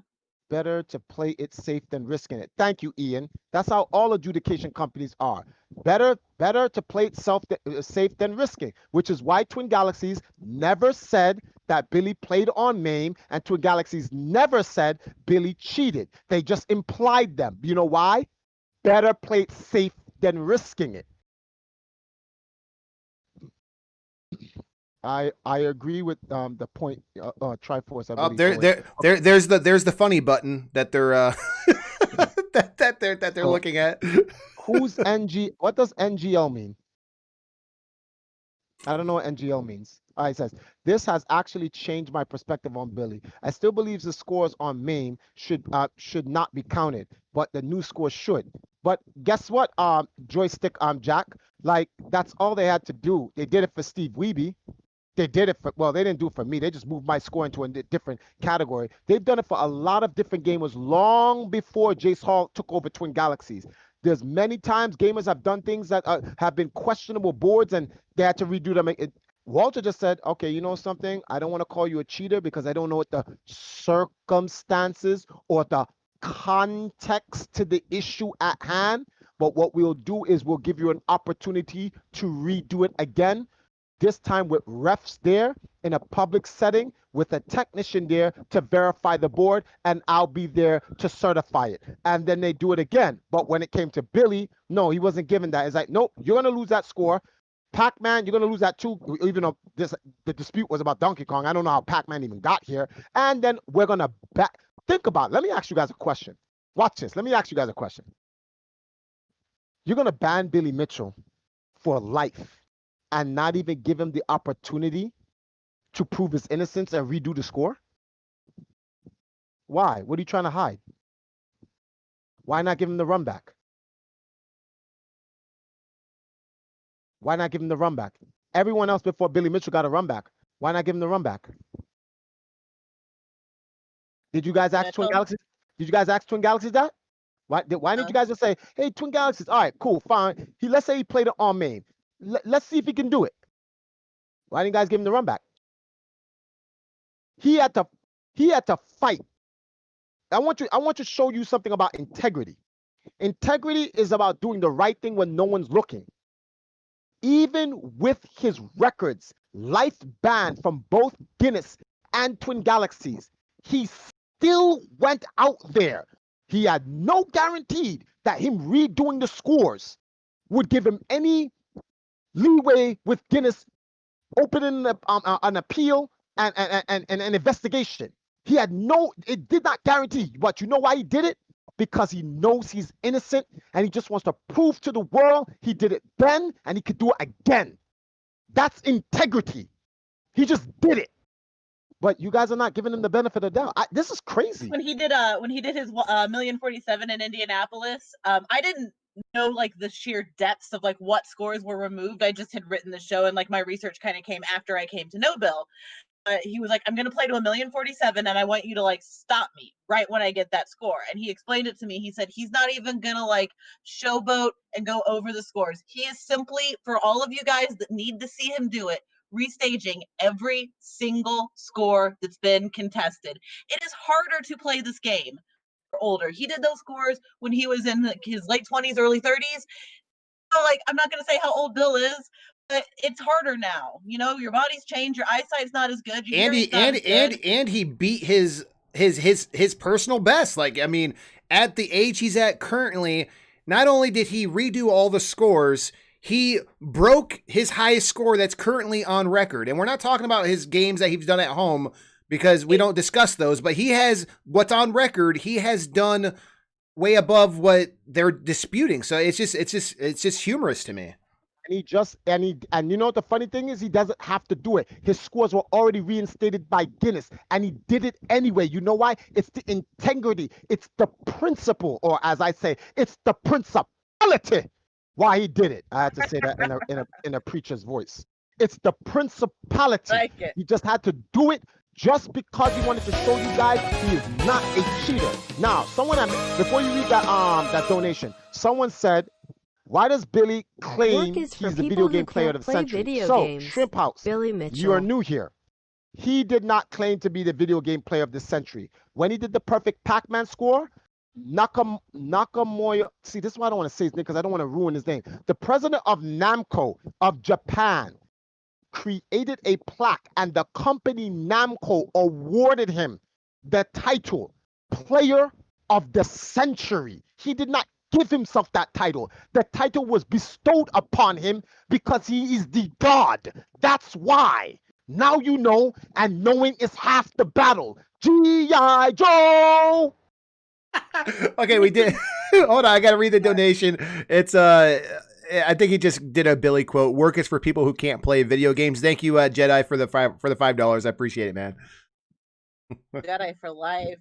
Better to play it safe than risking it. Thank you, Ian. That's how all adjudication companies are. Better to play it safe than risking, which is why Twin Galaxies never said that Billy played on MAME, and Twin Galaxies never said Billy cheated. They just implied them. You know why? Better play it safe than risking it. I agree with the point, Triforce. There's the funny button that they're that they're So- looking at. Who's NG? What does NGL mean? I don't know what NGL means. All right, it says, this has actually changed my perspective on Billy. I still believe the scores on MAME should not be counted, but the new score should. But guess what, joystick Jack? Like, that's all they had to do. They did it for Steve Wiebe. They did it for, well, they didn't do it for me. They just moved my score into a different category. They've done it for a lot of different gamers long before Jace Hall took over Twin Galaxies. There's many times gamers have done things that have been questionable boards and they had to redo them. Walter just said, okay, you know something? I don't want to call you a cheater because I don't know what the circumstances or the context to the issue at hand. But what we'll do is we'll give you an opportunity to redo it again. This time with refs there in a public setting with a technician there to verify the board, and I'll be there to certify it. And then they do it again. But when it came to Billy, no, he wasn't given that. It's like, nope, you're going to lose that score. Pac-Man, you're going to lose that too, even though the dispute was about Donkey Kong. I don't know how Pac-Man even got here. And then we're going to back. Think about it. Let me ask you guys a question. Watch this. Let me ask you guys a question. You're going to ban Billy Mitchell for life and not even give him the opportunity to prove his innocence and redo the score? Why? What are you trying to hide? Why not give him the run back? Why not give him the run back? Everyone else before Billy Mitchell got a run back. Why not give him the run back? Did you guys ask Twin Galaxies? Did you guys ask Twin Galaxies that? Why didn't you guys just say, hey, Twin Galaxies, all right, cool, fine. Let's say he played it on main. Let's see if he can do it. Why didn't you guys give him the run back? He had to fight. I want to show you something about integrity. Integrity is about doing the right thing when no one's looking. Even with his records, life ban from both Guinness and Twin Galaxies, he still went out there. He had no guarantee that him redoing the scores would give him any leeway with Guinness opening an appeal and an investigation. He had it did not guarantee. But you know why he did it? Because he knows he's innocent and he just wants to prove to the world he did it then and he could do it again. That's integrity. He just did it. But you guys are not giving him the benefit of the doubt. This is crazy. When he did his 1,000,047 in Indianapolis, I didn't know like the sheer depths of like what scores were removed. I just had written the show and like my research kind of came after I came to know Bill. He was like, I'm gonna play to 1,000,047 and I want you to like stop me right when I get that score. And he explained it to me. He said he's not even gonna like showboat and go over the scores. He is simply, for all of you guys that need to see him do it, restaging every single score that's been contested. It is harder to play this game for older. He did those scores when he was in his late 20s, early 30s. So like, I'm not gonna say how old Bill is, but it's harder now. You know, your body's changed, your eyesight's not as good. And he beat his personal best. Like, I mean, at the age he's at currently, not only did he redo all the scores, he broke his highest score that's currently on record. And we're not talking about his games that he's done at home because we don't discuss those, but he has what's on record. He has done way above what they're disputing. So it's just humorous to me. And you know what the funny thing is? He doesn't have to do it. His scores were already reinstated by Guinness, and he did it anyway. You know why? It's the integrity. It's the principle, or as I say, it's the principality. Why he did it. I had to say that in a preacher's voice. It's the principality. Like it. He just had to do it just because he wanted to show you guys he is not a cheater. Now, before you read that donation, someone said, why does Billy claim he's the video game player of the century? So, Shrimp House, Billy Mitchell. you are new here. He did not claim to be the video game player of the century. When he did the perfect Pac-Man score, Nakamoyo, see, this is why I don't want to say his name because I don't want to ruin his name. The president of Namco of Japan created a plaque and the company Namco awarded him the title Player of the Century. He did not give himself that title. The title was bestowed upon him because he is the god. That's why. Now you know, and knowing is half the battle. G.I. Joe! Okay, we did. Hold on, I gotta read the donation. It's I think he just did a Billy quote. Work is for people who can't play video games. Thank you, Jedi, for the $5. I appreciate it, man. Jedi for life.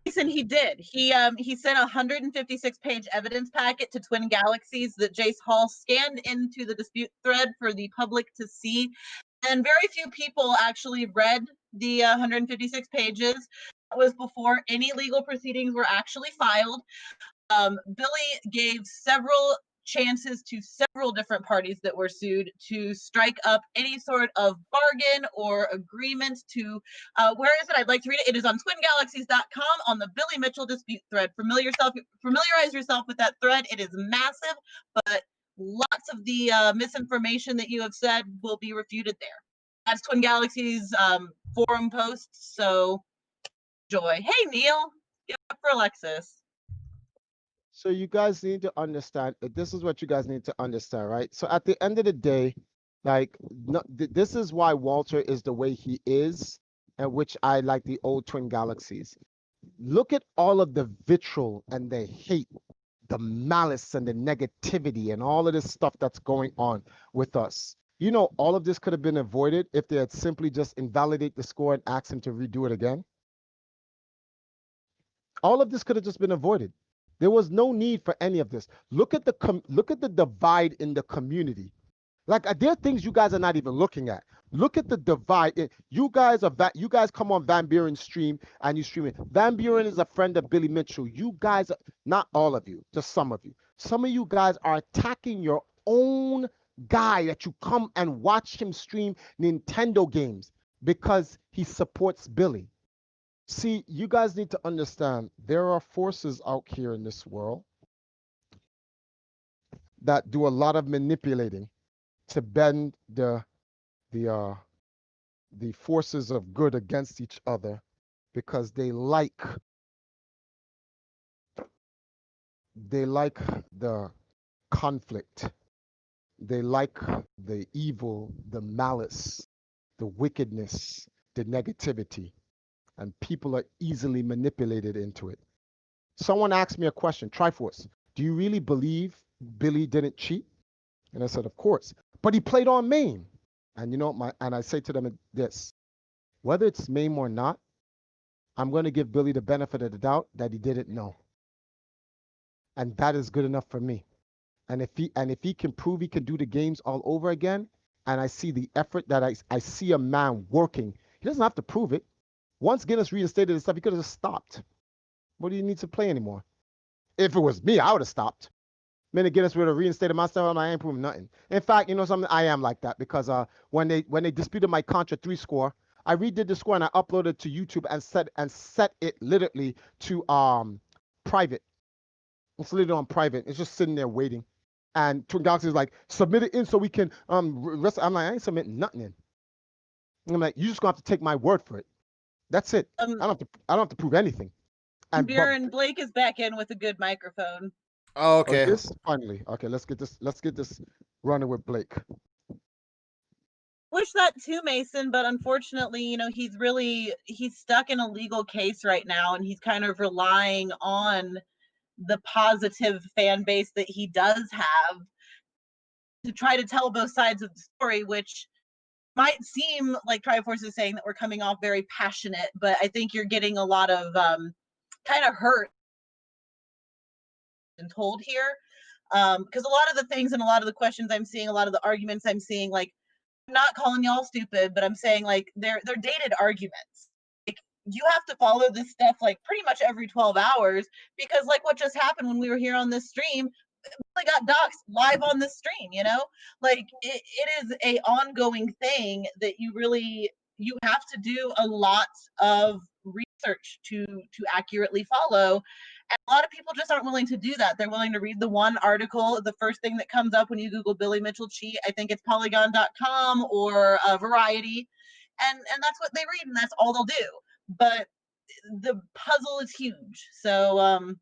Listen, he did. He sent a 156-page evidence packet to Twin Galaxies that Jace Hall scanned into the dispute thread for the public to see, and very few people actually read the 156 pages. That was before any legal proceedings were actually filed. Billy gave several chances to several different parties that were sued to strike up any sort of bargain or agreement to, where is it? I'd like to read it. It is on twingalaxies.com on the Billy Mitchell dispute thread. Familiarize yourself with that thread. It is massive, but lots of the misinformation that you have said will be refuted there. That's Twin Galaxies forum posts, so enjoy. Hey, Neil, give up for Alexis. So you guys need to understand, this is what you guys need to understand, right? So at the end of the day, like, no, this is why Walter is the way he is, and which I like the old Twin Galaxies. Look at all of the vitriol and the hate, the malice and the negativity and all of this stuff that's going on with us. You know, all of this could have been avoided if they had simply just invalidate the score and asked him to redo it again. All of this could have just been avoided. There was no need for any of this. Look at the divide in the community. Like, there are things you guys are not even looking at. Look at the divide. You guys come on Van Buren's stream and you stream it. Van Buren is a friend of Billy Mitchell. You guys, not all of you, just some of you. Some of you guys are attacking your own guy that you come and watch him stream Nintendo games because he supports Billy. See, you guys need to understand there are forces out here in this world that do a lot of manipulating to bend the forces of good against each other because they like the conflict. They like the evil, the malice, the wickedness, the negativity. And people are easily manipulated into it. Someone asked me a question, Triforce, do you really believe Billy didn't cheat? And I said, of course, but he played on MAME. And you know, I say to them this, whether it's MAME or not, I'm going to give Billy the benefit of the doubt that he didn't know. And that is good enough for me. And if he can prove he can do the games all over again, and I see the effort that I see a man working, he doesn't have to prove it. Once Guinness reinstated the stuff, he could have just stopped. What do you need to play anymore? If it was me, I would have stopped. Minute Guinness would have reinstated my stuff, and I ain't proving nothing. In fact, you know something? I am like that because when they disputed my Contra 3 score, I redid the score and I uploaded it to YouTube and set it literally to private. It's literally on private. It's just sitting there waiting. And Twin Galaxies is like, submit it in so we can rest. I'm like, I ain't submitting nothing in. I'm like, you just gonna have to take my word for it. That's it. I don't have to prove anything. And Buren, Blake is back in with a good microphone. Oh, okay. This finally. Okay, let's get this running with Blake. Wish that too, Mason, but unfortunately, you know, he's stuck in a legal case right now, and he's kind of relying on the positive fan base that he does have to try to tell both sides of the story, which might seem like Triforce is saying that we're coming off very passionate, but I think you're getting a lot of kind of hurt and told here, because a lot of the things and a lot of the questions I'm seeing, a lot of the arguments I'm seeing, like, I'm not calling y'all stupid, but I'm saying, like, they're dated arguments. Like, you have to follow this stuff like pretty much every 12 hours because, like, what just happened when we were here on this stream, we got doxxed live on the stream, you know? Like, it is a ongoing thing that you have to do a lot of research to accurately follow. And a lot of people just aren't willing to do that. They're willing to read the one article, the first thing that comes up when you Google Billy Mitchell cheat. I think it's Polygon.com or Variety. And that's what they read, and that's all they'll do. But the puzzle is huge. So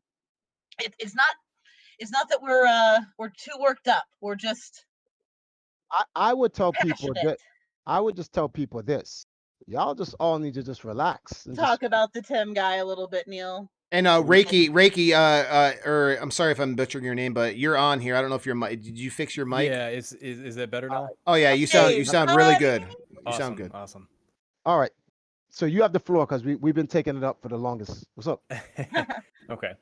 it's not that we're too worked up. We're just I would tell passionate. people that I would just tell people this. Y'all just all need to just relax. And Talk about the Tim guy a little bit, Neil. And Reiki, or I'm sorry if I'm butchering your name, but you're on here. I don't know if your mic. Did you fix your mic? Yeah, is that better now? Oh yeah, you sound really good. You sound good. Awesome. All right. So you have the floor because we've been taking it up for the longest. What's up? Okay.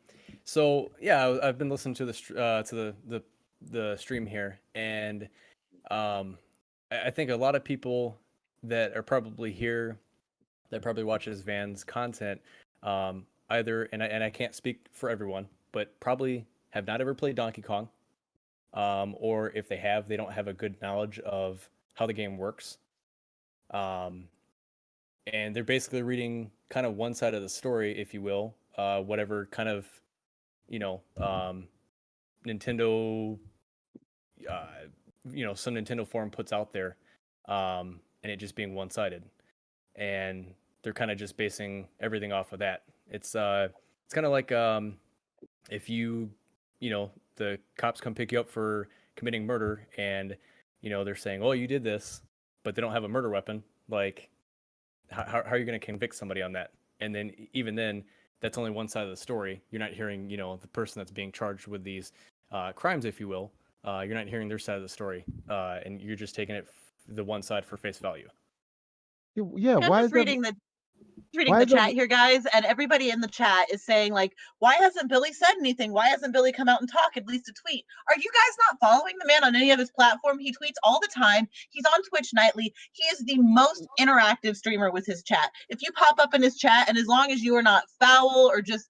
So yeah, I've been listening to the stream here, and I think a lot of people that are probably here, that probably watches Van's content, either and I can't speak for everyone, but probably have not ever played Donkey Kong, or if they have, they don't have a good knowledge of how the game works. And they're basically reading kind of one side of the story, if you will, whatever kind of, Nintendo, some Nintendo forum puts out there, and it just being one-sided, and they're kind of just basing everything off of that. It's kind of like if the cops come pick you up for committing murder, and they're saying, "Oh, you did this," but they don't have a murder weapon. Like, how are you going to convict somebody on that? And then even then, that's only one side of the story. You're not hearing, the person that's being charged with these crimes, if you will. You're not hearing their side of the story, and you're just taking it the one side for face value. Yeah, I'm just reading the chat here, guys, and everybody in the chat is saying, like, why hasn't Billy said anything? Why hasn't Billy come out and talk, at least a tweet? Are you guys not following the man on any of his platform? He tweets all the time. He's on Twitch nightly. He is the most interactive streamer with his chat. If you pop up in his chat, and as long as you are not foul or just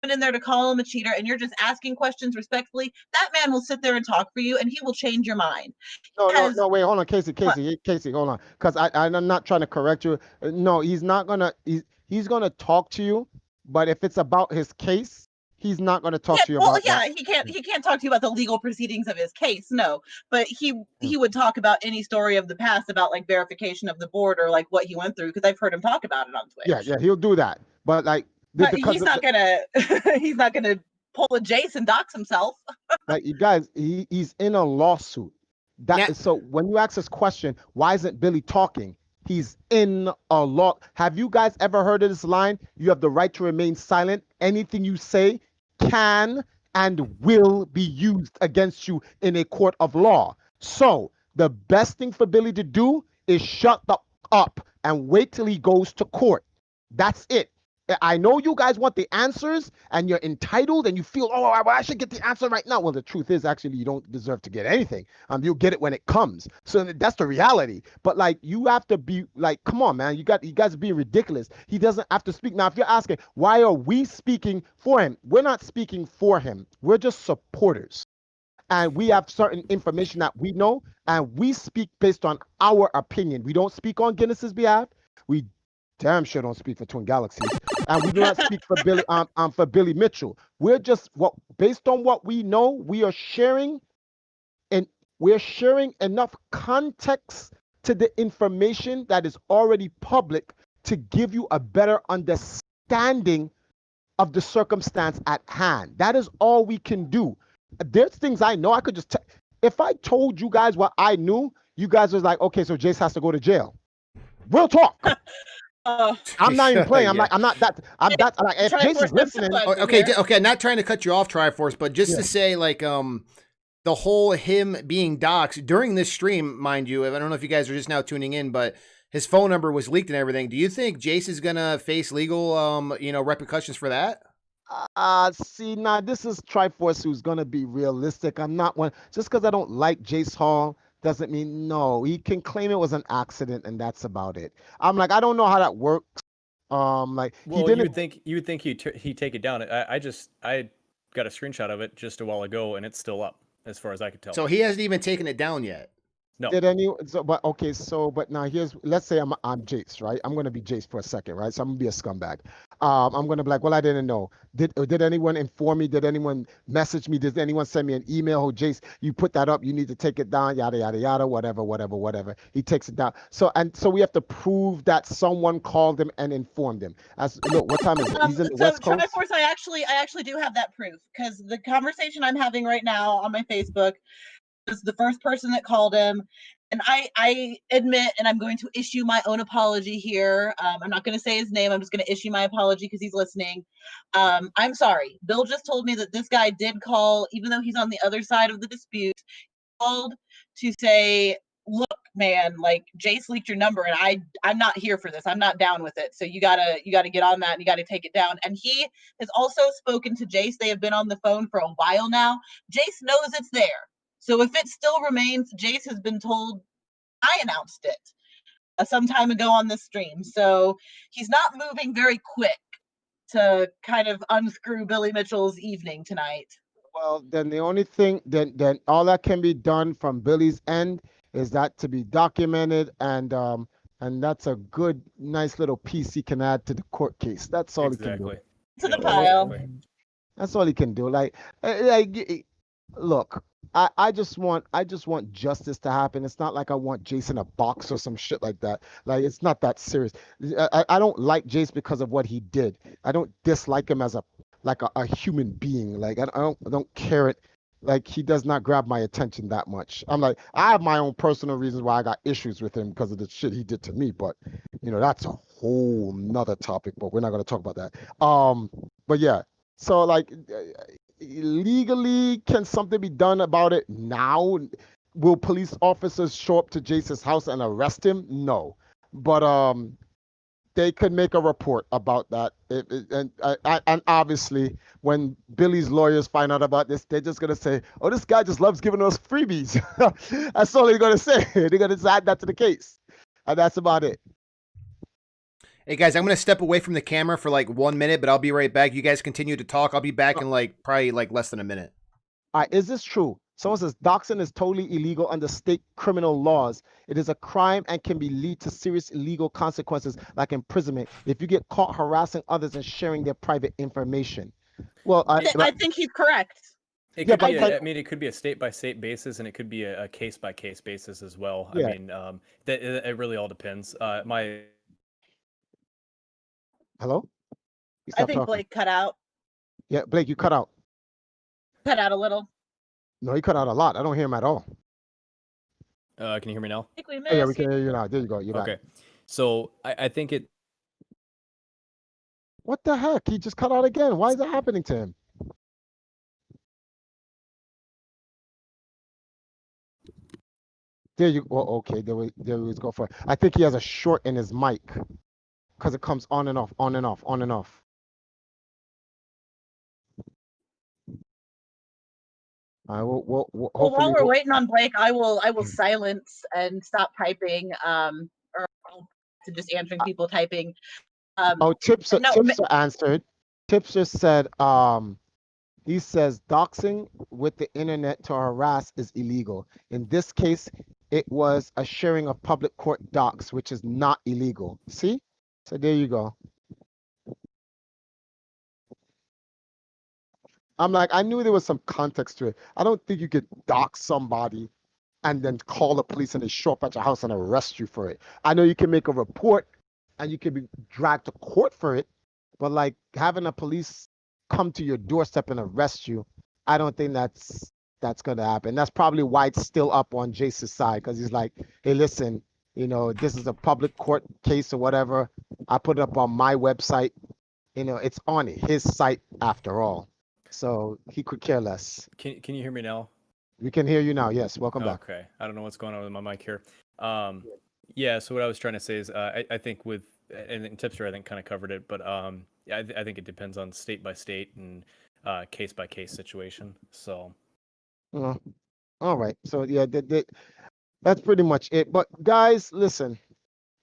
in there to call him a cheater, and you're just asking questions respectfully, that man will sit there and talk for you, and he will change your mind. No, wait, hold on, Casey, hold on, because I'm not trying to correct you. No, he's not gonna. He's gonna talk to you, but if it's about his case, he's not gonna talk to you about that. He can't talk to you about the legal proceedings of his case, no. But he would talk about any story of the past, about like verification of the board or like what he went through, because I've heard him talk about it on Twitch. Yeah, he'll do that, but like. But he's not gonna pull a Jace and dox himself. Like, you guys, he's in a lawsuit. So when you ask this question, why isn't Billy talking? He's in a law. Have you guys ever heard of this line? You have the right to remain silent. Anything you say can and will be used against you in a court of law. So the best thing for Billy to do is shut up and wait till he goes to court. That's it. I know you guys want the answers and you're entitled and you feel, oh, I should get the answer right now. Well, the truth is, actually, you don't deserve to get anything. You'll get it when it comes. So that's the reality. But like, you have to be like, come on, man, you guys are being ridiculous. He doesn't have to speak. Now, if you're asking, why are we speaking for him? We're not speaking for him. We're just supporters. And we have certain information that we know, and we speak based on our opinion. We don't speak on Guinness's behalf. We damn sure don't speak for Twin Galaxies, and we do not speak for Billy Mitchell. We're just based on what we know. We are sharing, and we're sharing enough context to the information that is already public to give you a better understanding of the circumstance at hand. That is all we can do. There's things I know. I could just if I told you guys what I knew, you guys was like, okay, so Jace has to go to jail. We'll talk. I'm not even playing. I'm like, if Jace is listening. Okay. Not trying to cut you off, Triforce, but just to say, like, the whole him being doxxed during this stream, mind you. I don't know if you guys are just now tuning in, but his phone number was leaked and everything. Do you think Jace is gonna face legal, repercussions for that? See, now this is Triforce who's gonna be realistic. I'm not one. Just because I don't like Jace Hall doesn't mean no. He can claim it was an accident, and that's about it. I'm like, I don't know how that works. Like, well, you would think he'd take it down. I got a screenshot of it just a while ago, and it's still up as far as I could tell. So he hasn't even taken it down yet. No. But now let's say I'm Jace, right? I'm gonna be Jace for a second, right? So I'm gonna be a scumbag. I'm gonna be like, well, I didn't know. Did anyone inform me? Did anyone message me? Did anyone send me an email? Oh, Jace, you put that up. You need to take it down. Yada yada yada. Whatever. He takes it down. So we have to prove that someone called him and informed him. Look, what time is it? He's in the West Coast. Triforce, I actually do have that proof, because the conversation I'm having right now on my Facebook, was the first person that called him, And I admit, and I'm going to issue my own apology here. I'm not going to say his name. I'm just going to issue my apology because he's listening. I'm sorry. Bill just told me that this guy did call, even though he's on the other side of the dispute, called to say, look, man, like Jace leaked your number and I'm not here for this. I'm not down with it. So you gotta get on that and you gotta take it down. And he has also spoken to Jace. They have been on the phone for a while now. Jace knows it's there. So if it still remains, Jace has been told I announced it some time ago on the stream. So he's not moving very quick to kind of unscrew Billy Mitchell's evening tonight. Well, then the only thing then all that can be done from Billy's end is that to be documented, and that's a good, nice little piece he can add to the court case. That's all he can do. To the pile. That's all he can do. Look, I just want justice to happen. It's not like I want Jace in a box or some shit like that. Like, it's not that serious. I don't like Jace because of what he did. I don't dislike him as a human being. Like, I don't care it. Like, he does not grab my attention that much. I'm like, I have my own personal reasons why I got issues with him because of the shit he did to me. But that's a whole nother topic. But we're not gonna talk about that. But yeah. So like, legally, can something be done about it now? Will police officers show up to Jace's house and arrest him? No. But they could make a report about that. And obviously, when Billy's lawyers find out about this, they're just gonna say, "Oh, this guy just loves giving us freebies." That's all they're gonna say. They're gonna add that to the case, and that's about it. Hey guys, I'm going to step away from the camera for like 1 minute, but I'll be right back. You guys continue to talk. I'll be back in probably less than a minute. All right, is this true? Someone says doxing is totally illegal under state criminal laws. It is a crime and can lead to serious illegal consequences like imprisonment if you get caught harassing others and sharing their private information. Well, I think he's correct. It could be a state-by-state basis, and it could be a case-by-case basis as well. Yeah. I mean, it really all depends. Hello? I think Blake cut out. Yeah, Blake, you cut out. Cut out a little. No, he cut out a lot. I don't hear him at all. Can you hear me now? I think we missed. Yeah, we can hear you now. There you go. You're back. Okay. So I think it. What the heck? He just cut out again. Why is that happening to him? There you go. Oh, okay, there we go for it. I think he has a short in his mic. Because it comes on and off, on and off, on and off. Well, while we're waiting on Blake, I will silence and stop typing, or to just answering people typing. Tipster answered. Tipster said, he says doxing with the internet to harass is illegal. In this case, it was a sharing of public court docs, which is not illegal. See? So there you go. I'm like, I knew there was some context to it. I don't think you could dox somebody and then call the police and they show up at your house and arrest you for it. I know you can make a report and you can be dragged to court for it, but like having the police come to your doorstep and arrest you, I don't think that's going to happen. That's probably why it's still up on Jace's side, because he's like, hey, listen, this is a public court case or whatever. I put it up on my website. It's on his site after all. So he could care less. Can you hear me now? We can hear you now. Yes. Welcome back. Okay. I don't know what's going on with my mic here. Yeah. So what I was trying to say is, I think and Tipster, I think kind of covered it, but I think it depends on state by state and case by case situation. So. All right. So yeah, that's pretty much it. But guys, listen,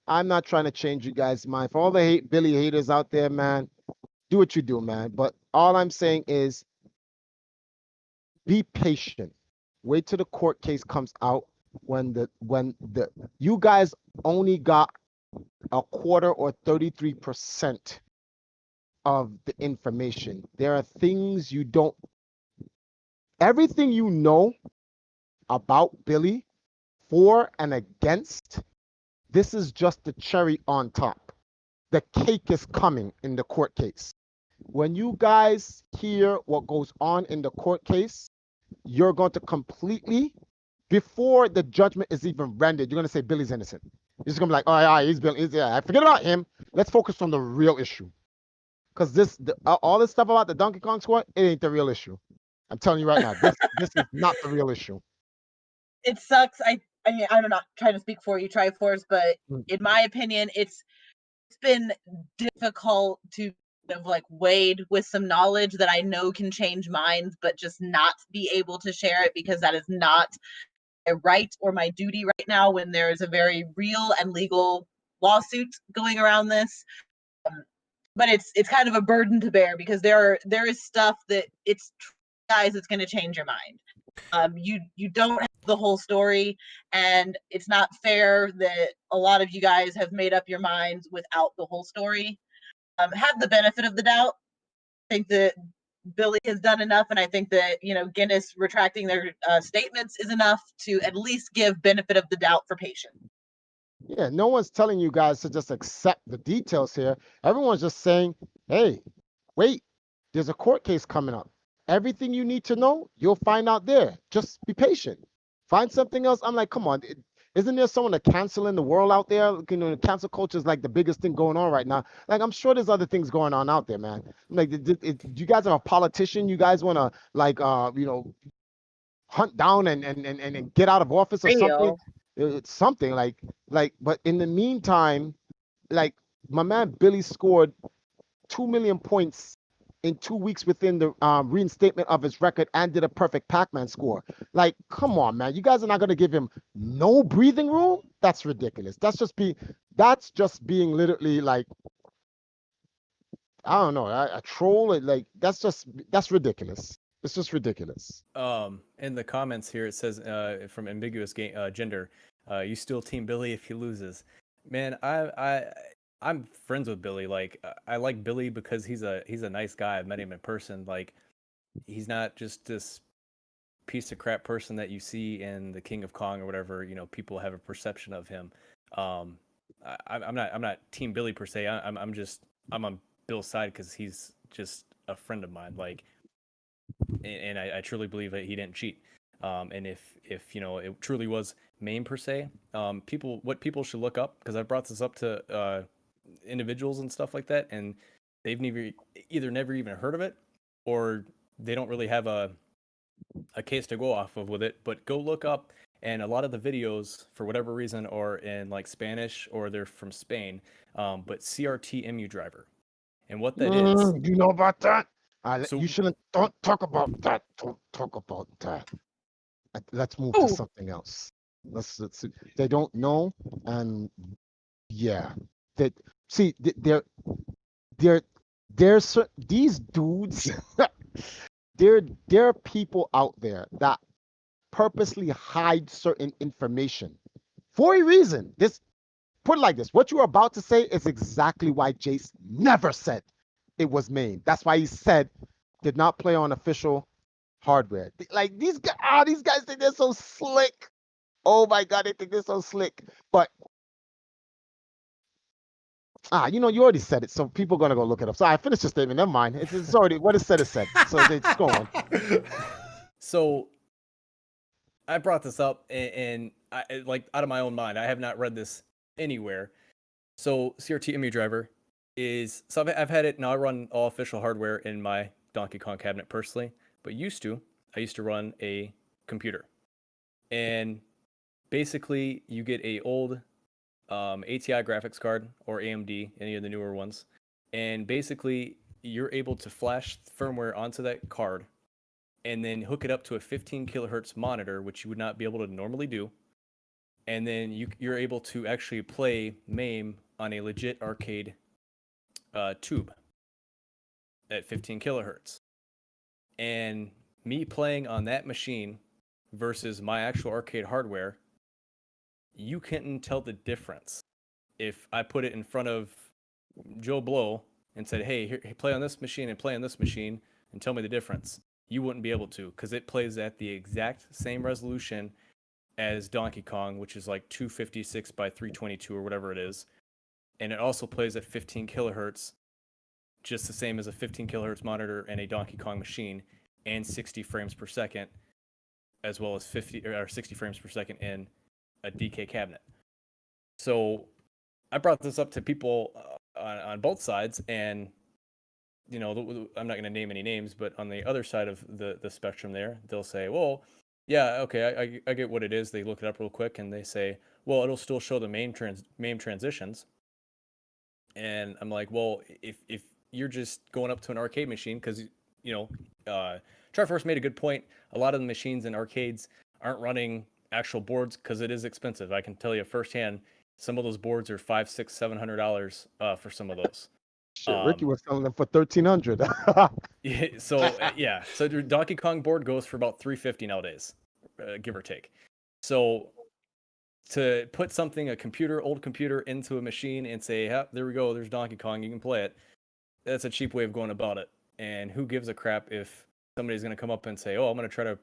I'm not trying to change you guys' mind. For all the Billy haters out there, man, do what you do, man. But all I'm saying is be patient. Wait till the court case comes out. When you guys only got a quarter or 33% of the information. There are things you don't. Everything you know about Billy, for and against, this is just the cherry on top. The cake is coming in the court case. When you guys hear what goes on in the court case, you're going to completely before the judgment is even rendered, you're gonna say Billy's innocent. You're just gonna be like, oh yeah, he's Billy. Yeah, forget about him. Let's focus on the real issue. Because all this stuff about the Donkey Kong squad, it ain't the real issue. I'm telling you right now, this is not the real issue. It sucks. I mean, I'm not trying to speak for you, Triforce, but in my opinion, it's been difficult to kind of like wade with some knowledge that I know can change minds, but just not be able to share it because that is not my right or my duty right now when there is a very real and legal lawsuit going around this. But it's kind of a burden to bear because there is stuff that it's going to change your mind. You don't have the whole story, and it's not fair that a lot of you guys have made up your minds without the whole story. Have the benefit of the doubt. I think that Billy has done enough, and I think that Guinness retracting their statements is enough to at least give benefit of the doubt for patience. Yeah, no one's telling you guys to just accept the details here. Everyone's just saying, hey, wait, there's a court case coming up. Everything you need to know, you'll find out there. Just be patient. Find something else. I'm like, come on. Isn't there someone to cancel in the world out there? Cancel culture is like the biggest thing going on right now. Like, I'm sure there's other things going on out there, man. Like, you guys are a politician. You guys want to, like, hunt down and get out of office or something. It's something like, but in the meantime, like, my man Billy scored 2 million points in 2 weeks within the reinstatement of his record and did a perfect Pac-Man score. Like, come on, man. You guys are not going to give him no breathing room? That's ridiculous. That's just being literally like, I don't know, a troll. Like, that's ridiculous. It's just ridiculous. In the comments here, it says from ambiguous gender, you still team Billy if he loses. Man, I'm friends with Billy. Like, I like Billy because he's a nice guy. I've met him in person. Like, he's not just this piece of crap person that you see in the King of Kong or whatever. People have a perception of him. I'm not team Billy per se. I'm on Bill's side because he's just a friend of mine. Like, and I truly believe that he didn't cheat. And if it truly was MAME per se, what people should look up, because I've brought this up to individuals and stuff like that, and they've either never even heard of it, or they don't really have a case to go off of with it. But go look up, and a lot of the videos, for whatever reason, are in like Spanish or they're from Spain. But CRT MU driver, and what that is. You know about that? So, you shouldn't. Don't talk about that. Don't talk about that. Let's move to something else. Let's. They don't know, and yeah, that. See, there's these dudes. there are people out there that purposely hide certain information for a reason. Put it like this: what you are about to say is exactly why Jace never said it was MAME. That's why he said did not play on official hardware. Like, these guys think they're so slick. Oh my God, they think they're so slick. But you already said it, so people are gonna go look it up. So I finished your statement. Never mind. It's already what it said is said. So just go on. So I brought this up, and I, like, out of my own mind, I have not read this anywhere. So CRT MU driver is, so I've had it now. I run all official hardware in my Donkey Kong cabinet personally, but I used to run a computer, and basically you get a old ATI graphics card or AMD, any of the newer ones, and basically you're able to flash firmware onto that card and then hook it up to a 15 kilohertz monitor, which you would not be able to normally do, and then you're able to actually play MAME on a legit arcade tube at 15 kilohertz. And me playing on that machine versus my actual arcade hardware, you couldn't tell the difference. If I put it in front of Joe Blow and said, hey, here, play on this machine and play on this machine and tell me the difference, you wouldn't be able to, because it plays at the exact same resolution as Donkey Kong, which is like 256 by 322 or whatever it is. And it also plays at 15 kilohertz, just the same as a 15 kilohertz monitor and a Donkey Kong machine, and 60 frames per second. as well as 50 or 60 frames per second in a DK cabinet. So I brought this up to people on both sides, and I'm not going to name any names, but on the other side of the spectrum there, they'll say, well, yeah, okay, I get what it is. They look it up real quick and they say, well, it'll still show the MAME transitions. And I'm like, well, if you're just going up to an arcade machine, because Triforce made a good point. A lot of the machines in arcades aren't running actual boards because it is expensive. I can tell you firsthand, some of those boards are $500, $600, $700 for some of those. Shit, Ricky was selling them for $1,300. So the Donkey Kong board goes for about $350 nowadays, give or take. So to put old computer into a machine and say, there we go, there's Donkey Kong, you can play it. That's a cheap way of going about it. And who gives a crap if somebody's going to come up and say, oh, I'm going to try to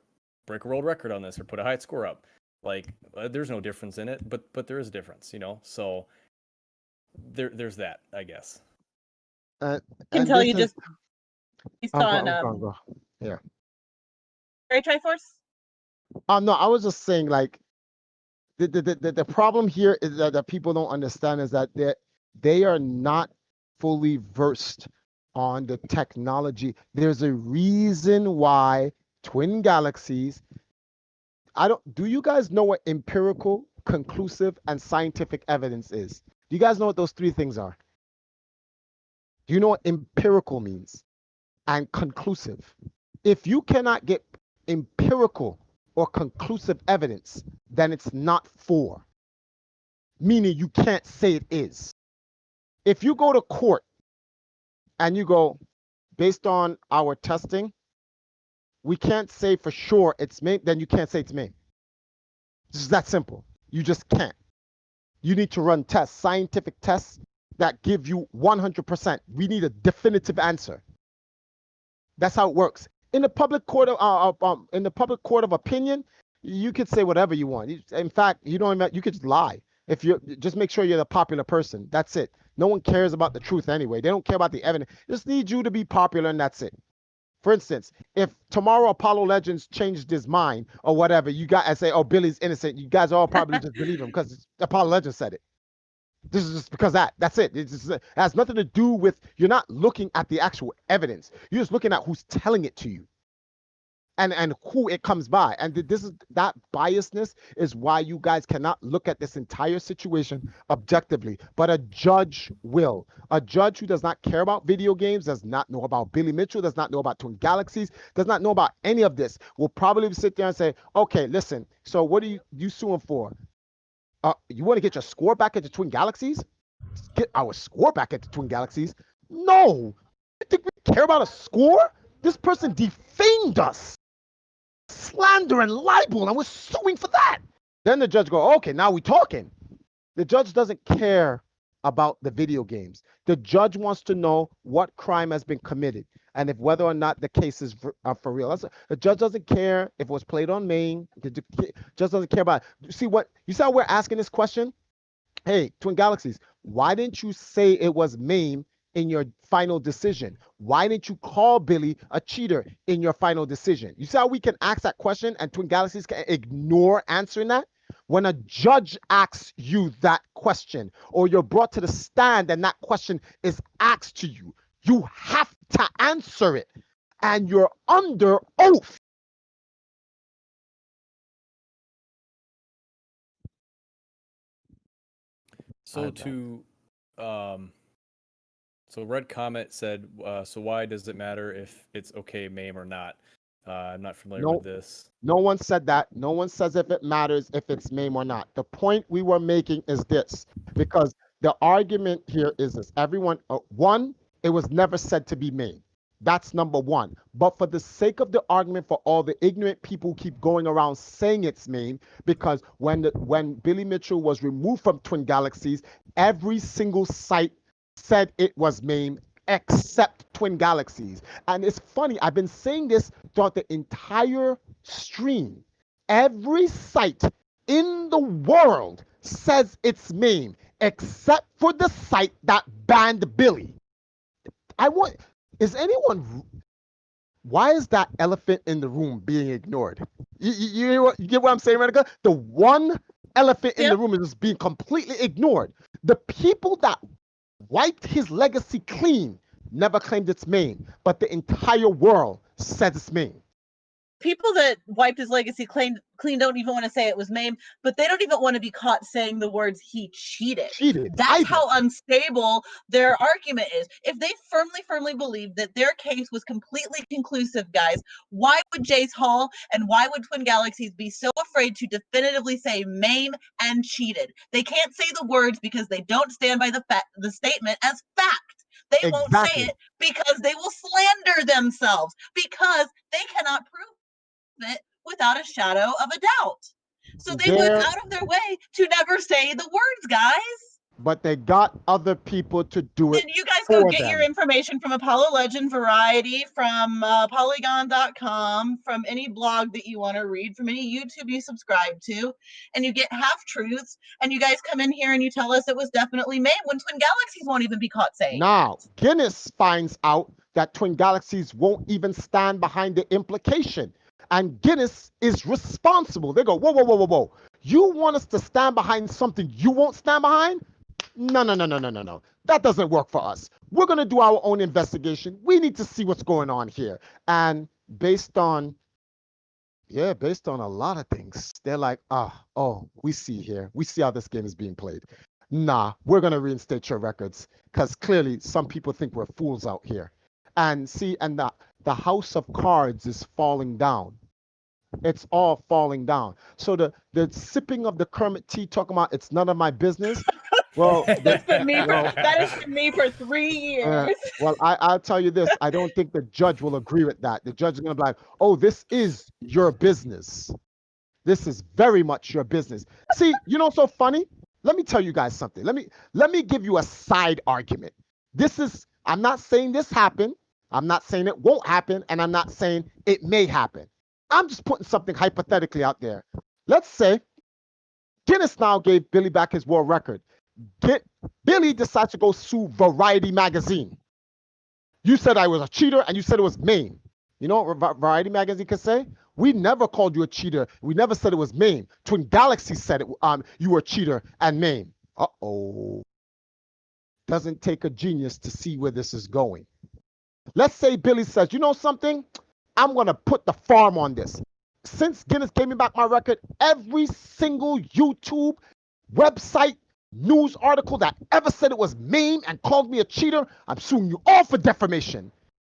break a world record on this or put a high score up. Like, there's no difference in it, but there is a difference, So there's that, I guess. I can tell you just based on yeah. Right, Triforce? No, I was just saying, like, the problem here is that people don't understand is that they are not fully versed on the technology. There's a reason why Twin Galaxies. Do you guys know what empirical, conclusive, and scientific evidence is? Do you guys know what those three things are? Do you know what empirical means and conclusive? If you cannot get empirical or conclusive evidence, then it's not for. Meaning you can't say it is. If you go to court and you go, based on our testing, we can't say for sure it's MAME, then you can't say it's MAME. It's that simple. You just can't. You need to run tests, scientific tests that give you 100%. We need a definitive answer. That's how it works. In the public court of opinion, you could say whatever you want. In fact, you could just lie. If you just make sure you're the popular person, that's it. No one cares about the truth anyway. They don't care about the evidence. Just need you to be popular, and that's it. For instance, if tomorrow Apollo Legends changed his mind or whatever, you guys say, oh, Billy's innocent, you guys all probably just believe him because Apollo Legends said it. This is just because that's it. It has nothing to do with, you're not looking at the actual evidence. You're just looking at who's telling it to you and who it comes by. And that biasness is why you guys cannot look at this entire situation objectively. But a judge will. A judge who does not care about video games, does not know about Billy Mitchell, does not know about Twin Galaxies, does not know about any of this, will probably sit there and say, okay, listen, so what are you suing for? You want to get your score back at the Twin Galaxies? Get our score back at the Twin Galaxies? No! You think we care about a score? This person defamed us. Slander and libel, and we're suing for that. Then the judge go, okay, now we're talking. The judge doesn't care about the video games. The judge wants to know what crime has been committed and if whether or not the case is for real. The judge doesn't care if it was played on MAME. The judge doesn't care about it. You see how we're asking this question? Hey, Twin Galaxies, why didn't you say it was MAME in your final decision? Why didn't you call Billy a cheater in your final decision? You see how we can ask that question and Twin Galaxies can ignore answering that? When a judge asks you that question, or you're brought to the stand and that question is asked to you, you have to answer it, and you're under oath. So Red Comet said, so why does it matter if it's okay MAME or not? I'm not familiar with this. No one said that. No one says if it matters if it's MAME or not. The point we were making is this, because the argument here is this. Everyone, one, it was never said to be MAME. That's number one. But for the sake of the argument, for all the ignorant people who keep going around saying it's MAME, because when Billy Mitchell was removed from Twin Galaxies, every single site said it was MAME except Twin Galaxies. And it's funny, I've been saying this throughout the entire stream. Every site in the world says it's MAME except for the site that banned Billy. Is anyone why is that elephant in the room being ignored? You get what I'm saying, Renica? The one elephant in the room is just being completely ignored. The people that wiped his legacy clean never claimed its name, but the entire world said its name. People that wiped his legacy clean don't even want to say it was Mame, but they don't even want to be caught saying the words he cheated. That's how unstable their argument is. If they firmly believe that their case was completely conclusive, guys, why would Jace Hall and why would Twin Galaxies be so afraid to definitively say Mame and cheated? They can't say the words because they don't stand by the statement as fact. They won't say it because they will slander themselves because they cannot prove it without a shadow of a doubt. So they went out of their way to never say the words, guys. But they got other people to do it. And you guys go get your information from Apollo Legend, Variety, from Polygon.com, from any blog that you want to read, from any YouTube you subscribe to, and you get half truths. And you guys come in here and you tell us it was definitely Mame when Twin Galaxies won't even be caught saying. Now, Guinness finds out that Twin Galaxies won't even stand behind the implication. And Guinness is responsible. They go, whoa. You want us to stand behind something you won't stand behind? No. That doesn't work for us. We're going to do our own investigation. We need to see what's going on here. And based on a lot of things, they're like, we see how this game is being played. Nah, we're going to reinstate your records because clearly some people think we're fools out here. And see, and the house of cards is falling down. It's all falling down. So the sipping of the Kermit tea, talking about it's none of my business. Well, that has been me for 3 years. Well, I'll tell you this. I don't think the judge will agree with that. The judge is going to be like, oh, this is your business. This is very much your business. See, you know what's so funny? Let me tell you guys something. Let me give you a side argument. I'm not saying this happened. I'm not saying it won't happen. And I'm not saying it may happen. I'm just putting something hypothetically out there. Let's say Guinness now gave Billy back his world record. Billy decides to go sue Variety magazine. You said I was a cheater and you said it was Mame. You know what Variety magazine could say? We never called you a cheater. We never said it was Mame. Twin Galaxies said it. You were a cheater and Mame. Doesn't take a genius to see where this is going. Let's say Billy says, you know something? I'm going to put the farm on this. Since Guinness gave me back my record, every single YouTube, website, news article that ever said it was Mame and called me a cheater, I'm suing you all for defamation.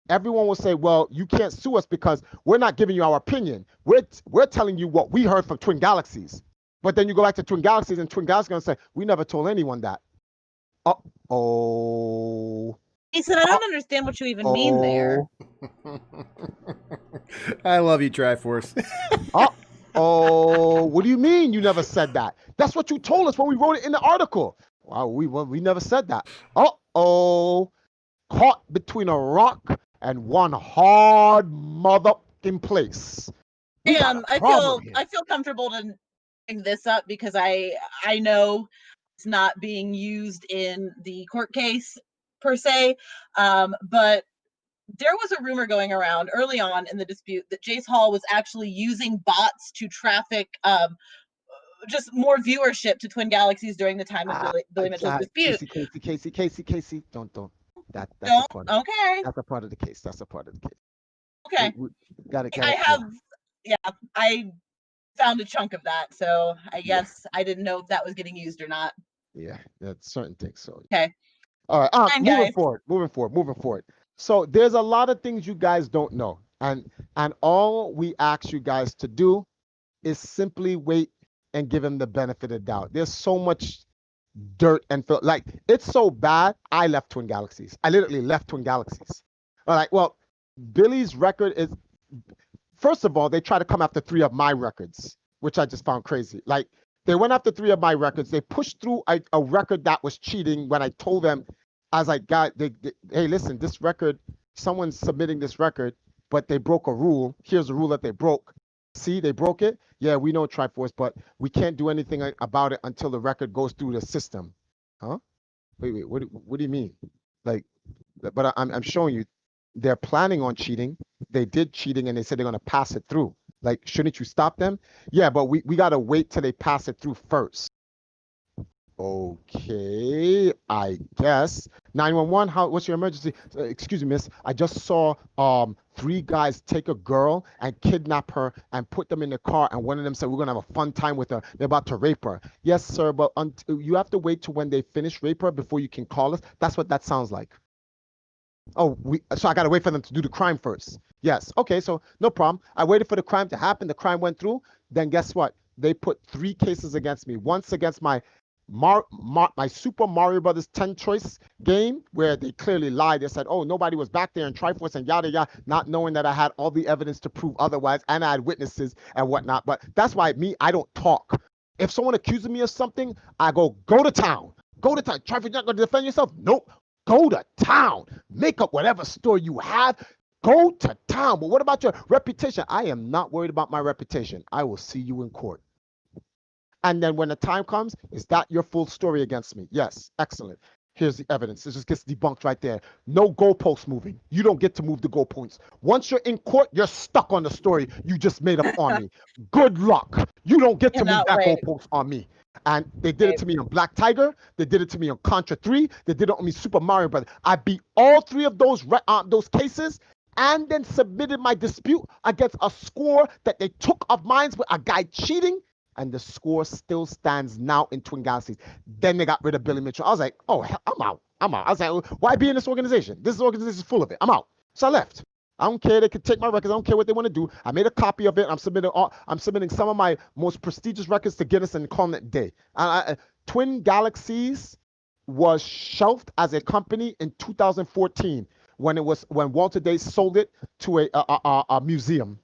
Everyone will say, well, you can't sue us because we're not giving you our opinion. We're telling you what we heard from Twin Galaxies. But then you go back to Twin Galaxies and Twin Galaxies are going to say, we never told anyone that. He said, I don't understand what you even mean there. I love you, Triforce. What do you mean you never said that? That's what you told us when we wrote it in the article. Wow, we never said that. Caught between a rock and one hard motherfucking place. I feel comfortable to bring this up because I know it's not being used in the court case per se, but there was a rumor going around early on in the dispute that Jace Hall was actually using bots to traffic just more viewership to Twin Galaxies during the time of Billy Mitchell's dispute. Casey, don't. That's a part of the case. Okay. I found a chunk of that, so I guess I didn't know if that was getting used or not. Yeah, that's certain things. So okay. All right, moving forward. So there's a lot of things you guys don't know. And all we ask you guys to do is simply wait and give him the benefit of the doubt. There's so much dirt and filth. Like, it's so bad, I left Twin Galaxies. I literally left Twin Galaxies. All right, well, Billy's record is, first of all, they try to come after 3 of my records, which I just found crazy. Like, they went after 3 of my records. They pushed through a record that was cheating when I told them, I was like, God, hey, listen, this record, someone's submitting this record, but they broke a rule. Here's a rule that they broke. See, they broke it. Yeah, we know Triforce, but we can't do anything about it until the record goes through the system. Huh? Wait, what do you mean? Like, but I'm showing you, they're planning on cheating. they did cheating and they said they're going to pass it through. Like, shouldn't you stop them? Yeah, but we got to wait till they pass it through first. Okay, I guess. 911, what's your emergency? Excuse me, miss. I just saw 3 guys take a girl and kidnap her and put them in the car, and one of them said we're gonna have a fun time with her. They're about to rape her. Yes, sir, but you have to wait till when they finish rape her before you can call us. That's what that sounds like. Oh, so I gotta wait for them to do the crime first. Yes. Okay, so no problem. I waited for the crime to happen. The crime went through. Then guess what? They put 3 cases against me. Once against my my Super Mario Brothers 10 choice game, where they clearly lied. They said, oh, nobody was back there in Triforce and yada yada, not knowing that I had all the evidence to prove otherwise, and I had witnesses and whatnot. But that's why I don't talk. If someone accuses me of something, I go to town. Go to town. Triforce, not gonna defend yourself? Nope. Go to town. Make up whatever story you have. Go to town. But what about your reputation? I am not worried about my reputation. I will see you in court. And then when the time comes, is that your full story against me? Yes, excellent. Here's the evidence. It just gets debunked right there. No goalposts moving. You don't get to move the goalposts. Once you're in court, you're stuck on the story you just made up on me. Good luck. You don't get to move that goalpost on me. And they did it to me on Black Tiger. They did it to me on Contra 3. They did it on me Super Mario Brothers. I beat all 3 of those cases and then submitted my dispute against a score that they took of mine with a guy cheating. And the score still stands now in Twin Galaxies. Then they got rid of Billy Mitchell. I was like, oh, hell, I'm out. I was like, why be in this organization? This organization is full of it. I'm out. So I left. I don't care. They can take my records. I don't care what they want to do. I made a copy of it. I'm submitting some of my most prestigious records to Guinness and calling it day. Twin Galaxies was shelved as a company in 2014 when Walter Day sold it to a museum.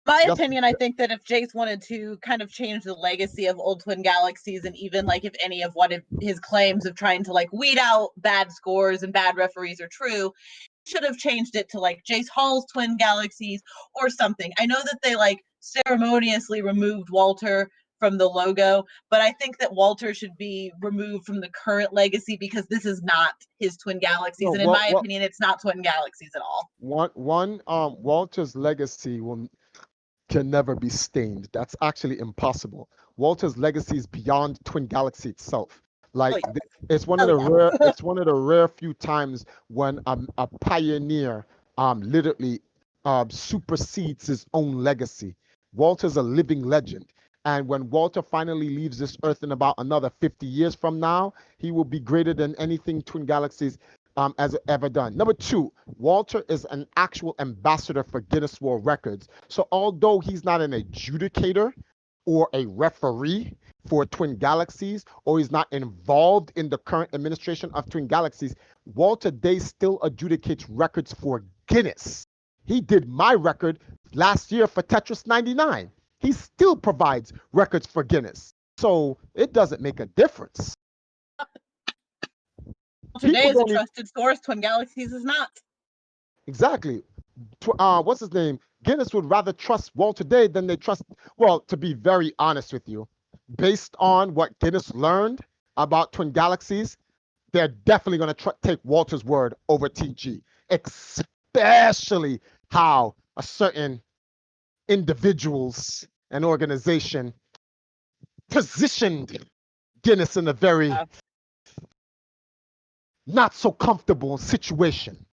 My opinion, I think that if Jace wanted to kind of change the legacy of old Twin Galaxies, and even like if any of what his claims of trying to like weed out bad scores and bad referees are true, should have changed it to like Jace Hall's Twin Galaxies or something. I know that they like ceremoniously removed Walter from the logo, but I think that Walter should be removed from the current legacy because this is not his Twin Galaxies, and in my opinion, it's not Twin Galaxies at all. Walter's legacy can never be stained. That's actually impossible. Walter's legacy is beyond Twin Galaxy itself. Like it's one of the rare few times when a pioneer literally supersedes his own legacy. Walter's a living legend. And when Walter finally leaves this earth in about another 50 years from now, he will be greater than anything Twin Galaxies has ever done. Number 2, Walter is an actual ambassador for Guinness World Records. So although he's not an adjudicator or a referee for Twin Galaxies, or he's not involved in the current administration of Twin Galaxies, Walter Day still adjudicates records for Guinness. He did my record last year for Tetris 99. He still provides records for Guinness. So it doesn't make a difference. Today is a trusted source. Twin Galaxies is not. Exactly. What's his name? Guinness would rather trust Walter Day than they trust. Well, to be very honest with you, based on what Guinness learned about Twin Galaxies, they're definitely going to take Walter's word over TG, especially how a certain individuals and organization positioned Guinness in a very not so comfortable situation.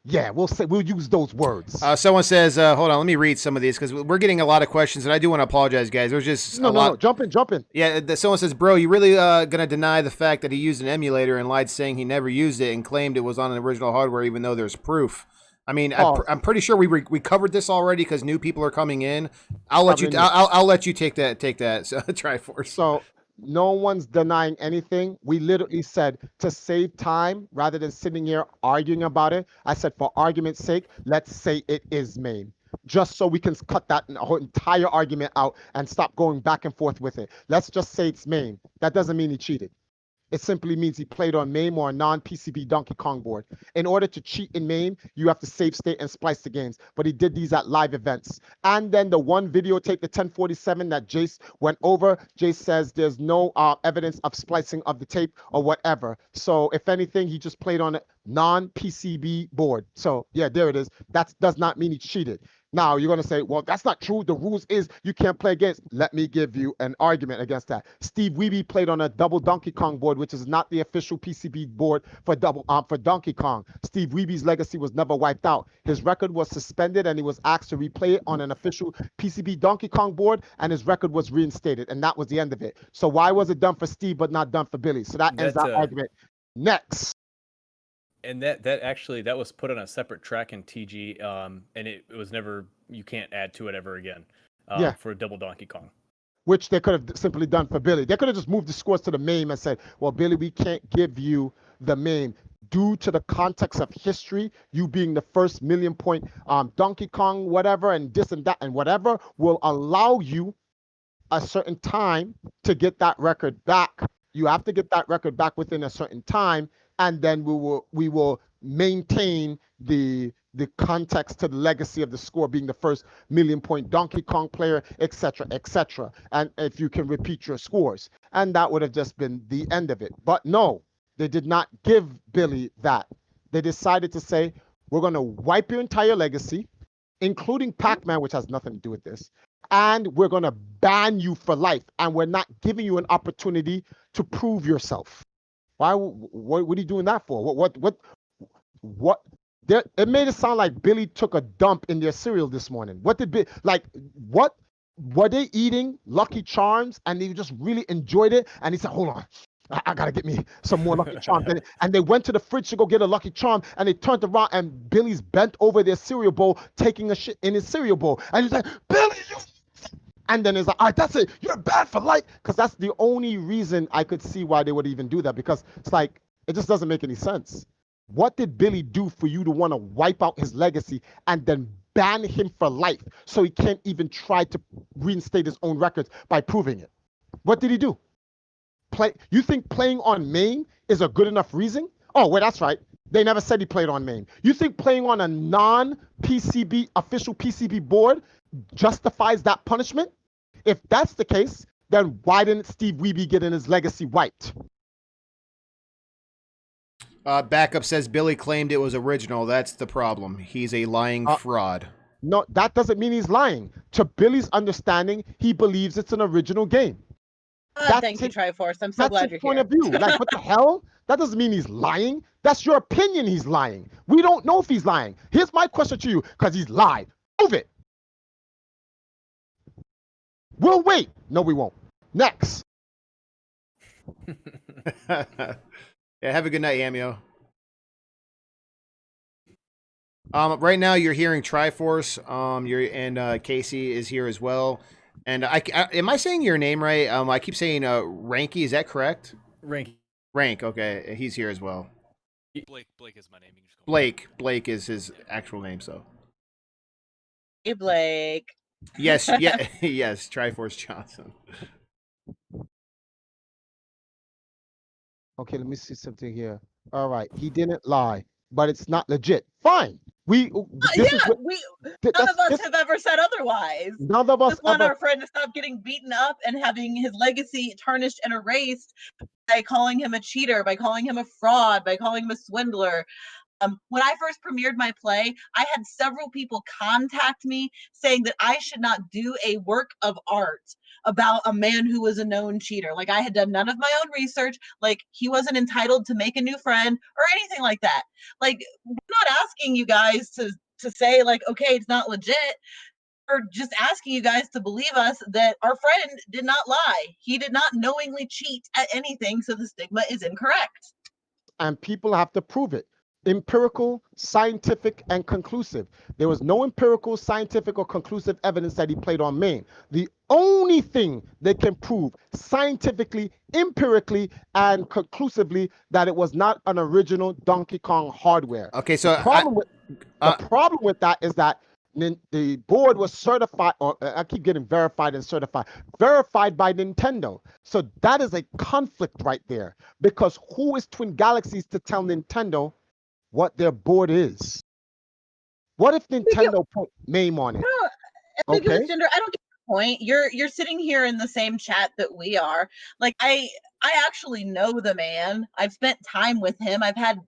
Yeah, we'll use those words. Someone says, hold on, let me read some of these because we're getting a lot of questions, and I do want to apologize, guys. There's just a lot. No, jump in. Yeah, someone says, bro, you really gonna deny the fact that he used an emulator and lied saying he never used it and claimed it was on an original hardware, even though there's proof. I mean, I'm pretty sure we covered this already because new people are coming in. I'll let you take that. So Triforce. So no one's denying anything. We literally said to save time rather than sitting here arguing about it. I said, for argument's sake, let's say it is MAME, just so we can cut that whole entire argument out and stop going back and forth with it. Let's just say it's MAME. That doesn't mean he cheated. It simply means he played on MAME or a non-PCB Donkey Kong board. In order to cheat in MAME, you have to save state and splice the games. But he did these at live events. And then the one videotape, the 1047 that Jace went over, Jace says there's no evidence of splicing of the tape or whatever. So if anything, he just played on a non-PCB board. So yeah, there it is. That does not mean he cheated. Now, you're going to say, well, that's not true. The rules is you can't play against. Let me give you an argument against that. Steve Wiebe played on a double Donkey Kong board, which is not the official PCB board for Donkey Kong. Steve Wiebe's legacy was never wiped out. His record was suspended, and he was asked to replay it on an official PCB Donkey Kong board, and his record was reinstated, and that was the end of it. So why was it done for Steve but not done for Billy? So that ends that argument. Next. And that was put on a separate track in TG, and it was never, you can't add to it ever again for a double Donkey Kong. Which they could have simply done for Billy. They could have just moved the scores to the MAME and said, well, Billy, we can't give you the MAME. Due to the context of history, you being the first million point Donkey Kong, whatever, and this and that and whatever, will allow you a certain time to get that record back. You have to get that record back within a certain time, and then we will maintain the context to the legacy of the score being the first million point Donkey Kong player, etc., etc. And if you can repeat your scores, and that would have just been the end of it. But no, they did not give Billy that. They decided to say, we're going to wipe your entire legacy, including Pac-Man, which has nothing to do with this, and we're going to ban you for life, and we're not giving you an opportunity to prove yourself. Why? What are you doing that for? What? It made it sound like Billy took a dump in their cereal this morning. What did what were they eating? Lucky Charms, and they just really enjoyed it. And he said, "Hold on, I gotta get me some more Lucky Charms." And they went to the fridge to go get a Lucky Charm, and they turned around, and Billy's bent over their cereal bowl, taking a shit in his cereal bowl, and he's like, "Billy, you." And then it's like, all right, that's it. You're bad for life. Because that's the only reason I could see why they would even do that. Because it's like, it just doesn't make any sense. What did Billy do for you to want to wipe out his legacy and then ban him for life so he can't even try to reinstate his own records by proving it? What did he do? You think playing on MAME is a good enough reason? Oh, well, that's right. They never said he played on MAME. You think playing on a non-PCB, official PCB board justifies that punishment? If that's the case, then why didn't Steve Wiebe get in his legacy wiped? Backup says Billy claimed it was original. That's the problem. He's a lying fraud. No, that doesn't mean he's lying. To Billy's understanding, he believes it's an original game. Thank you, Triforce. I'm so glad you're point here. of view. Like, what the hell? That doesn't mean he's lying. That's your opinion he's lying. We don't know if he's lying. Here's my question to you, because he's lied. Prove it. We'll wait. No, we won't. Next. Yeah, have a good night, Amio. Right now you're hearing Triforce. And Casey is here as well. And I am I saying your name right? I keep saying Ranky. Is that correct? Rank. Okay, he's here as well. Blake is my name. You can just call Blake is his actual name. So. Hey, Blake. Yes. Yes. Triforce Johnson. Okay, let me see something here. All right, he didn't lie, but it's not legit. Fine. None of us have ever said otherwise. None of us just want our friend to stop getting beaten up and having his legacy tarnished and erased by calling him a cheater, by calling him a fraud, by calling him a swindler. When I first premiered my play, I had several people contact me saying that I should not do a work of art about a man who was a known cheater. Like, I had done none of my own research. Like, he wasn't entitled to make a new friend or anything like that. Like, we're not asking you guys to say, like, okay, it's not legit. We're just asking you guys to believe us that our friend did not lie. He did not knowingly cheat at anything, so the stigma is incorrect. And people have to prove it. Empirical, scientific, and conclusive. There was no empirical, scientific, or conclusive evidence that he played on MAME. The only thing they can prove scientifically, empirically, and conclusively that it was not an original Donkey Kong hardware. Okay, so the problem with that is that the board was certified, or I keep getting verified and certified, verified by Nintendo. So that is a conflict right there, because who is Twin Galaxies to tell Nintendo what their board is? What if Nintendo put MAME on it? Ambiguous Okay. gender. I don't get the point. You're sitting here in the same chat that we are. Like I actually know the man. I've spent time with him. I've had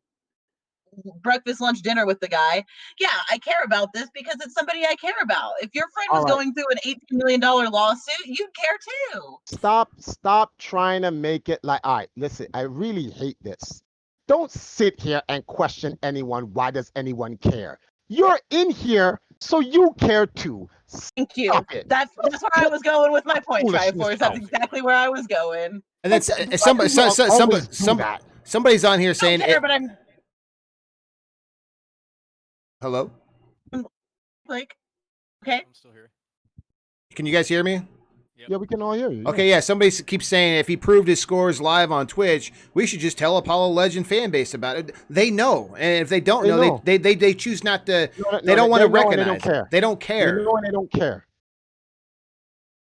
breakfast, lunch, dinner with the guy. Yeah, I care about this because it's somebody I care about. If your friend was going through an $18 million lawsuit, you'd care too. Stop trying to make it like, all right, listen, I really hate this. Don't sit here and question anyone. Why does anyone care? You're in here, so you care too. Thank you. That's where I was going with my point, Triforce. That's exactly where I was going. And that's somebody's on here saying, I don't care, but I'm hello? like, okay. I'm still here. Can you guys hear me? Yep. Yeah, we can all hear you. Okay, yeah, somebody keeps saying if he proved his scores live on Twitch, we should just tell Apollo Legend fan base about it. They know, and if they don't know, they choose not to. They don't want to recognize it. They don't care. They know and they don't care.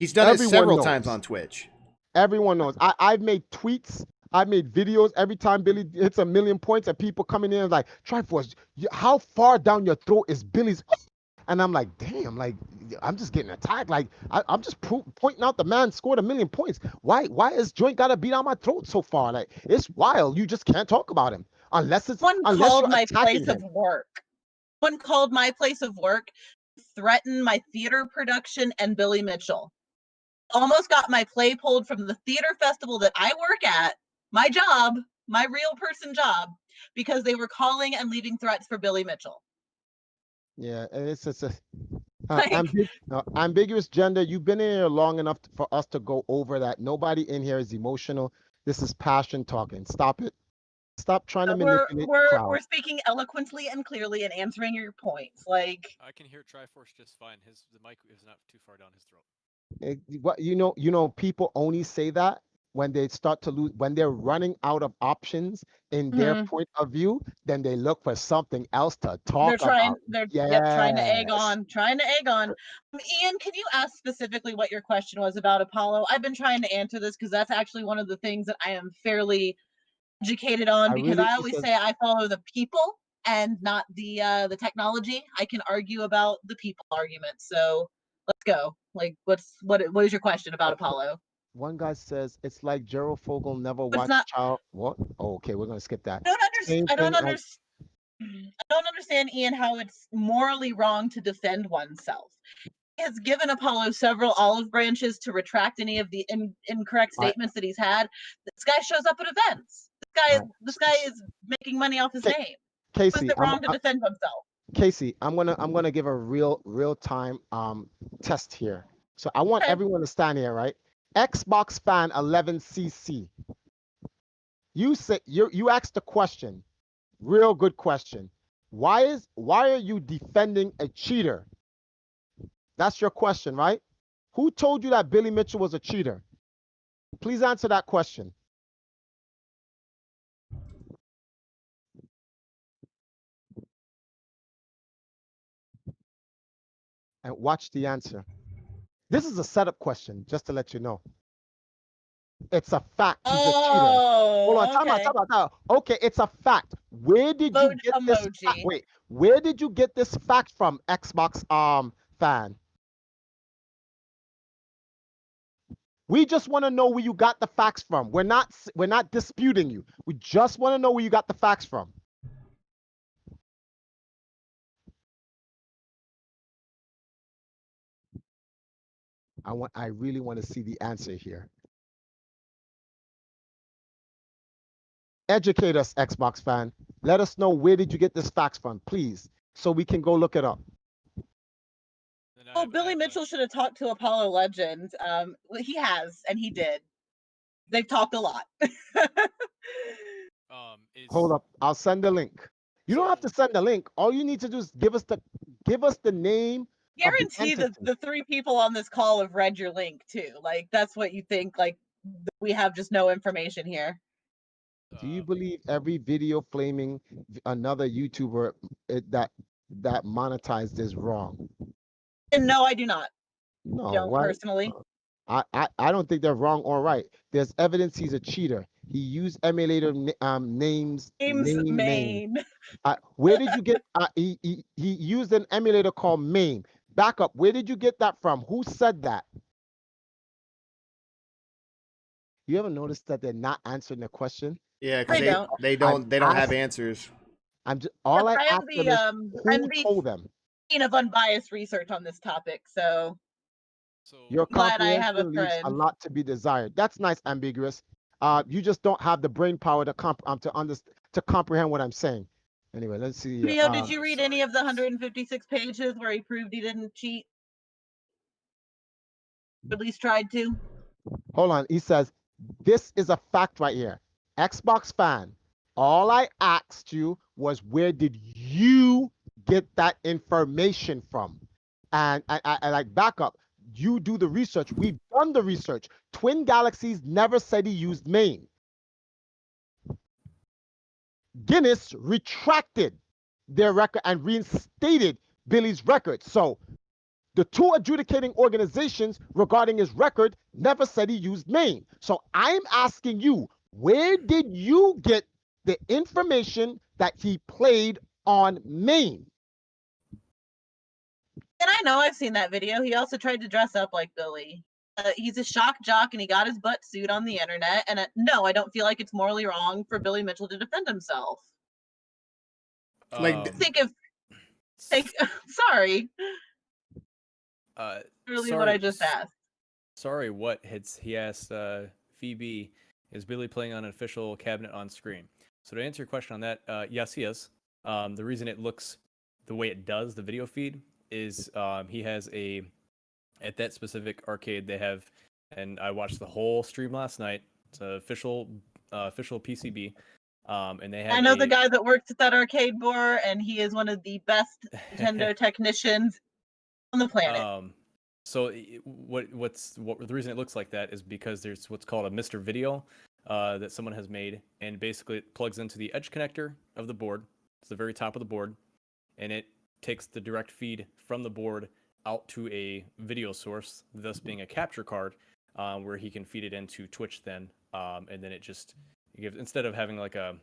He's done it several times on Twitch. Everyone knows. I've made tweets. I've made videos every time Billy hits 1 million points, and people coming in and like, Triforce, how far down your throat is Billy's? And I'm like, damn, like, I'm just getting attacked. Like, I'm just pointing out the man scored 1 million points. Why is joint got to beat on my throat so far? Like, it's wild. You just can't talk about him unless it's one called my place of work. One called my place of work, threatened my theater production and Billy Mitchell. Almost got my play pulled from the theater festival that I work at, my job, my real person job, because they were calling and leaving threats for Billy Mitchell. Yeah, and it's just ambiguous gender. You've been in here long enough for us to go over that. Nobody in here is emotional. This is passion talking. Stop it. Stop trying to manipulate. We're speaking eloquently and clearly and answering your points. Like, I can hear Triforce just fine. The mic is not too far down his throat. What you know, people only say that when they start to lose, when they're running out of options in their point of view, then they look for something else to talk about. They're trying to egg on. Ian, can you ask specifically what your question was about Apollo? I've been trying to answer this because that's actually one of the things that I am fairly educated on, because I always say I follow the people and not the technology. I can argue about the people argument. So let's go. Like, what is your question about Apollo? One guy says it's like Gerald Fogel never watched Child. What? Oh, okay, we're gonna skip that. I don't understand, Ian, how it's morally wrong to defend oneself. He has given Apollo several olive branches to retract any of the incorrect statements that he's had. This guy shows up at events. This guy is making money off his name. Casey, is it wrong to defend himself? Casey, I'm gonna give a real time test here. So I want everyone to stand here, right? Xbox fan 11cc. You say you asked the question, real good question. Why are you defending a cheater? That's your question, right? Who told you that Billy Mitchell was a cheater? Please answer that question. And watch the answer. This is a setup question, just to let you know. It's a fact. He's a cheater. Hold on, time out. Okay, it's a fact. Where did you get this fact? Wait, where did you get this fact from, Xbox fan? We just want to know where you got the facts from. We're not disputing you. We just want to know where you got the facts from. I really want to see the answer here. Educate us, Xbox fan. Let us know, where did you get this facts from, please, so we can go look it up. Well, Billy Mitchell should have talked to Apollo Legend. He has, and he did. They've talked a lot. Hold up, I'll send the link. You don't have to send the link. All you need to do is give us the name. Guarantee that the 3 people on this call have read your link too. Like, that's what you think. Like, we have just no information here. Do you believe every video flaming another YouTuber that monetized is wrong? And no, I do not. No, Don't why? personally. I don't think they're wrong or right. There's evidence he's a cheater. He used emulator names. James Name. Maine. Where did you get? He used an emulator called MAME. Back up. Where did you get that from? Who said that? You ever noticed that they're not answering the question? Yeah, because They they don't have asked- answers. I'm just all I am asked them is who told them. Of unbiased research on this topic, so Your glad I have a comprehension leaves a friend. lot to be desired. That's nice, ambiguous. You just don't have the brain power to comprehend what I'm saying. Anyway, let's see. Leo, did you read any of the 156 pages where he proved he didn't cheat? At least tried to. Hold on. He says, this is a fact right here. Xbox fan, all I asked you was where did you get that information from? And I like back up. You do the research. We've done the research. Twin Galaxies never said he used MAME. Guinness retracted their record and reinstated Billy's record. So the two adjudicating organizations regarding his record never said he used MAME. So I'm asking you, where did you get the information that he played on MAME? And I know I've seen that video. He also tried to dress up like Billy. He's a shock jock and he got his butt sued on the internet. And no, I don't feel like it's morally wrong for Billy Mitchell to defend himself. Like, sorry. Really sorry, what I just asked. Sorry, what he asked Phoebe, is Billy playing on an official cabinet on screen? So to answer your question on that, yes, he is. The reason it looks the way it does, the video feed, is he has at that specific arcade they have, and I watched the whole stream last night. It's an official PCB. And they have I know the guy that works at that arcade bar, and he is one of the best Nintendo technicians on the planet. So the reason it looks like that is because there's what's called a Mr. Video that someone has made, and basically it plugs into the edge connector of the board. It's the very top of the board, and it takes the direct feed from the board out to a video source, thus being a capture card, where he can feed it into Twitch then, and then it just gives, instead of having like a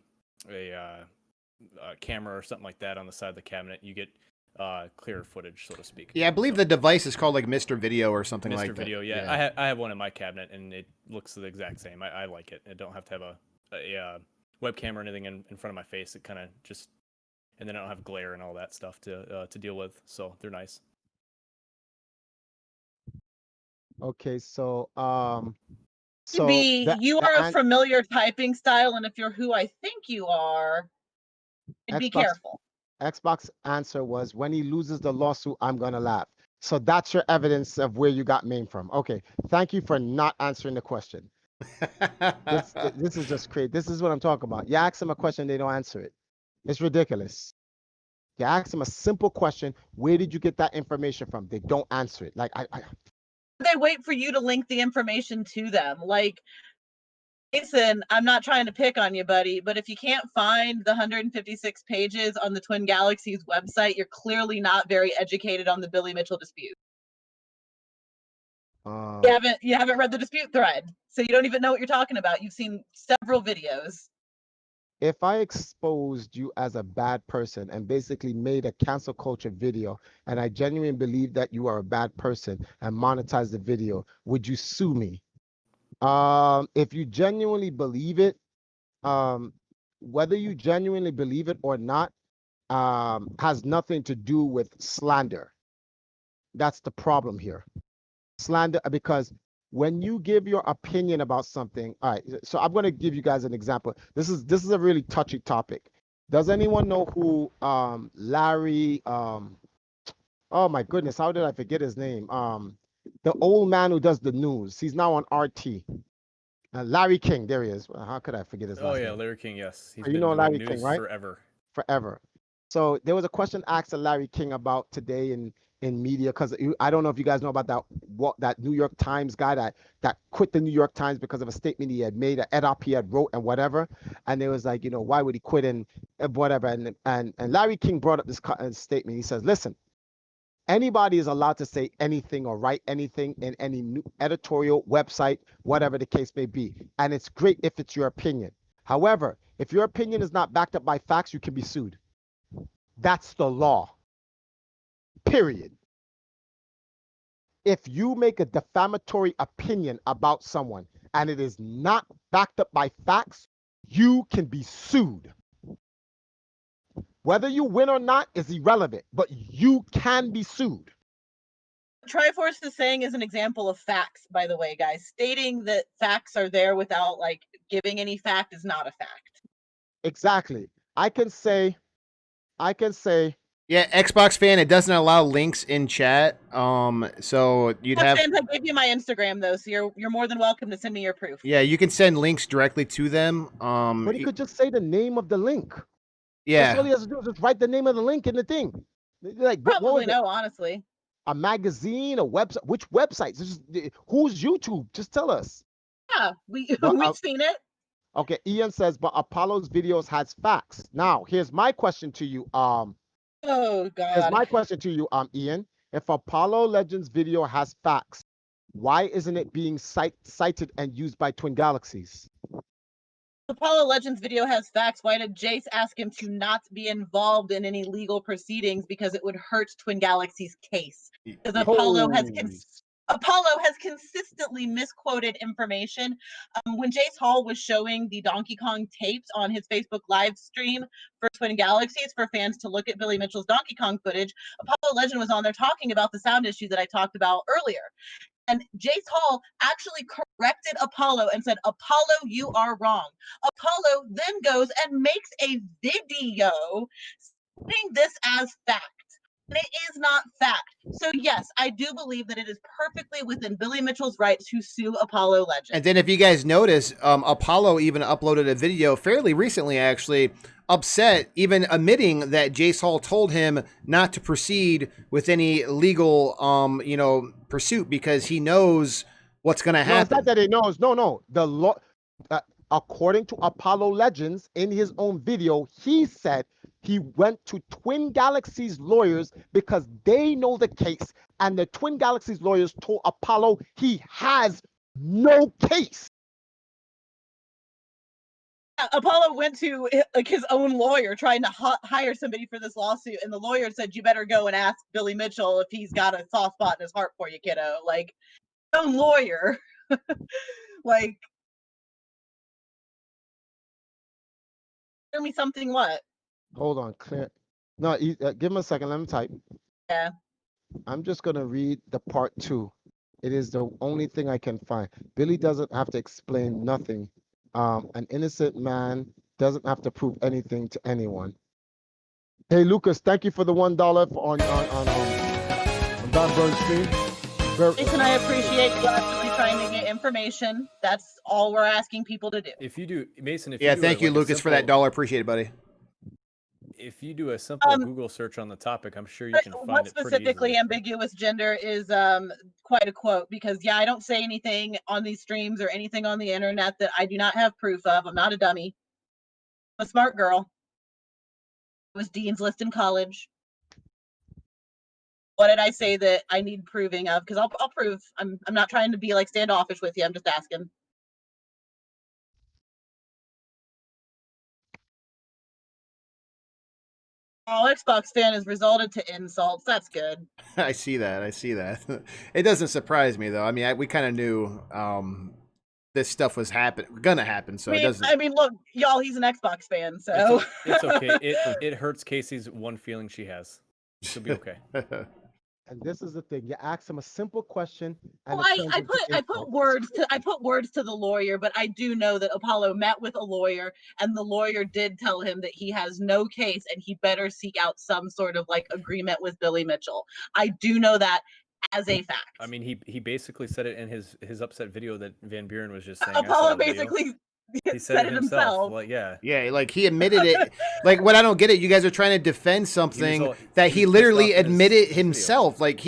camera or something like that on the side of the cabinet, you get clear footage, so to speak. Yeah, I believe the device is called like Mr. Video or something like that. Mr. Video, yeah. I have one in my cabinet, and it looks the exact same. I like it. I don't have to have a webcam or anything in front of my face. It kind of just, and then I don't have glare and all that stuff to deal with. So they're nice. Okay, so you are a familiar typing style, and if you're who I think you are, be careful. Xbox answer was, when he loses the lawsuit, I'm gonna laugh. So that's your evidence of where you got MAME from. Okay, thank you for not answering the question. This is just crazy. This is what I'm talking about. You ask them a question, they don't answer it. It's ridiculous. You ask them a simple question, where did you get that information from? They don't answer it. Like they wait for you to link the information to them. Like, Jason, I'm not trying to pick on you, buddy, but if you can't find the 156 pages on the Twin Galaxies website, you're clearly not very educated on the Billy Mitchell dispute. You haven't read the dispute thread, so you don't even know what you're talking about. You've seen several videos. If I exposed you as a bad person and basically made a cancel culture video, and I genuinely believe that you are a bad person and monetize the video, would you sue me? If you genuinely believe it, whether you genuinely believe it or not, has nothing to do with slander. That's the problem here. Slander, because when you give your opinion about something, all right, so I'm going to give you guys an example. This is a really touchy topic. Does anyone know who Larry, oh my goodness, how did I forget his name? The old man who does the news. He's now on RT. Larry King, there he is. How could I forget his last name? Larry King, yes. He's you been know doing Larry news King, right? Forever. So there was a question asked to Larry King about today in media, because I don't know if you guys know about that New York Times guy that quit the New York Times because of a statement he had made, an ed-op he had wrote and whatever. And it was like, why would he quit and whatever. And Larry King brought up this statement. He says, listen, Anybody is allowed to say anything or write anything in any new editorial website, whatever the case may be. And it's great if it's your opinion. However, if your opinion is not backed up by facts, you can be sued. That's the law. Period. If you make a defamatory opinion about someone and it is not backed up by facts, you can be sued. Whether you win or not is irrelevant, but you can be sued. Triforce is saying is an example of facts, by the way, guys. Stating that facts are there without like giving any fact is not a fact. Exactly. I can say, Yeah, Xbox fan, it doesn't allow links in chat. So you'd have. I gave you my Instagram though, so you're more than welcome to send me your proof. Yeah, you can send links directly to them. but he could just say the name of the link. Yeah. That's all he has to do is just write the name of the link in the thing. Like Probably no, honestly. A magazine, a website. Which websites? Who's YouTube? Just tell us. Yeah, we've seen it. Okay, Ian says, but Apollo's videos has facts. Now, here's my question to you. Oh God. Here's my question to you, Ian. If Apollo Legends video has facts, why isn't it being cited and used by Twin Galaxies? Apollo Legends video has facts. Why did Jace ask him to not be involved in any legal proceedings? Because it would hurt Twin Galaxies' case. Because Apollo has consistently misquoted information. When Jace Hall was showing the Donkey Kong tapes on his Facebook live stream for Twin Galaxies for fans to look at Billy Mitchell's Donkey Kong footage, Apollo Legend was on there talking about the sound issue that I talked about earlier. And Jace Hall actually corrected Apollo and said, Apollo, you are wrong. Apollo then goes and makes a video saying this as fact. And it is not fact. So yes, I do believe that it is perfectly within Billy Mitchell's right to sue Apollo Legends. And then if you guys notice, Apollo even uploaded a video fairly recently, actually, upset, even admitting that Jace Hall told him not to proceed with any legal, pursuit because he knows what's going to happen. No, it's not that he knows. No. The law, according to Apollo Legends, in his own video, he said he went to Twin Galaxies lawyers because they know the case, and the Twin Galaxies lawyers told Apollo he has no case. Apollo went to like his own lawyer trying to hire somebody for this lawsuit, and the lawyer said, "You better go and ask Billy Mitchell if he's got a soft spot in his heart for you, kiddo." Like, own lawyer, like, tell me something. What? Hold on, clear. No, give him a second. Let me type. Yeah. I'm just gonna read the part 2. It is the only thing I can find. Billy doesn't have to explain nothing. An innocent man doesn't have to prove anything to anyone. Hey Lucas, thank you for the $1 on Don Burns stream. Jason, I appreciate you actually trying to get information. That's all we're asking people to do. If you do, Mason, if yeah, you do thank you, like Lucas, for that $1. Appreciate it, buddy. If you do a simple Google search on the topic, I'm sure you can find what it pretty specifically easily. ambiguous gender is quite a quote, because yeah, I don't say anything on these streams or anything on the internet that I do not have proof of. I'm not a dummy. I'm a smart girl. I was Dean's List in college. What did I say that I need proving of? Because I'll prove. I'm not trying to be like standoffish with you. I'm just asking. Oh, Xbox fan has resulted to insults. That's good. I see that. It doesn't surprise me though. I mean, we kind of knew this stuff was gonna happen, so it doesn't. I mean, look, y'all, he's an Xbox fan, so it's okay. It hurts Casey's one feeling she has. She'll be okay. And this is the thing: you ask him a simple question. And well, I put words to the lawyer, but I do know that Apollo met with a lawyer, and the lawyer did tell him that he has no case, and he better seek out some sort of like agreement with Billy Mitchell. I do know that as a fact. I mean, he basically said it in his upset video that Van Buren was just saying. Apollo basically he said it himself. Like, yeah, like he admitted it. Like, what I don't get it, you guys are trying to defend something that he literally admitted himself. Like,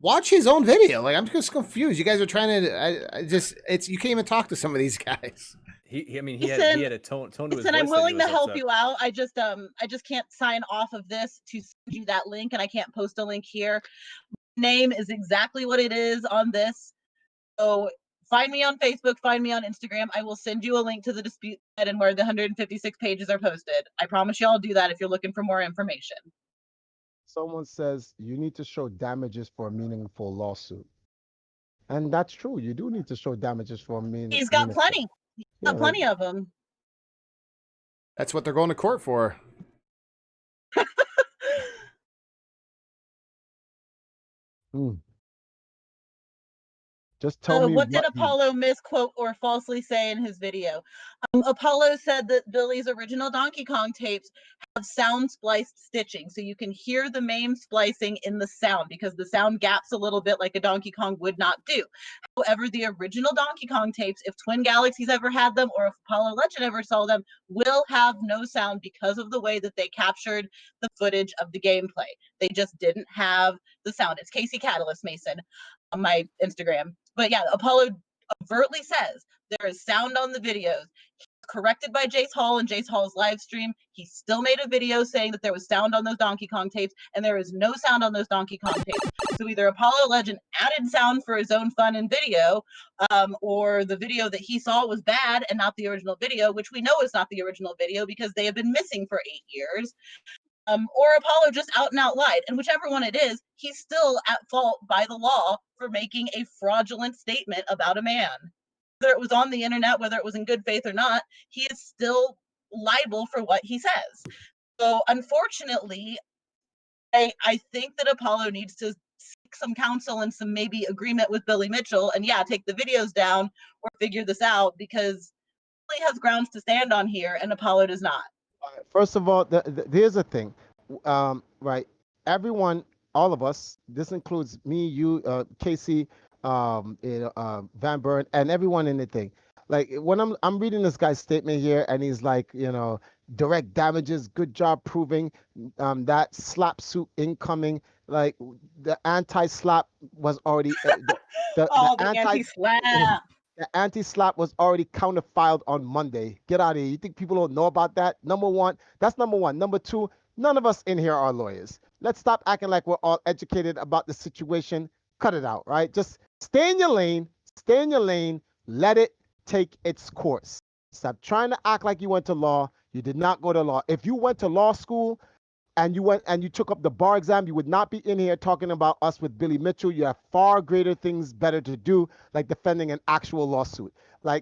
watch his own video. Like, I'm just confused. You guys are trying to. You can't even talk to some of these guys. He had a tone to his voice. I'm willing to help you out. I just can't sign off of this to you that link, and I can't post a link here. Name is exactly what it is on this. So find me on Facebook, find me on Instagram. I will send you a link to the dispute thread and where the 156 pages are posted. I promise you I'll do that if you're looking for more information. Someone says you need to show damages for a meaningful lawsuit. And that's true. You do need to show damages for a meaningful. He's got plenty. He's got plenty of them. That's what they're going to court for. Just tell me what did Apollo misquote or falsely say in his video? Apollo said that Billy's original Donkey Kong tapes have sound spliced stitching, so you can hear the MAME splicing in the sound because the sound gaps a little bit like a Donkey Kong would not do. However, the original Donkey Kong tapes, if Twin Galaxies ever had them or if Apollo Legend ever saw them, will have no sound because of the way that they captured the footage of the gameplay. They just didn't have the sound. It's Casey Catalyst Mason on my Instagram. But yeah, Apollo overtly says there is sound on the videos. He's corrected by Jace Hall in Jace Hall's live stream. He still made a video saying that there was sound on those Donkey Kong tapes, and there is no sound on those Donkey Kong tapes. So either Apollo Legend added sound for his own fun and video, or the video that he saw was bad and not the original video, which we know is not the original video because they have been missing for 8 years. Or Apollo just out and out lied. And whichever one it is, he's still at fault by the law for making a fraudulent statement about a man. Whether it was on the internet, whether it was in good faith or not, he is still liable for what he says. So unfortunately, I think that Apollo needs to seek some counsel and some maybe agreement with Billy Mitchell and take the videos down or figure this out because Billy has grounds to stand on here and Apollo does not. First of all, here's the thing, right? Everyone, all of us, this includes me, you, Casey, Van Buren, and everyone in the thing. Like when I'm reading this guy's statement here, and he's like, direct damages, good job proving that slap suit incoming. Like the anti-slap was already the anti-slap. The anti-slap was already counterfiled on Monday. Get out of here. You think people don't know about that? That's number one. Number two, none of us in here are lawyers. Let's stop acting like we're all educated about the situation. Cut it out, right? Just stay in your lane. Stay in your lane. Let it take its course. Stop trying to act like you went to law. You did not go to law. If you went to law school and you took up the bar exam, you would not be in here talking about us with Billy Mitchell. You have far greater things better to do, like defending an actual lawsuit.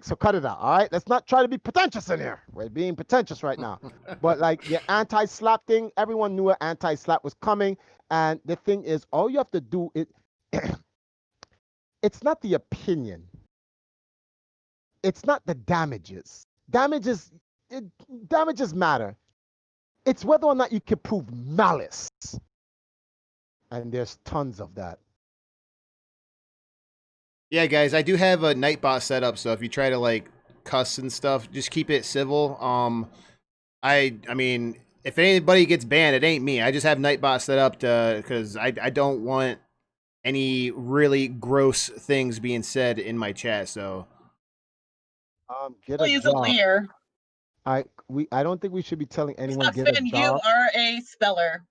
So cut it out, all right? Let's not try to be pretentious in here. We're being pretentious right now. But your anti-slap thing, everyone knew an anti-slap was coming. And the thing is, all you have to do is, it's not the opinion. It's not the damages. Damages matter. It's whether or not you can prove malice. And there's tons of that. Yeah, guys, I do have a Nightbot set up, so if you try to cuss and stuff, just keep it civil. I mean, if anybody gets banned, it ain't me. I just have Nightbot set up because I don't want any really gross things being said in my chat. So get a job. I don't think we should be telling anyone get a job. You are a speller.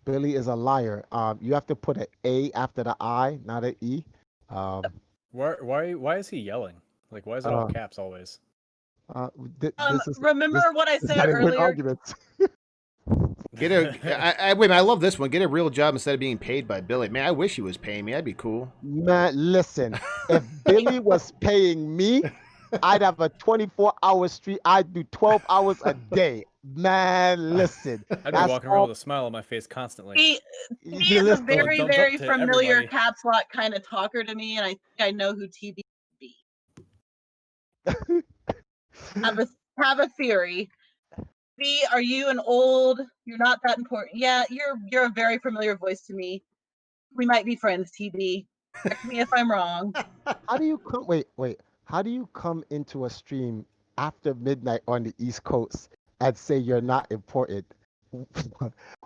Billy is a liar. You have to put an A after the I, not an E. Why is he yelling? Why is it all caps always? Remember what I said earlier? Wait, I love this one. Get a real job instead of being paid by Billy. Man, I wish he was paying me. That'd be cool. Man, listen. If Billy was paying me, I'd have a 24-hour street. I'd do 12 hours a day. Man, listen. I'd be walking around with a smile on my face constantly. He is a very, very familiar caps lock kind of talker to me, and I think I know who TB would be. have a theory. B, are you you're not that important? Yeah, you're a very familiar voice to me. We might be friends, TB. Correct me if I'm wrong. How do you come? Wait. How do you come into a stream after midnight on the East Coast and say you're not important?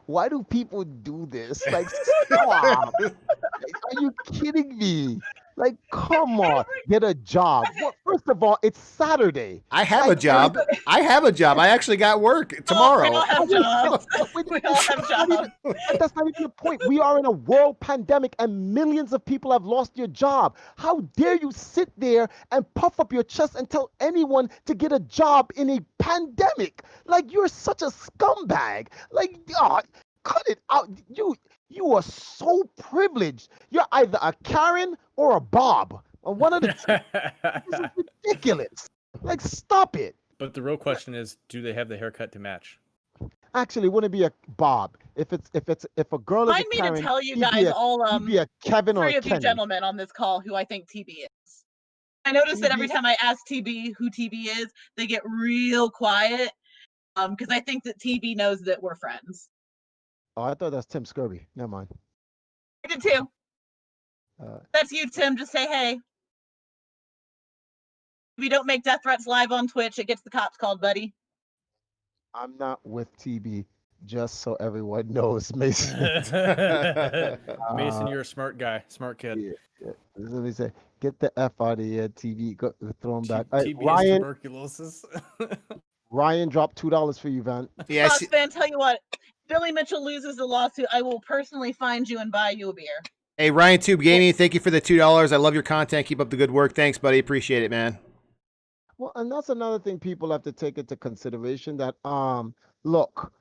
Why do people do this? Stop. Are you kidding me? Like, come on, get a job. Well, first of all, it's Saturday. I have a job. I have a job. I actually got work tomorrow. We all have jobs. We all have jobs. But that's not even the point. We are in a world pandemic and millions of people have lost their job. How dare you sit there and puff up your chest and tell anyone to get a job in a pandemic? Like, you're such a scumbag. Like, cut it out. You are so privileged. You're either a Karen or a Bob. Or one of the two. This is ridiculous. Like, stop it. But the real question is, do they have the haircut to match? Actually, it wouldn't be a Bob. If a girl is Remind a me Karen, to tell you he'd be guys a- all he'd be a Kevin or three a of you Kenny. gentlemen on this call who I think TB is. I notice that every TB? time I ask TB who TB is, they get real quiet. Because I think that TB knows that we're friends. Oh, I thought that's Tim Scurby. Never mind. I did too. That's you, Tim. Just say hey. If you don't make death threats live on Twitch, it gets the cops called, buddy. I'm not with TB, just so everyone knows, Mason. Mason, you're a smart guy, smart kid. Yeah. Let me say, get the F out of here, TB. Go, throw him back. TB is Ryan, tuberculosis. Ryan dropped $2 for you, Van. Yeah, Fox fan, tell you what, Billy Mitchell loses the lawsuit, I will personally find you and buy you a beer. Hey, Ryan Tube Gaming, thank you for the $2. I love your content. Keep up the good work. Thanks, buddy. Appreciate it, man. Well, and that's another thing people have to take into consideration that look,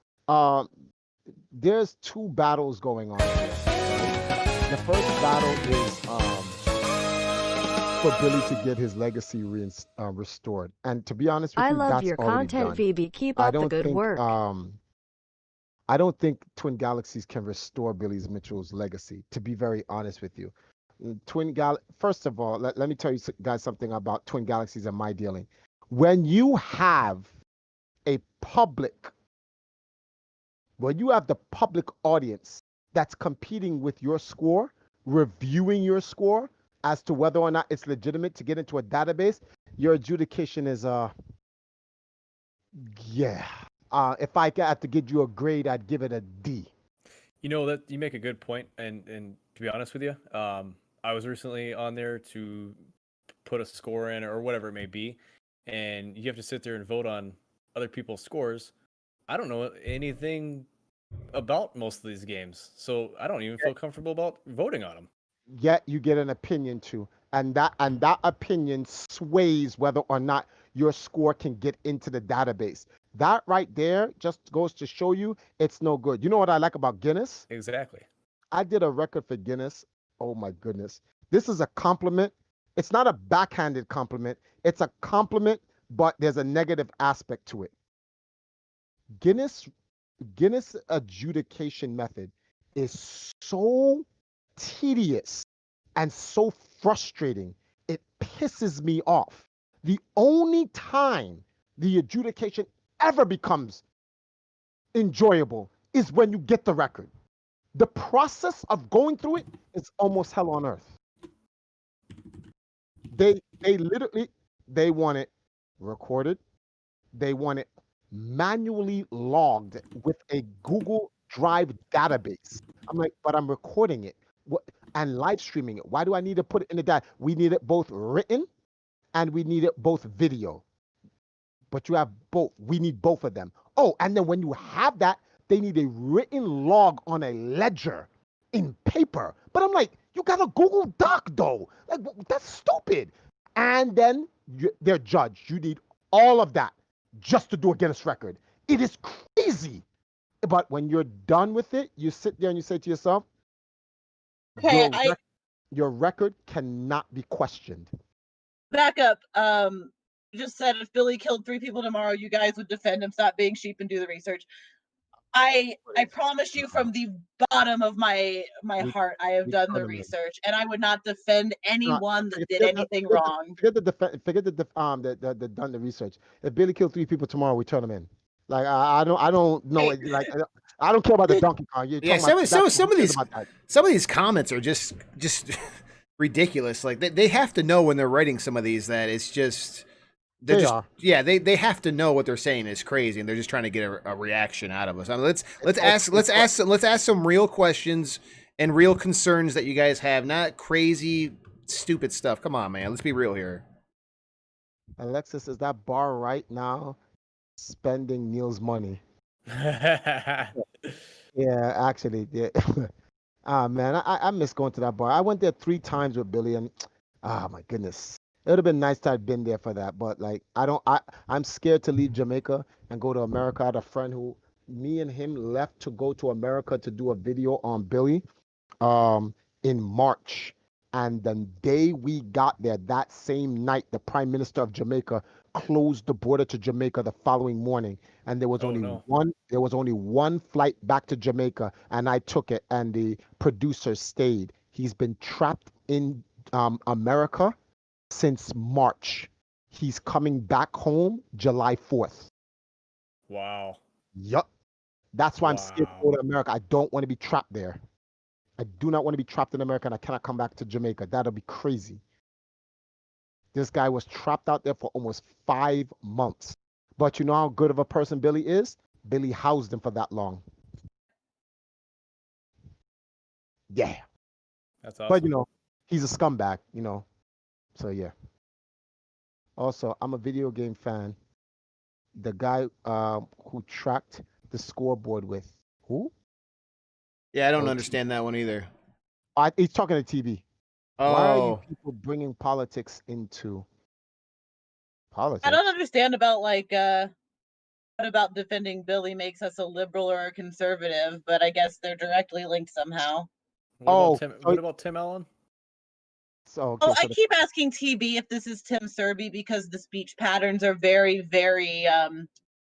there's two battles going on here. Right? The first battle is for Billy to get his legacy restored. And to be honest with I you, love that's your already content, done. Phoebe. Keep I up the don't good think work. I don't think Twin Galaxies can restore Billy Mitchell's legacy, to be very honest with you. First of all, let me tell you guys something about Twin Galaxies and my dealing. When you have the public audience that's competing with your score, reviewing your score as to whether or not it's legitimate to get into a database, your adjudication is if I had to give you a grade, I'd give it a D. You know that you make a good point, and to be honest with you, I was recently on there to put a score in or whatever it may be, and you have to sit there and vote on other people's scores. I don't know anything about most of these games, so I don't even feel comfortable about voting on them. Yet you get an opinion too, and that opinion sways whether or not your score can get into the database. That right there just goes to show you it's no good. You know what I like about Guinness? Exactly. I did a record for Guinness. Oh my goodness. This is a compliment. It's not a backhanded compliment. It's a compliment, but there's a negative aspect to it. Guinness adjudication method is so tedious and so frustrating. It pisses me off. The only time the adjudication ever becomes enjoyable is when you get the record. The process of going through it is almost hell on earth. They want it recorded. They want it manually logged with a Google Drive database. I'm like, but I'm recording it and live streaming it. Why do I need to put it in the data? We need it both written and we need it both video. But you have both. We need both of them. Oh, and then when you have that, they need a written log on a ledger in paper. But I'm like, you got a Google Doc though. Like, that's stupid. And then they're judged. You need all of that just to do a Guinness record. It is crazy. But when you're done with it, you sit there and you say to yourself, okay, your record cannot be questioned. Back up. You just said if Billy killed 3 people tomorrow, you guys would defend him, stop being sheep, and do the research. I promise you from the bottom of my heart, I have done the research, and I would not defend anyone that did anything wrong. Forget the done the research. If Billy killed 3 people tomorrow, we turn him in. Like I don't know. Like I don't care about the Donkey Kong. Some of these comments are just ridiculous. Like they have to know when they're writing some of these that it's just. They have to know what they're saying is crazy, and they're just trying to get a reaction out of us. I mean, let's ask some real questions and real concerns that you guys have, not crazy stupid stuff. Come on, man. Let's be real here. Alexis, is that bar right now spending Neil's money? Yeah, actually, yeah. Man, I miss going to that bar. I went there 3 times with Billy, and my goodness, it would have been nice to have been there for that. But like, I'm scared to leave Jamaica and go to America. I had a friend who, me and him left to go to America to do a video on Billy, in March. And the day we got there, that same night, the Prime Minister of Jamaica closed the border to Jamaica the following morning, and there was only one flight back to Jamaica, and I took it, and the producer stayed. He's been trapped in America since March. He's coming back home July 4th. Wow. Yup. That's why I'm scared to go to America. I don't want to be trapped there. I do not want to be trapped in America, and I cannot come back to Jamaica. That'll be crazy. This guy was trapped out there for almost 5 months. But you know how good of a person Billy is? Billy housed him for that long. Yeah. That's awesome. But, you know, he's a scumbag, you know. So, yeah. Also, I'm a video game fan. The guy who tracked the scoreboard with who? Yeah, I don't understand that one either. He's talking to TV. Oh. Why are you people bringing politics into politics? I don't understand about like what about defending Billy makes us a liberal or a conservative, but I guess they're directly linked somehow. What about Tim Allen? So, I keep asking TB if this is Tim Serby because the speech patterns are very, very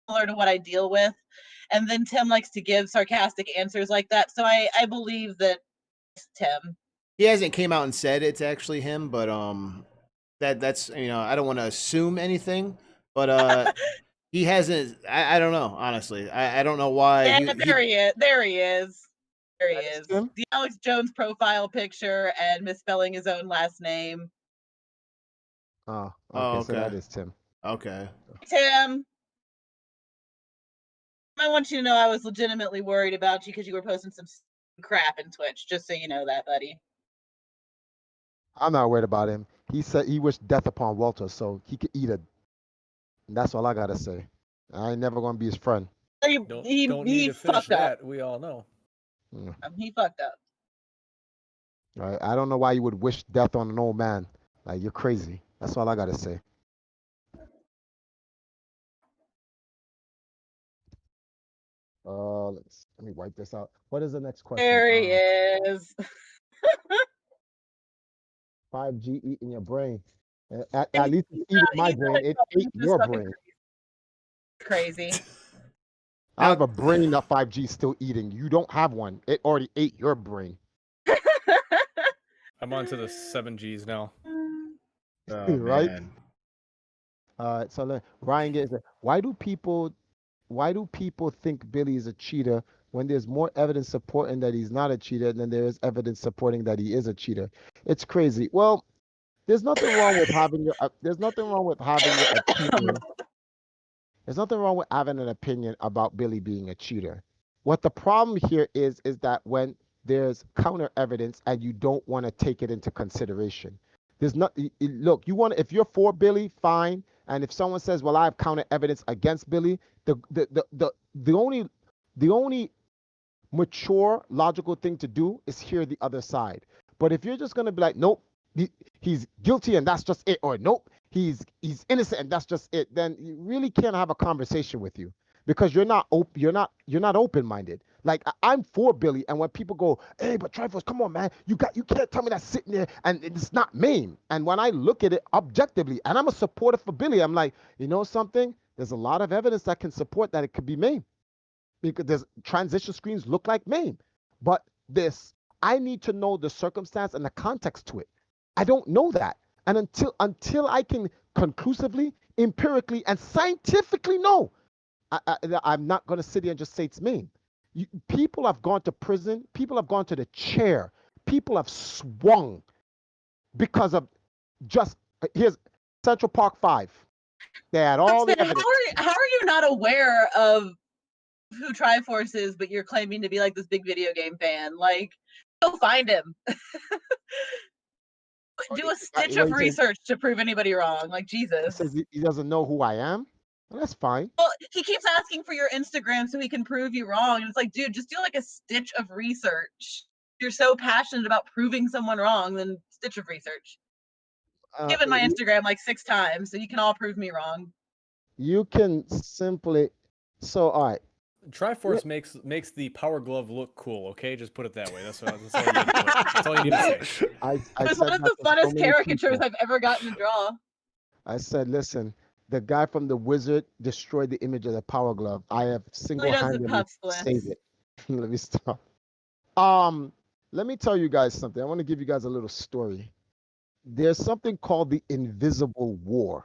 similar to what I deal with. And then Tim likes to give sarcastic answers like that. So I believe that it's Tim. He hasn't came out and said it's actually him, but that's you know, I don't want to assume anything, but he hasn't. I don't know, honestly. I don't know why. Yeah, there he is. There he is. There he is. Tim? The Alex Jones profile picture and misspelling his own last name. Oh, Oh, okay. So that is Tim. Okay. Tim, I want you to know I was legitimately worried about you because you were posting some crap in Twitch, just so you know that, buddy. I'm not worried about him. He said he wished death upon Walter so he could eat it. And that's all I gotta say. I ain't never gonna be his friend. He Don't need to finish fucked that. up. We all know. He fucked up. Right? I don't know why you would wish death on an old man. Like, you're crazy. That's all I gotta say. Let me wipe this out. What is the next question? There he is. 5G eating your brain. At least it's eating my brain. It ate your brain. Crazy. I have a brain that 5G is still eating. You don't have one. It already ate your brain. I'm on to the 7Gs now. Oh, right? man. So Ryan gets it. Why do people think Billy is a cheater when there's more evidence supporting that he's not a cheater than there is evidence supporting that he is a cheater? It's crazy. Well, there's nothing wrong with having your opinion. There's nothing wrong with having an opinion about Billy being a cheater. What the problem here is that when there's counter evidence and you don't want to take it into consideration. There's not look, if you're for Billy, fine. And if someone says, well, I have counter evidence against Billy, the only mature, logical thing to do is hear the other side. But if you're just gonna be like, nope, he's guilty and that's just it, or nope, he's innocent and that's just it, then you really can't have a conversation with you because you're not open-minded. Like I'm for Billy, and when people go, hey, but Triforce, come on, man, you can't tell me that's sitting there and it's not Mame. And when I look at it objectively, and I'm a supporter for Billy, I'm like, you know something? There's a lot of evidence that can support that it could be Mame. Because there's transition screens look like Mame. But I need to know the circumstance and the context to it. I don't know that. And until I can conclusively, empirically, and scientifically know, I'm not going to sit here and just say it's Mame. People have gone to prison. People have gone to the chair. People have swung because of here's Central Park 5. They had all the evidence. How are you not aware of who Triforce is, but you're claiming to be like this big video game fan? Like, go find him. Do a stitch What of research to prove anybody wrong. Like, he Jesus. says he doesn't know who I am. Well, that's fine. Well, he keeps asking for your Instagram so he can prove you wrong. And it's like, dude, just do like a stitch of research. If you're so passionate about proving someone wrong, then stitch of research. Given my Instagram like 6 times, so you can all prove me wrong. You can simply. So, all right. Triforce makes the Power Glove look cool. Okay, just put it that way. That's all you need to put. That's all you need to say. It was one of the funnest caricatures I've ever gotten to draw. I said, listen, the guy from The Wizard destroyed the image of the Power Glove. I have single-handedly saved it. Let me stop. Let me tell you guys something. I want to give you guys a little story. There's something called the Invisible War.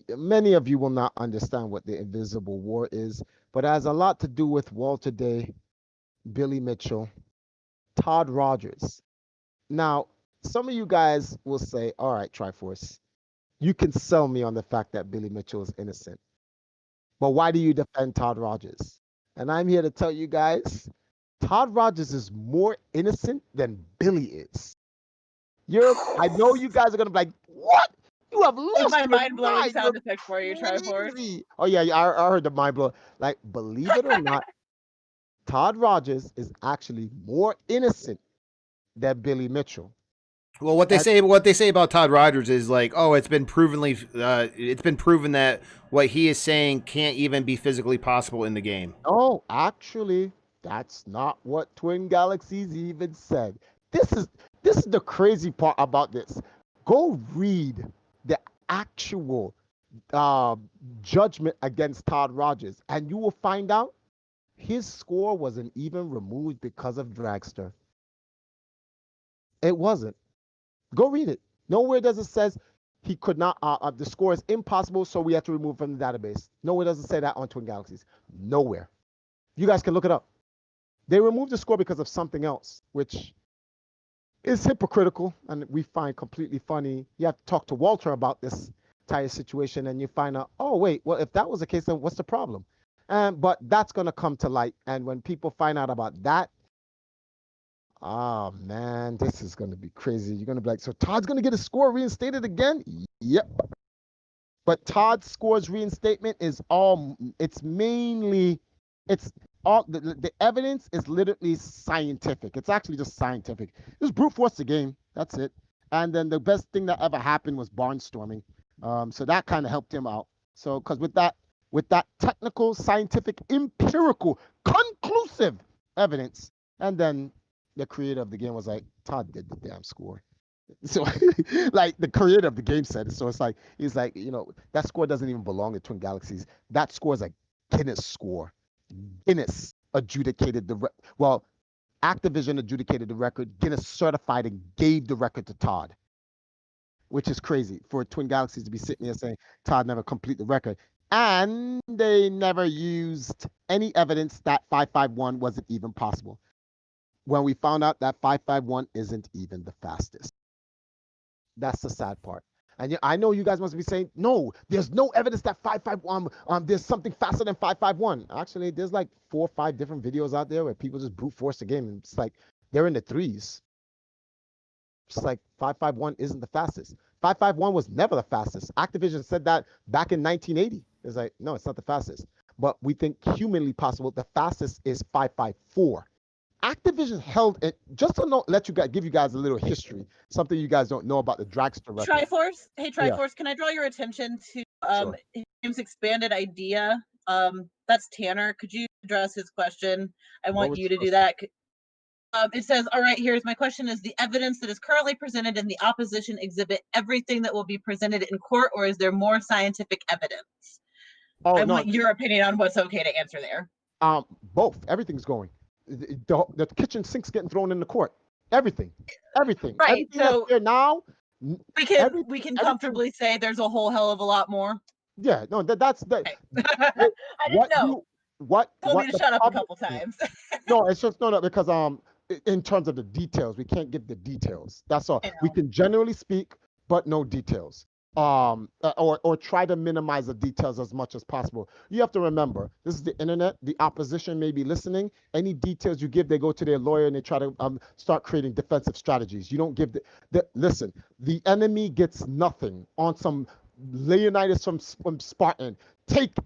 Many of you will not understand what the Invisible War is, but it has a lot to do with Walter Day, Billy Mitchell, Todd Rogers. Now, some of you guys will say, all right, Triforce, you can sell me on the fact that Billy Mitchell is innocent. But why do you defend Todd Rogers? And I'm here to tell you guys, Todd Rogers is more innocent than Billy is. I know you guys are going to be like, what? You have lost my mind-blowing sound effect for you, Triforce. Oh, yeah, I heard the mind blow. Like, believe it or not, Todd Rogers is actually more innocent than Billy Mitchell. Well, what they say about Todd Rogers is like, oh, it's been proven that what he is saying can't even be physically possible in the game. Oh, actually, that's not what Twin Galaxies even said. This is the crazy part about this. Go read the actual judgment against Todd Rogers, and you will find out his score wasn't even removed because of Dragster. It wasn't. Go read it. Nowhere does it says he could not. The score is impossible, so we have to remove from the database. Nowhere does it say that on Twin Galaxies. Nowhere. You guys can look it up. They removed the score because of something else, which is hypocritical and we find completely funny. You have to talk to Walter about this entire situation, and you find out, oh wait, well if that was the case, then what's the problem? But that's gonna come to light, and when people find out about that, oh man, this is gonna be crazy. You're gonna be like, so Todd's gonna get his score reinstated again? Yep. But Todd's score's reinstatement is all the evidence is literally scientific. It's actually just scientific. Just brute force the game. That's it. And then the best thing that ever happened was barnstorming. So that kind of helped him out. So because with that technical, scientific, empirical, conclusive evidence, and then the creator of the game was like, Todd did the damn score. So like the creator of the game said it. So it's like he's like, that score doesn't even belong to Twin Galaxies. That score is a Guinness score. Guinness adjudicated Activision adjudicated the record. Guinness certified and gave the record to Todd, which is crazy for Twin Galaxies to be sitting here saying Todd never complete the record. And they never used any evidence that 551 wasn't even possible. When we found out that 551 isn't even the fastest. That's the sad part. And I know you guys must be saying, no, there's no evidence that 551, there's something faster than 551. Actually, there's like 4 or 5 different videos out there where people just brute force the game. And it's like, they're in the 3s. It's like 551 isn't the fastest. 551 was never the fastest. Activision said that back in 1980. It's like, no, it's not the fastest. But we think humanly possible, the fastest is 554. Activision held it just to give you guys a little history, something you guys don't know about the Dragster record. Triforce, hey Triforce, yeah. Can I draw your attention to Sure. James' expanded idea? That's Tanner. Could you address his question? I want you to do that. It says, all right, here's my question: is the evidence that is currently presented in the opposition exhibit everything that will be presented in court, or is there more scientific evidence? I want your opinion on what's okay to answer there. Both. Everything's going. The kitchen sink's getting thrown in the court. Everything. Right. Everything so there now. We can comfortably say there's a whole hell of a lot more. Yeah. No. That's that. I didn't know. Told me to shut up a couple times. No, it's just no because in terms of the details, we can't give the details. That's all. We can generally speak, but no details. or try to minimize the details as much as possible. You have to remember, this is the internet. The opposition may be listening. Any details you give, they go to their lawyer and they try to start creating defensive strategies. You don't give listen, the enemy gets nothing on some Leonidas from Spartan. Take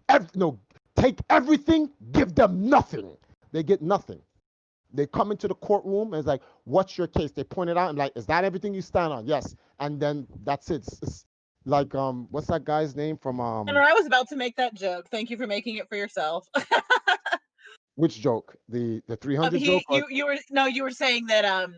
everything, give them nothing. They get nothing. They come into the courtroom and it's like, what's your case? They point it out and like, is that everything you stand on? Yes. And then that's it. It's like, what's that guy's name from And I was about to make that joke. Thank you for making it for yourself. which joke? The 300 joke? You were saying that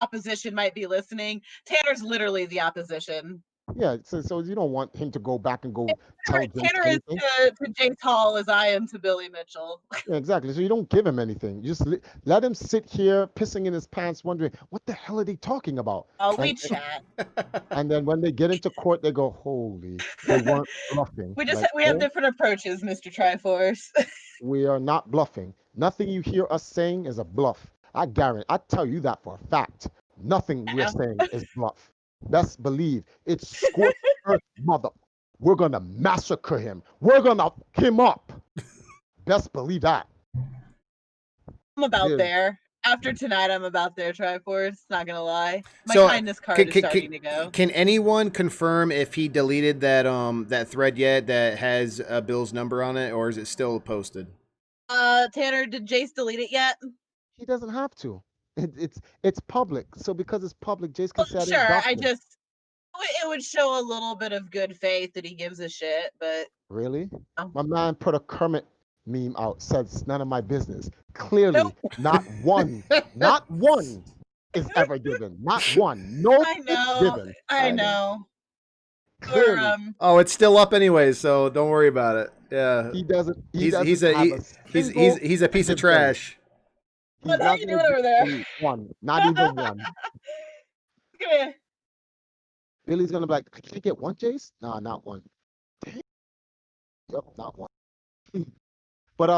opposition might be listening. Tanner's literally the opposition. Yeah, so you don't want him to go back and go tell Jace Tanner is to Jace Hall as I am to Billy Mitchell. Yeah, exactly. So you don't give him anything. You just let him sit here pissing in his pants, wondering what the hell are they talking about. Oh, we chat. And then when they get into court, they go, "Holy, they weren't bluffing." We have different approaches, Mr. Triforce. We are not bluffing. Nothing you hear us saying is a bluff. I tell you that for a fact. Nothing we're saying is bluff. Best believe it's scorched earth, mother. We're gonna massacre him. We're gonna fuck him up. Best believe that. I'm about there. After tonight, I'm about there, Triforce. Not gonna lie. My kindness card is starting to go. Can anyone confirm if he deleted that thread yet that has Bill's number on it, or is it still posted? Tanner, did Jace delete it yet? He doesn't have to. It's public, so because it's public, Jace can say it would show a little bit of good faith that he gives a shit, but really, my man put a Kermit meme out, said it's none of my business. Clearly, not one is ever given. Not one. No, I know. Given. I know. Oh, it's still up anyway, so don't worry about it. Yeah, he doesn't. He's a piece of trash. What are you doing over there? Not even one. Come here. Billy's gonna be like, I can't get one, Jace? Nah, not one. Yep, not one. But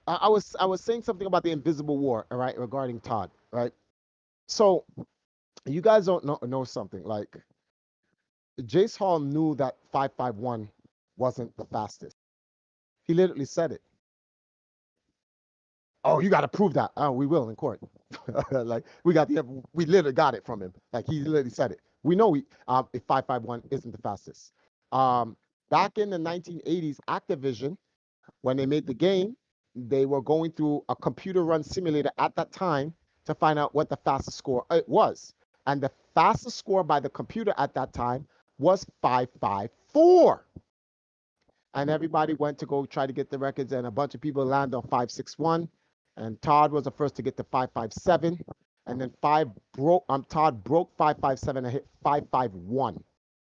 I was saying something about the invisible war, all right, regarding Todd, right? So you guys don't know something. Like Jace Hall knew that 551 wasn't the fastest. He literally said it. Oh, you got to prove that. Oh, we will in court. Like we literally got it from him. Like he literally said it. We know if 551 isn't the fastest. Back in the 1980s, Activision, when they made the game, they were going through a computer-run simulator at that time to find out what the fastest score it was. And the fastest score by the computer at that time was 554. And everybody went to go try to get the records, and a bunch of people landed on 561. And Todd was the first to get to 557. And then Todd broke 557 and hit 551,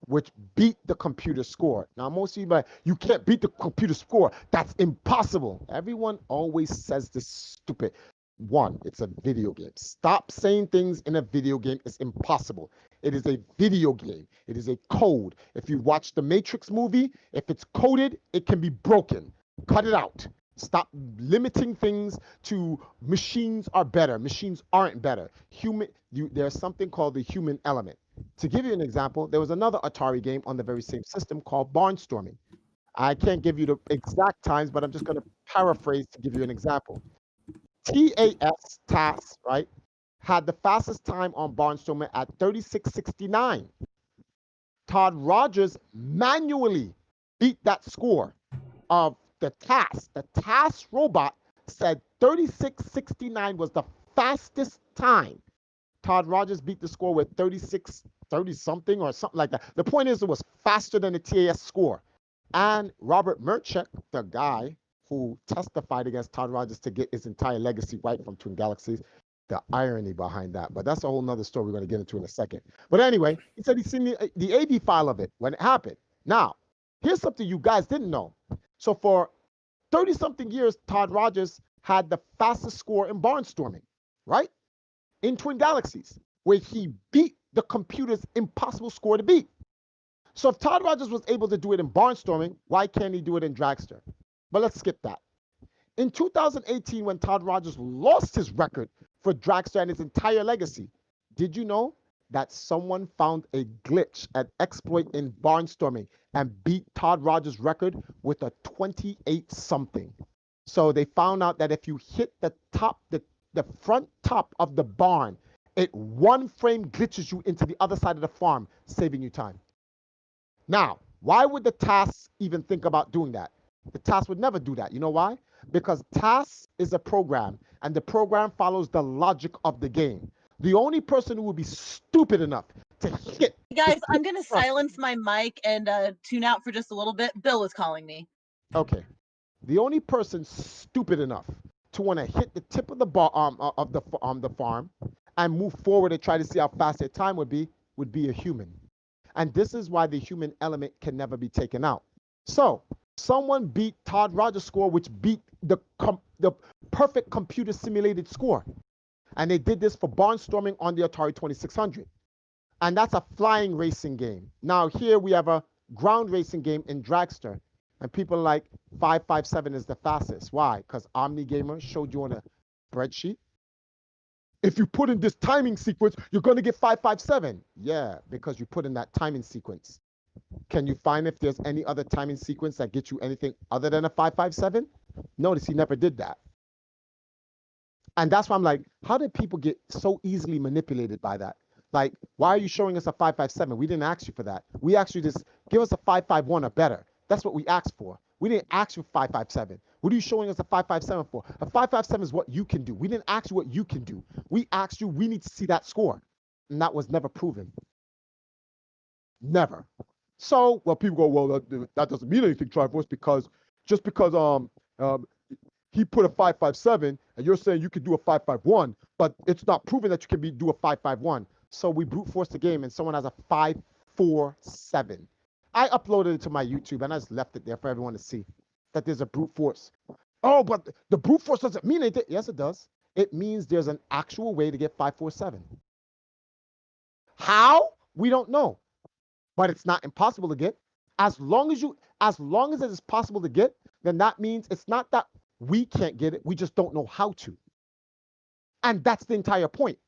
which beat the computer score. Now, most of you can't beat the computer score. That's impossible. Everyone always says this stupid. One, it's a video game. Stop saying things in a video game. It's impossible. It is a video game. It is a code. If you watch the Matrix movie, if it's coded, it can be broken. Cut it out. Stop limiting things to machines are better. Machines aren't better. There's something called the human element. To give you an example, there was another Atari game on the very same system called Barnstorming. I can't give you the exact times, but I'm just going to paraphrase to give you an example. TAS, right, had the fastest time on Barnstorming at 36:69. Todd Rogers manually beat that score of the TAS. The TAS robot said 36:69 was the fastest time. Todd Rogers beat the score with 30-something or something like that. The point is, it was faster than the TAS score. And Robert Merchek, the guy who testified against Todd Rogers to get his entire legacy right from Twin Galaxies, the irony behind that. But that's a whole nother story we're going to get into in a second. But anyway, he said he's seen the AV file of it when it happened. Now, here's something you guys didn't know. So for 30-something years, Todd Rogers had the fastest score in Barnstorming, right? In Twin Galaxies, where he beat the computer's impossible score to beat. So if Todd Rogers was able to do it in Barnstorming, why can't he do it in Dragster? But let's skip that. In 2018, when Todd Rogers lost his record for Dragster and his entire legacy, did you know that someone found a glitch, an exploit in barnstorming, and beat Todd Rogers' record with a 28 something. So they found out that if you hit the top, the front top of the barn, it one frame glitches you into the other side of the farm, saving you time. Now, why would the TAS even think about doing that? The TAS would never do that. You know why? Because TAS is a program, and the program follows the logic of the game. The only person who would be stupid enough to hit... Guys, I'm going to silence my mic and tune out for just a little bit. Bill is calling me. Okay. The only person stupid enough to want to hit the tip of the the farm and move forward and try to see how fast their time would be a human. And this is why the human element can never be taken out. So someone beat Todd Rogers' score, which beat the perfect computer simulated score. And they did this for barnstorming on the Atari 2600. And that's a flying racing game. Now here we have a ground racing game in Dragster. And people are like, 557 is the fastest. Why? Because OmniGamer showed you on a spreadsheet. If you put in this timing sequence, you're going to get 557. Yeah, because you put in that timing sequence. Can you find if there's any other timing sequence that gets you anything other than a 557? Notice he never did that. And that's why I'm like, how did people get so easily manipulated by that? Like, why are you showing us a 557? We didn't ask you for that. We asked you to give us a 551 or better. That's what we asked for. We didn't ask you 557. What are you showing us a 557 for? A 557 is what you can do. We didn't ask you what you can do. We asked you, we need to see that score. And that was never proven. Never. So, well, people go, well, that doesn't mean anything, Triforce, because just because he put a 557 and you're saying you could do a 551, but it's not proven that you can do a 551. So we brute force the game and someone has a 547. I uploaded it to my YouTube and I just left it there for everyone to see that there's a brute force. Oh, but the brute force doesn't mean anything. Yes, it does. It means there's an actual way to get 547. How? We don't know. But it's not impossible to get. As long as it is possible to get, then that means it's not that we can't get it. We just don't know how to. And that's the entire point.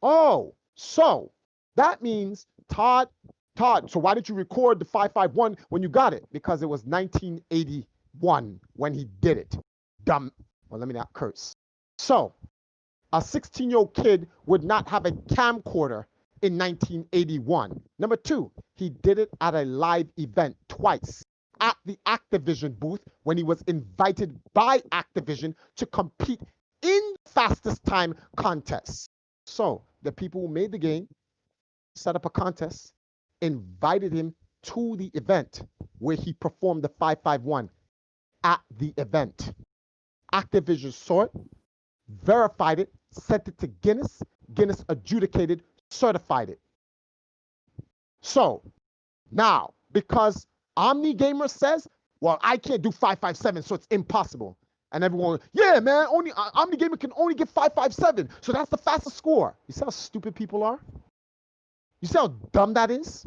Oh, so that means Todd, so why did you record the 551 when you got it? Because it was 1981 when he did it. Dumb. Well, let me not curse. So a 16-year-old kid would not have a camcorder in 1981. Number two, he did it at a live event twice at the Activision booth when he was invited by Activision to compete in fastest time contests. So the people who made the game set up a contest, invited him to the event where he performed the 551 at the event. Activision saw it, verified it, sent it to Guinness. Guinness adjudicated, certified it. So now, because OmniGamer says, well, I can't do 557, so it's impossible. And everyone, yeah, man, only OmniGamer can only get 557, so that's the fastest score. You see how stupid people are? You see how dumb that is?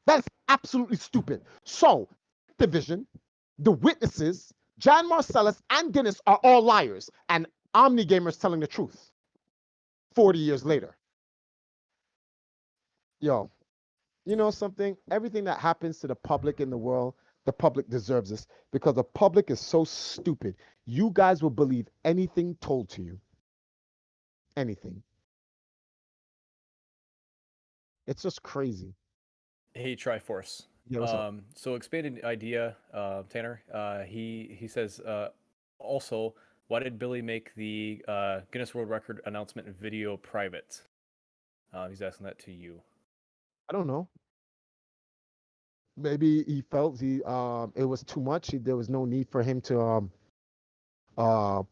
That is absolutely stupid. So, Activision, the witnesses, Jan Marcellus and Guinness are all liars, and OmniGamer is telling the truth 40 years later. Yo, you know something? Everything that happens to the public in the world, the public deserves this, because the public is so stupid. You guys will believe anything told to you. Anything. It's just crazy. Hey, Triforce. Yeah, what's up? So expanded idea, Tanner. He says also, why did Billy make the Guinness World Record announcement video private? He's asking that to you. I don't know. Maybe he felt it was too much. There was no need for him to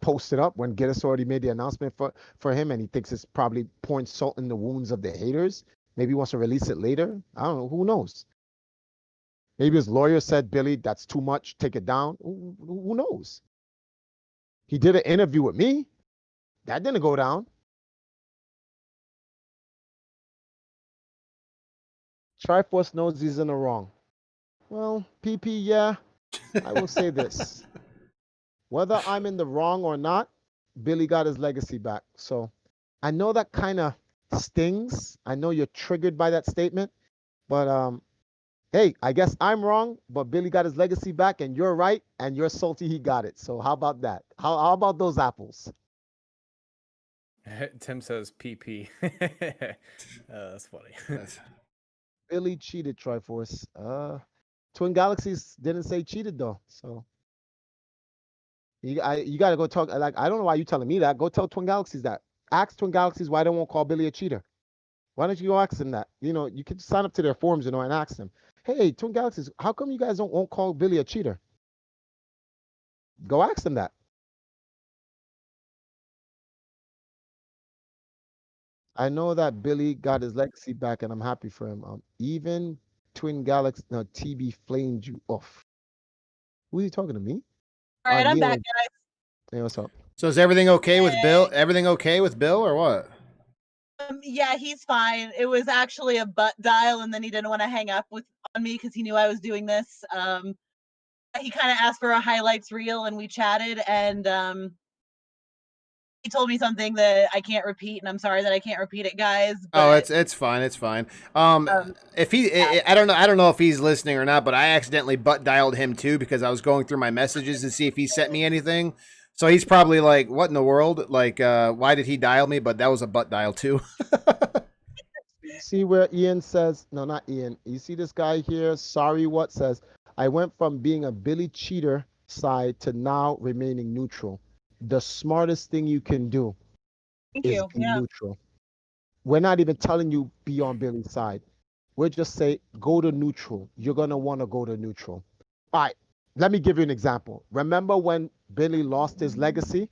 post it up when Guinness already made the announcement for him, and he thinks it's probably pouring salt in the wounds of the haters. Maybe he wants to release it later. I don't know. Who knows? Maybe his lawyer said, Billy, that's too much. Take it down. Who knows? He did an interview with me. That didn't go down. Triforce knows he's in the wrong. Well, PP, yeah, I will say this. Whether I'm in the wrong or not, Billy got his legacy back. So I know that kind of stings. I know you're triggered by that statement, but hey, I guess I'm wrong, but Billy got his legacy back, and you're right, and you're salty he got it. So how about that? How about those apples? Tim says PP. That's funny. Billy cheated, Triforce. Twin Galaxies didn't say cheated though, so you got to go talk. Like, I don't know why you telling me that. Go tell Twin Galaxies that. Ask Twin Galaxies why they won't call Billy a cheater. Why don't you go ask them that? You can sign up to their forums, and ask them, hey, Twin Galaxies, how come you guys won't call Billy a cheater? Go ask them that. I know that Billy got his legacy back, and I'm happy for him. Even Twin Galaxy, no, TB flamed you off. Who are you talking to me? All right, I'm back, guys. Hey, what's up? So is everything okay with Bill? Everything okay with Bill or what? Yeah, he's fine. It was actually a butt dial, and then he didn't want to hang up on me because he knew I was doing this. He kind of asked for a highlights reel, and we chatted, and he told me something that I can't repeat, and I'm sorry that I can't repeat it, guys. But, it's fine. It's fine. If he, I don't know if he's listening or not, but I accidentally butt dialed him too because I was going through my messages to see if he sent me anything. So he's probably like, "What in the world? Like, why did he dial me?" But that was a butt dial too. See where Ian says, no, not Ian. You see this guy here, sorry what says, I went from being a Billy cheater side to now remaining neutral. The smartest thing you can do is be neutral. We're not even telling you be on Billy's side. We'll just say go to neutral. You're going to want to go to neutral. All right, let me give you an example. Remember when Billy lost his legacy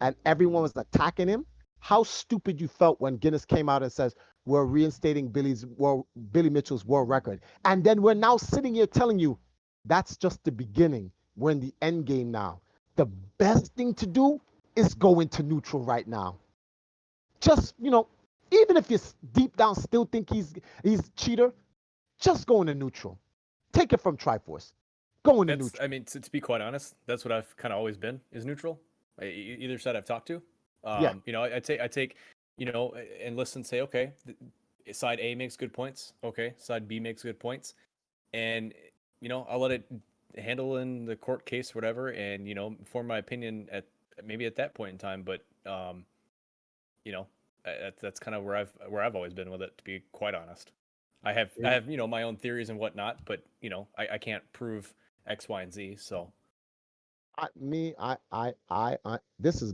and everyone was attacking him? How stupid you felt when Guinness came out and says, we're reinstating Billy Mitchell's world record. And then we're now sitting here telling you that's just the beginning. We're in the end game now. The best thing to do is go into neutral right now. Just, even if you deep down still think he's a cheater, just go into neutral. Take it from Triforce. Go into neutral. I mean, to be quite honest, that's what I've kind of always been, is neutral. Either side I've talked to. Yeah. I take, and listen, say, okay, side A makes good points. Okay, side B makes good points. And, I'll let it handle in the court case, whatever, and, form my opinion at that point in time. But, that's kind of where I've always been with it, to be quite honest. I have my own theories and whatnot, but, I can't prove X, Y, and Z, so. This is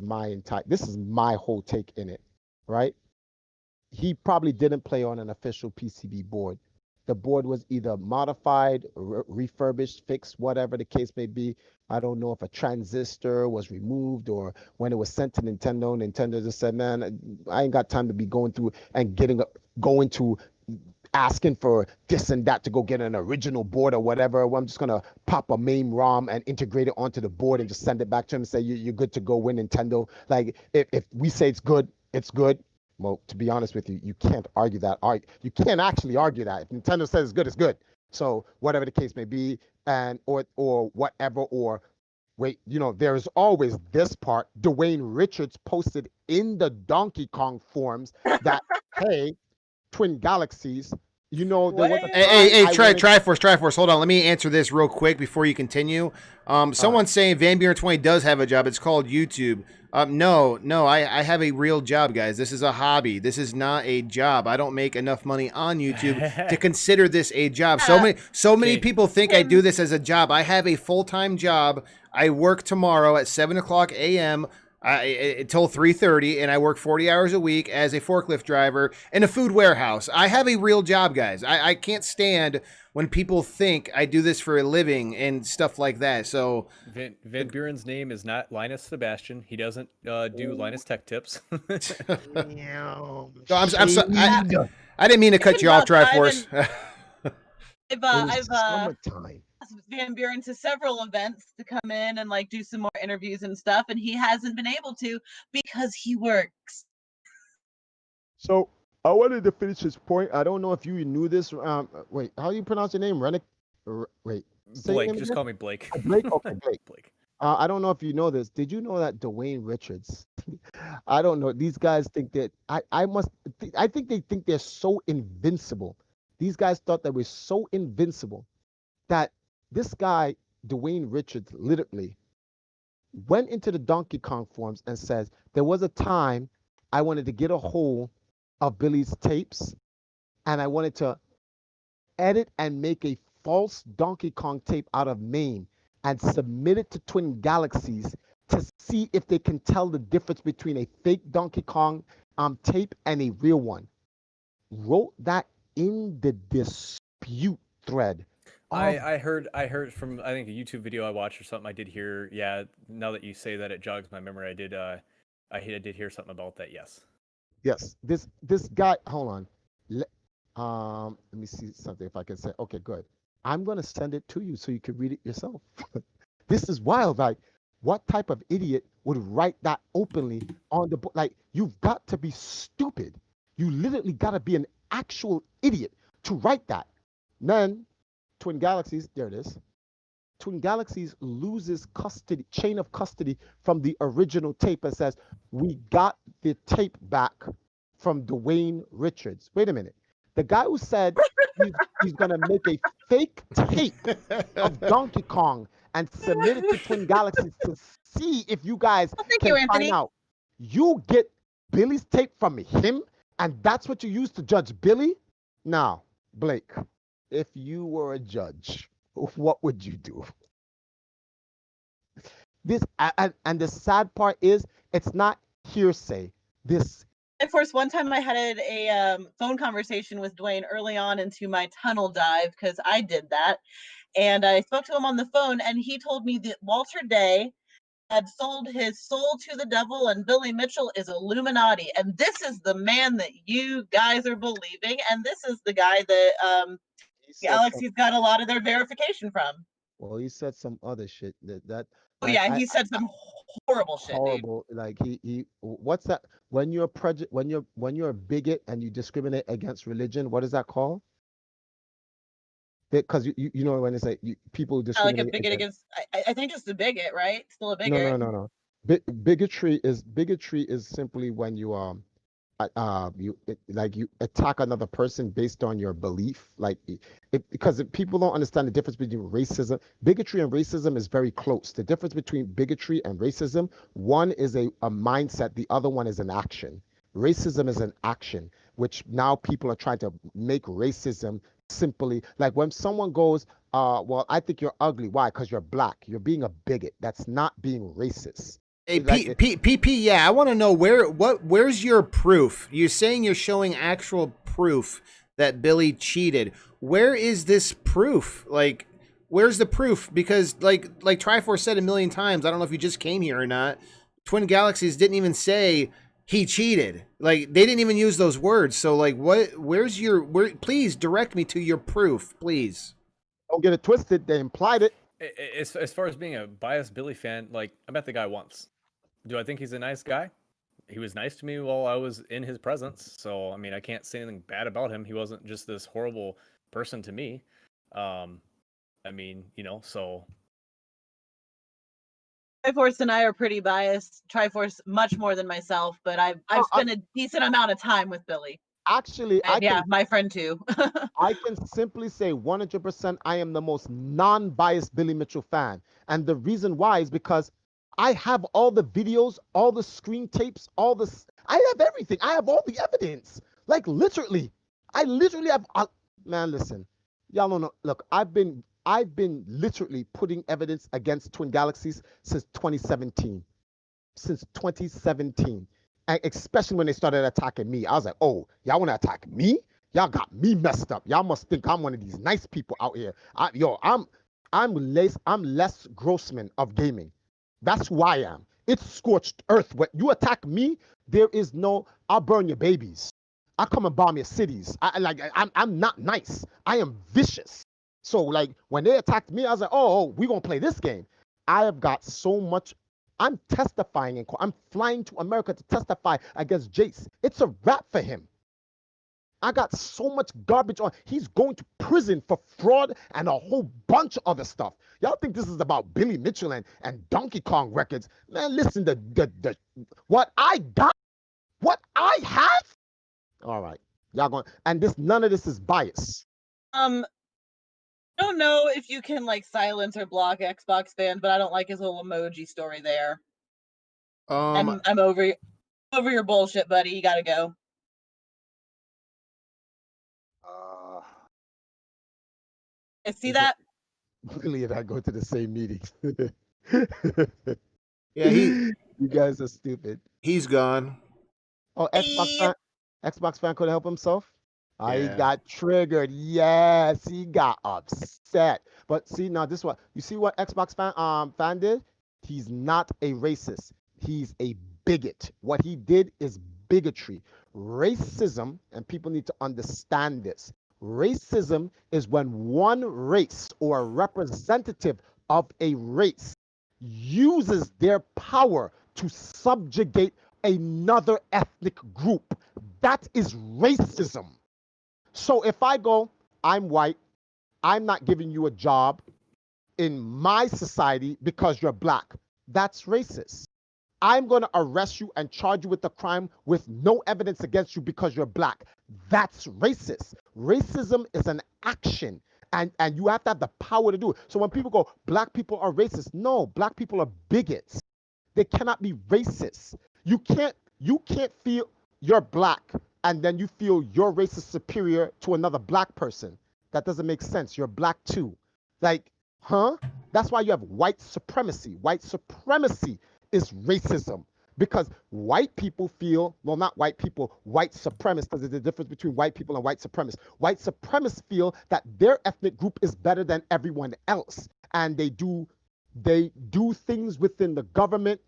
my whole take in it, right? He probably didn't play on an official PCB board. The board was either modified, refurbished, fixed, whatever the case may be. I don't know if a transistor was removed or when it was sent to Nintendo just said, man, I ain't got time to be going through and going to asking for this and that to go get an original board or whatever. I'm just going to pop a MAME ROM and integrate it onto the board and just send it back to him and say, you're good to go, win Nintendo. Like, if we say it's good, it's good. Well, to be honest with you, you can't argue that. You can't actually argue that. If Nintendo says it's good, it's good. So whatever the case may be, and or whatever, or wait, there is always this part. Dwayne Richards posted in the Donkey Kong forums that, hey, Twin Galaxies, there was Triforce, hold on. Let me answer this real quick before you continue. Someone's saying Van Buren 20 does have a job. It's called YouTube. No, I have a real job, guys. This is a hobby. This is not a job. I don't make enough money on YouTube to consider this a job. So many people think I do this as a job. I have a full-time job. I work tomorrow at 7:00 a.m. Until 3:30, and I work 40 hours a week as a forklift driver in a food warehouse. I have a real job, guys. I can't stand when people think I do this for a living and stuff like that. So Van Buren's name is not Linus Sebastian. He doesn't do Linus Tech Tips. No, I'm sorry. I didn't mean to cut you off, Triforce. I've Van Buren to several events to come in and do some more interviews and stuff, and he hasn't been able to because he works. So I wanted to finish his point. I don't know if you knew this. Wait, how do you pronounce your name? Rennick? Wait, Blake. Just call me Blake. Blake. Okay, Blake. Blake. I don't know if you know this. Did you know that Dwayne Richards I don't know. These guys think that I think they think they're so invincible. These guys thought they were so invincible that this guy, Dwayne Richards, literally went into the Donkey Kong forums and says, there was a time I wanted to get a hold of Billy's tapes and I wanted to edit and make a false Donkey Kong tape out of MAME and submit it to Twin Galaxies to see if they can tell the difference between a fake Donkey Kong tape and a real one. Wrote that in the dispute thread. I heard from, I think, a YouTube video I watched or something. I did hear, yeah. Now that you say that, it jogs my memory. I did hear something about that. Yes. Yes. This guy. Hold on. Let me see something if I can say. Okay, good. I'm gonna send it to you so you can read it yourself. This is wild. Like, what type of idiot would write that openly on the book? Like, you've got to be stupid. You literally got to be an actual idiot to write that. Then, Twin Galaxies, there it is. Twin Galaxies loses chain of custody from the original tape and says, we got the tape back from Dwayne Richards. Wait a minute. The guy who said he's going to make a fake tape of Donkey Kong and submit it to Twin Galaxies to see if you guys can find out. You get Billy's tape from him, and that's what you use to judge Billy? Now, Blake, if you were a judge, what would you do? This and the sad part is it's not hearsay. This. Of course, one time I had a phone conversation with Dwayne early on into my tunnel dive because I did that, and I spoke to him on the phone, and he told me that Walter Day had sold his soul to the devil and Billy Mitchell is Illuminati, and this is the man that you guys are believing, and this is the guy that Galaxy's got a lot of their verification from. Well, he said some other shit that oh yeah, he said some horrible shit. Horrible, dude. Like he what's that? When you're when you're a bigot and you discriminate against religion, what is that called? Because you know when they say people discriminate like a bigot against I think just a bigot, right? Still a bigot. No. Bigotry is simply when you you attack another person based on your belief, because people don't understand the difference between racism. Bigotry and racism is very close. The difference between bigotry and racism, one is a mindset, the other one is an action. Racism is an action, which now people are trying to make racism simply like when someone goes, well, I think you're ugly. Why? Because you're black. You're being a bigot. That's not being racist. Hey, PP, yeah, I want to know where's your proof? You're saying you're showing actual proof that Billy cheated. Where is this proof? Like, where's the proof? Because like Triforce said a million times, I don't know if you just came here or not, Twin Galaxies didn't even say he cheated. Like, they didn't even use those words. So like, please direct me to your proof, please. Don't get it twisted. They implied it. As far as being a biased Billy fan, like, I met the guy once. Do I think he's a nice guy? He was nice to me while I was in his presence. So, I mean, I can't say anything bad about him. He wasn't just this horrible person to me. I mean, so. Triforce and I are pretty biased. Triforce much more than myself, but I've spent a decent amount of time with Billy. Actually, my friend too. I can simply say 100% I am the most non-biased Billy Mitchell fan. And the reason why is because I have all the videos, all the screen tapes, I have everything. I have all the evidence. Like, literally. I literally have, man, listen. Y'all don't know. Look, I've been literally putting evidence against Twin Galaxies since 2017. Since 2017. And especially when they started attacking me. I was like, oh, y'all want to attack me? Y'all got me messed up. Y'all must think I'm one of these nice people out here. I'm Les Grossman of gaming. That's who I am. It's scorched earth. When you attack me, I'll burn your babies. I'll come and bomb your cities. I'm not nice. I am vicious. So like when they attacked me, I was like, oh, we're gonna play this game. I have got so much. I'm testifying in court. I'm flying to America to testify against Jace. It's a wrap for him. I got so much garbage on. He's going to prison for fraud and a whole bunch of other stuff. Y'all think this is about Billy Mitchell and Donkey Kong Records? Man, listen, the what I got, what I have. All right, y'all going, and this none of this is bias. I don't know if you can like silence or block Xbox fan, but I don't like his whole emoji story there. I'm over your bullshit, buddy. You gotta go. I see that. Really, and I go to the same meetings. Yeah, you guys are stupid. He's gone. Oh, Xbox fan couldn't help himself. He Yeah. got triggered. Yes, he got upset. But see, now this what you see what Xbox fan did? He's not a racist. He's a bigot. What he did is bigotry. Racism, and people need to understand this. Racism is when one race or a representative of a race uses their power to subjugate another ethnic group. That is racism. So if I go, I'm white, I'm not giving you a job in my society because you're black, that's racist. I'm going to arrest you and charge you with a crime with no evidence against you because you're black. That's racist. Racism is an action, and you have to have the power to do it. So when people go, black people are racist, no, black people are bigots. They cannot be racist. You can't feel you're black and then you feel your race is superior to another black person. That doesn't make sense. You're black too. Like, huh? That's why you have white supremacy. White supremacy is racism because white people feel, well, not white people, white supremacists, because there's a difference between white people and white supremacists. White supremacists feel that their ethnic group is better than everyone else, and they do things within the government,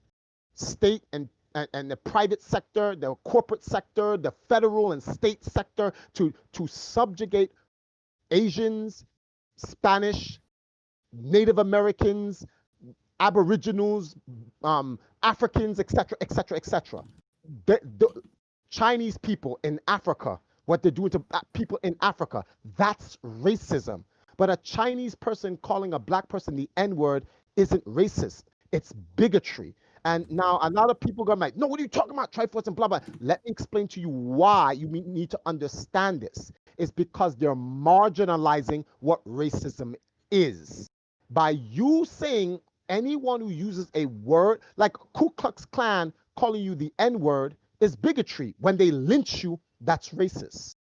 state, and the private sector, the corporate sector, the federal and state sector to subjugate Asians, Spanish, Native Americans, Aboriginals, Africans, etc., etc., etc. The Chinese people in Africa, what they're doing to people in Africa, that's racism. But a Chinese person calling a black person the N-word isn't racist. It's bigotry. And now a lot of people go like, no, what are you talking about, Triforce and blah, blah. Let me explain to you why you need to understand this. It's because they're marginalizing what racism is. By you saying anyone who uses a word like Ku Klux Klan calling you the N-word is bigotry. When they lynch you, that's racist.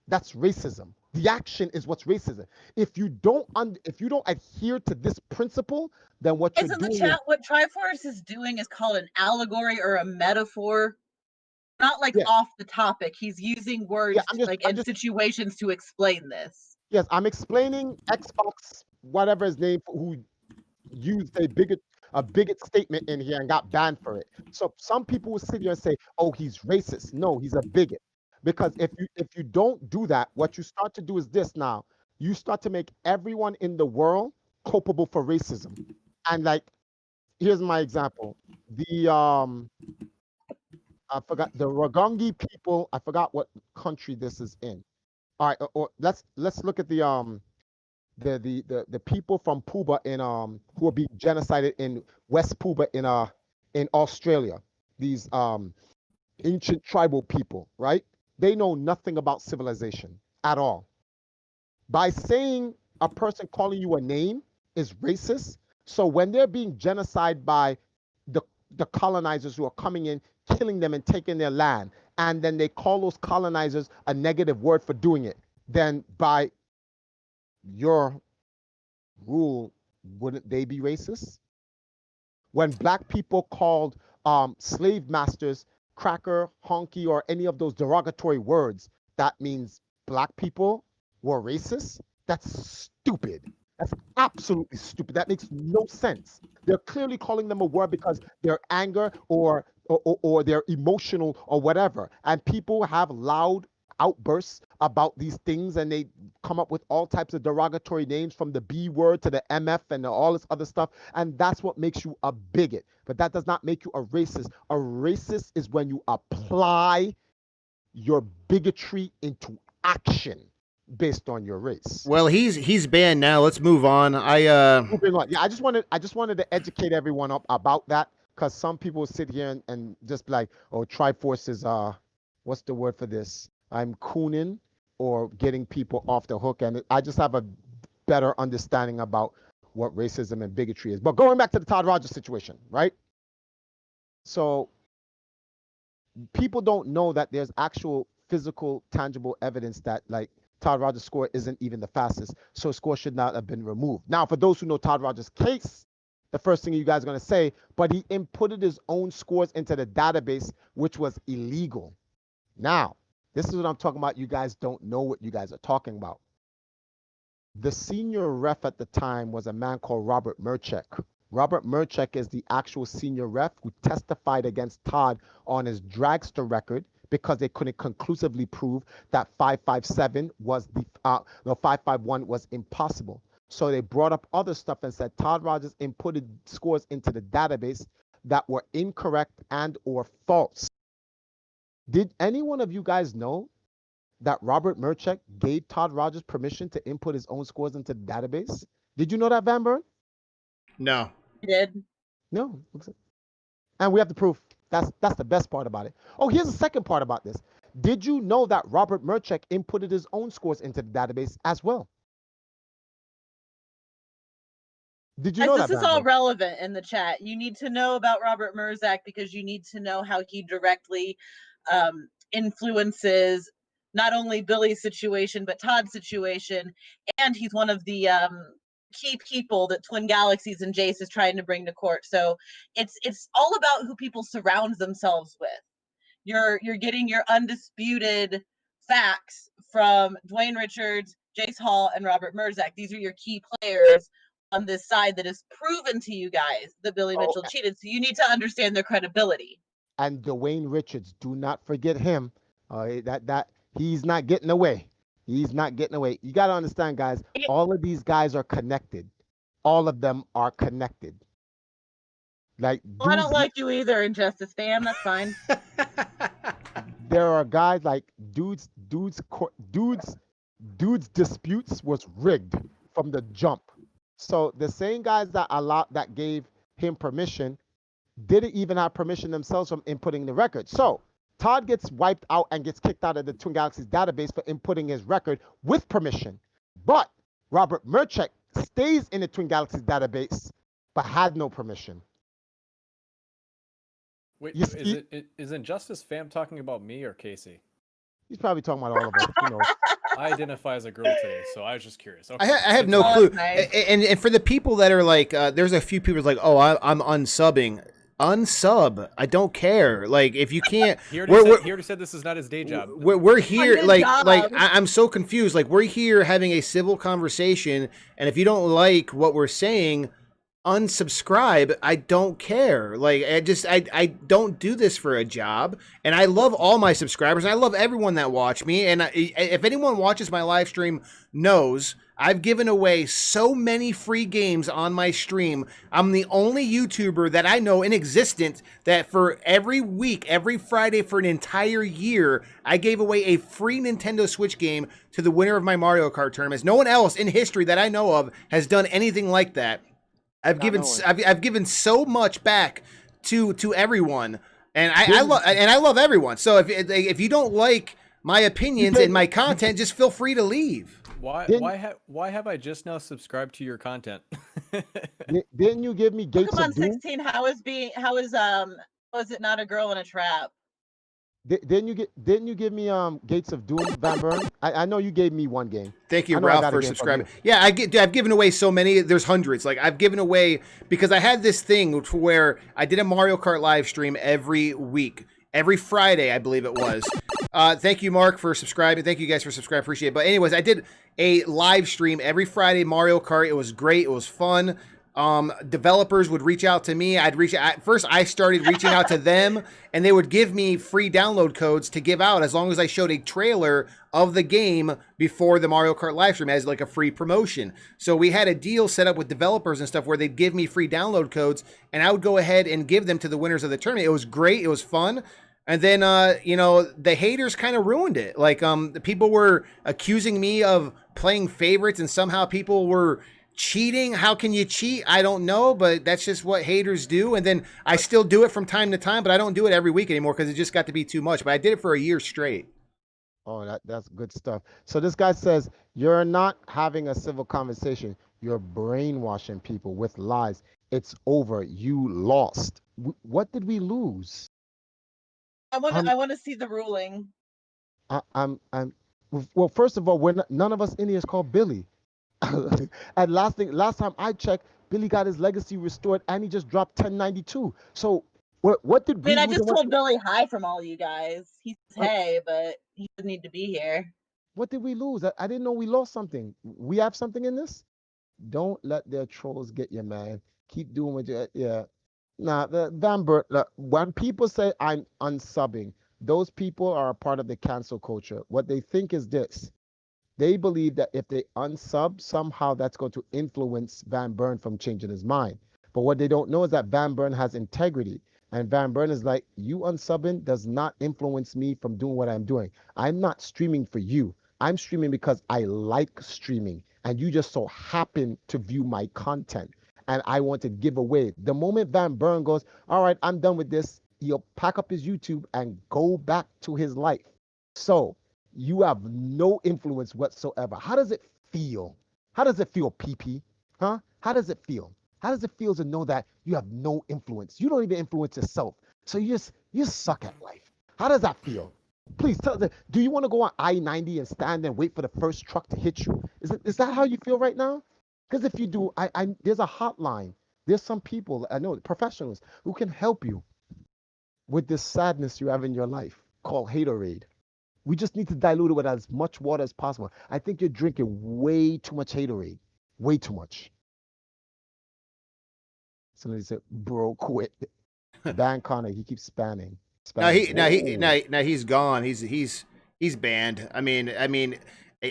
That's racism. The action is what's racism. If you don't adhere to this principle, then what you're doing. In the chat, what Triforce is doing is called an allegory or a metaphor. Not like off the topic. He's using words in situations to explain this. Yes, I'm explaining Xbox, whatever his name, who used a bigot statement in here and got banned for it. So some people will sit here and say, oh, he's racist. No, he's a bigot. Because if you don't do that, what you start to do is this now. You start to make everyone in the world culpable for racism. And like, here's my example. I forgot the Rogongi people. I forgot what country this is in. All right, or let's look at the people from Puba in who are being genocided in West Puba in Australia. These ancient tribal people, right? They know nothing about civilization at all. By saying a person calling you a name is racist, so when they're being genocided by the colonizers who are coming in, killing them and taking their land, and then they call those colonizers a negative word for doing it, then by your rule, wouldn't they be racist? When black people called slave masters cracker, honky, or any of those derogatory words, that means black people were racist? That's stupid. That's absolutely stupid. That makes no sense. They're clearly calling them a word because they're anger or they're emotional or whatever. And people have loud outbursts about these things, and they come up with all types of derogatory names, from the B word to the MF and all this other stuff, and that's what makes you a bigot. But that does not make you a racist. A racist is when you apply your bigotry into action based on your race. Well, he's banned now. Let's move on. Moving on. Yeah, I just wanted to educate everyone up about that, because some people sit here and just be like, oh, Triforce is what's the word for this? I'm cooning or getting people off the hook, and I just have a better understanding about what racism and bigotry is. But going back to the Todd Rogers situation, right? So people don't know that there's actual physical, tangible evidence that like Todd Rogers' score isn't even the fastest, so his score should not have been removed. Now, for those who know Todd Rogers' case, the first thing you guys are going to say, but he inputted his own scores into the database, which was illegal. Now, this is what I'm talking about. You guys don't know what you guys are talking about. The senior ref at the time was a man called Robert Merchek. Robert Merchek is the actual senior ref who testified against Todd on his dragster record because they couldn't conclusively prove that 557 was the 551 was impossible. So they brought up other stuff and said Todd Rogers inputted scores into the database that were incorrect and or false. Did any one of you guys know that Robert Merchek gave Todd Rogers permission to input his own scores into the database? Did you know that, Van Burn? No. I did. No. And we have the proof. That's the best part about it. Oh, here's the second part about this. Did you know that Robert Merchek inputted his own scores into the database as well? Did you know that? This is all relevant in the chat. You need to know about Robert Merzak because you need to know how he directly influences not only Billy's situation, but Todd's situation. And he's one of the key people that Twin Galaxies and Jace is trying to bring to court. So it's all about who people surround themselves with. You're getting your undisputed facts from Dwayne Richards, Jace Hall, and Robert Merzak. These are your key players on this side that has proven to you guys that Billy Mitchell cheated. So you need to understand their credibility. And Dwayne Richards, do not forget him. That he's not getting away. He's not getting away. You got to understand, guys, all of these guys are connected. All of them are connected. Like, well, I don't like you either, Injustice fam. That's fine. There are guys like dudes disputes was rigged from the jump. So the same guys that gave him permission didn't even have permission themselves from inputting the record. So Todd gets wiped out and gets kicked out of the Twin Galaxies database for inputting his record with permission. But Robert Merchek stays in the Twin Galaxies database but had no permission. Wait, is Injustice fam talking about me or Casey? He's probably talking about all of us. You know. I identify as a girl today, so I was just curious. Okay. I have no clue. Nice. And for the people that are like, there's a few people like, oh, I'm unsubbing. Unsub. I don't care. Like, if you can't, he already said this is not his day job. We're here. I'm so confused. Like, we're here having a civil conversation, and if you don't like what we're saying, unsubscribe. I don't care. Like, I don't do this for a job, and I love all my subscribers, and I love everyone that watch me. And if anyone watches my live stream knows I've given away so many free games on my stream. I'm the only YouTuber that I know in existence that for every week, every Friday for an entire year, I gave away a free Nintendo Switch game to the winner of my Mario Kart tournaments. No one else in history that I know of has done anything like that. I've given so much back to everyone, and I love everyone. So if you don't like my opinions and my content, just feel free to leave. Why have I just now subscribed to your content? Didn't you give me Gates Pokemon of Doom? 16, how is it not a girl in a trap? Didn't you give me Gates of Doom, Van Burn? I know you gave me one game. Thank you, Ralph, for subscribing. Yeah, I've given away so many. There's hundreds. Like, I've given away because I had this thing where I did a Mario Kart live stream every week. Every Friday, I believe it was. Thank you, Mark, for subscribing. Thank you guys for subscribing. Appreciate it. But anyways, I did a live stream every Friday, Mario Kart. It was great. It was fun. Developers would reach out to me. First I started reaching out to them, and they would give me free download codes to give out as long as I showed a trailer of the game before the Mario Kart live stream as like a free promotion. So we had a deal set up with developers and stuff where they'd give me free download codes, and I would go ahead and give them to the winners of the tournament. It was great. It was fun. And then, the haters kind of ruined it. Like, the people were accusing me of playing favorites, and somehow people were cheating. How can you cheat? I don't know, but that's just what haters do. And then I still do it from time to time, but I don't do it every week anymore because it just got to be too much. But I did it for a year straight. Oh, that's good stuff. So this guy says you're not having a civil conversation. You're brainwashing people with lies. It's over. You lost. What did we lose? I want to see the ruling. I'm well, first of all, none of us in here is called Billy. And last time I checked, Billy got his legacy restored and he just dropped 1092. So what did I mean, we I lose just and told Billy hi from all you guys. He's hey, but he doesn't need to be here. what did we lose? I didn't know we lost something. We have something in this? Don't let their trolls get you, man. Keep doing what you yeah. Nah, the Van Bert, when people say I'm unsubbing, those people are a part of the cancel culture. What they think is this. They believe that if they unsub, somehow that's going to influence Van Burn from changing his mind. But what they don't know is that Van Burn has integrity. And Van Burn is like, you unsubbing does not influence me from doing what I'm doing. I'm not streaming for you. I'm streaming because I like streaming. And you just so happen to view my content. And I want to give away. The moment Van Burn goes, all right, I'm done with this, he'll pack up his YouTube and go back to his life. So you have no influence whatsoever. How does it feel? How does it feel, PP? Huh? How does it feel? How does it feel to know that you have no influence? You don't even influence yourself. So you suck at life. How does that feel? Please tell me, do you want to go on I-90 and stand and wait for the first truck to hit you? Is that how you feel right now? Because if you do, there's a hotline. There's some people, I know, professionals, who can help you with this sadness you have in your life called haterade. We just need to dilute it with as much water as possible. I think you're drinking way too much haterade. Way too much. Somebody said, bro, quit. Ban Connor, he keeps spamming. No, he's gone. He's banned. I mean,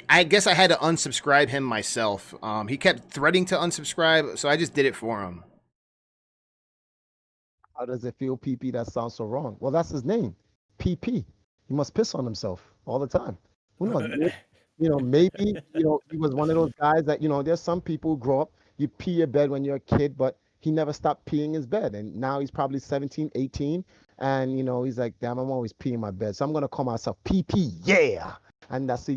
I guess I had to unsubscribe him myself. He kept threatening to unsubscribe, so I just did it for him. How does it feel, PP? That sounds so wrong. Well, that's his name, PP. He must piss on himself all the time. Who knows? Maybe he was one of those guys that there's some people who grow up, you pee your bed when you're a kid, but he never stopped peeing his bed, and now he's probably 17, 18, and he's like, damn, I'm always peeing my bed, so I'm gonna call myself PP, yeah, and that's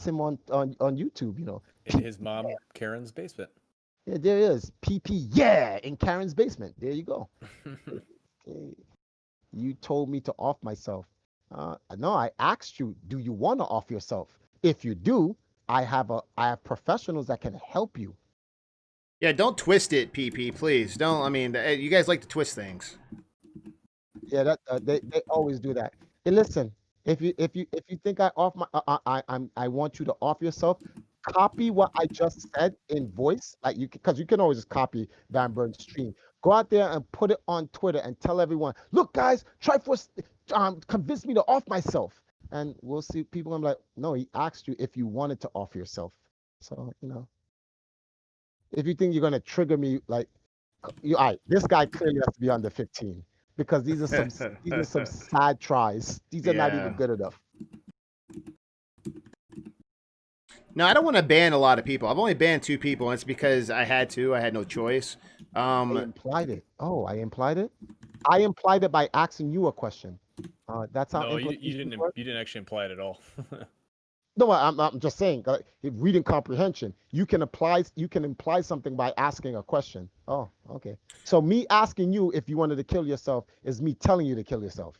him on YouTube, in his mom Karen's basement. Yeah, there is PP, yeah, in Karen's basement. There you go. Okay. You told me to off myself. No, I asked you, do you want to off yourself? If you do, I have professionals that can help you. Yeah, don't twist it, PP, please. Don't. I mean, you guys like to twist things. Yeah, that they always do that. Hey, listen, if you think I off my I want you to off yourself. Copy what I just said in voice, like because you can always just copy Van Burn's stream. Go out there and put it on Twitter and tell everyone, look, guys, Triforce convinced me to off myself. And we'll see people. I'm like, no, he asked you if you wanted to off yourself. So, if you think you're going to trigger me, like, all right, this guy clearly has to be under 15 because these are some sad tries. These are not even good enough. No, I don't want to ban a lot of people. I've only banned 2 people, and it's because I had to. I had no choice. I implied it. Oh, I implied it? I implied it by asking you a question. That's how. No, you didn't actually imply it at all. No, I'm just saying. Reading comprehension. You can imply something by asking a question. Oh, okay. So me asking you if you wanted to kill yourself is me telling you to kill yourself.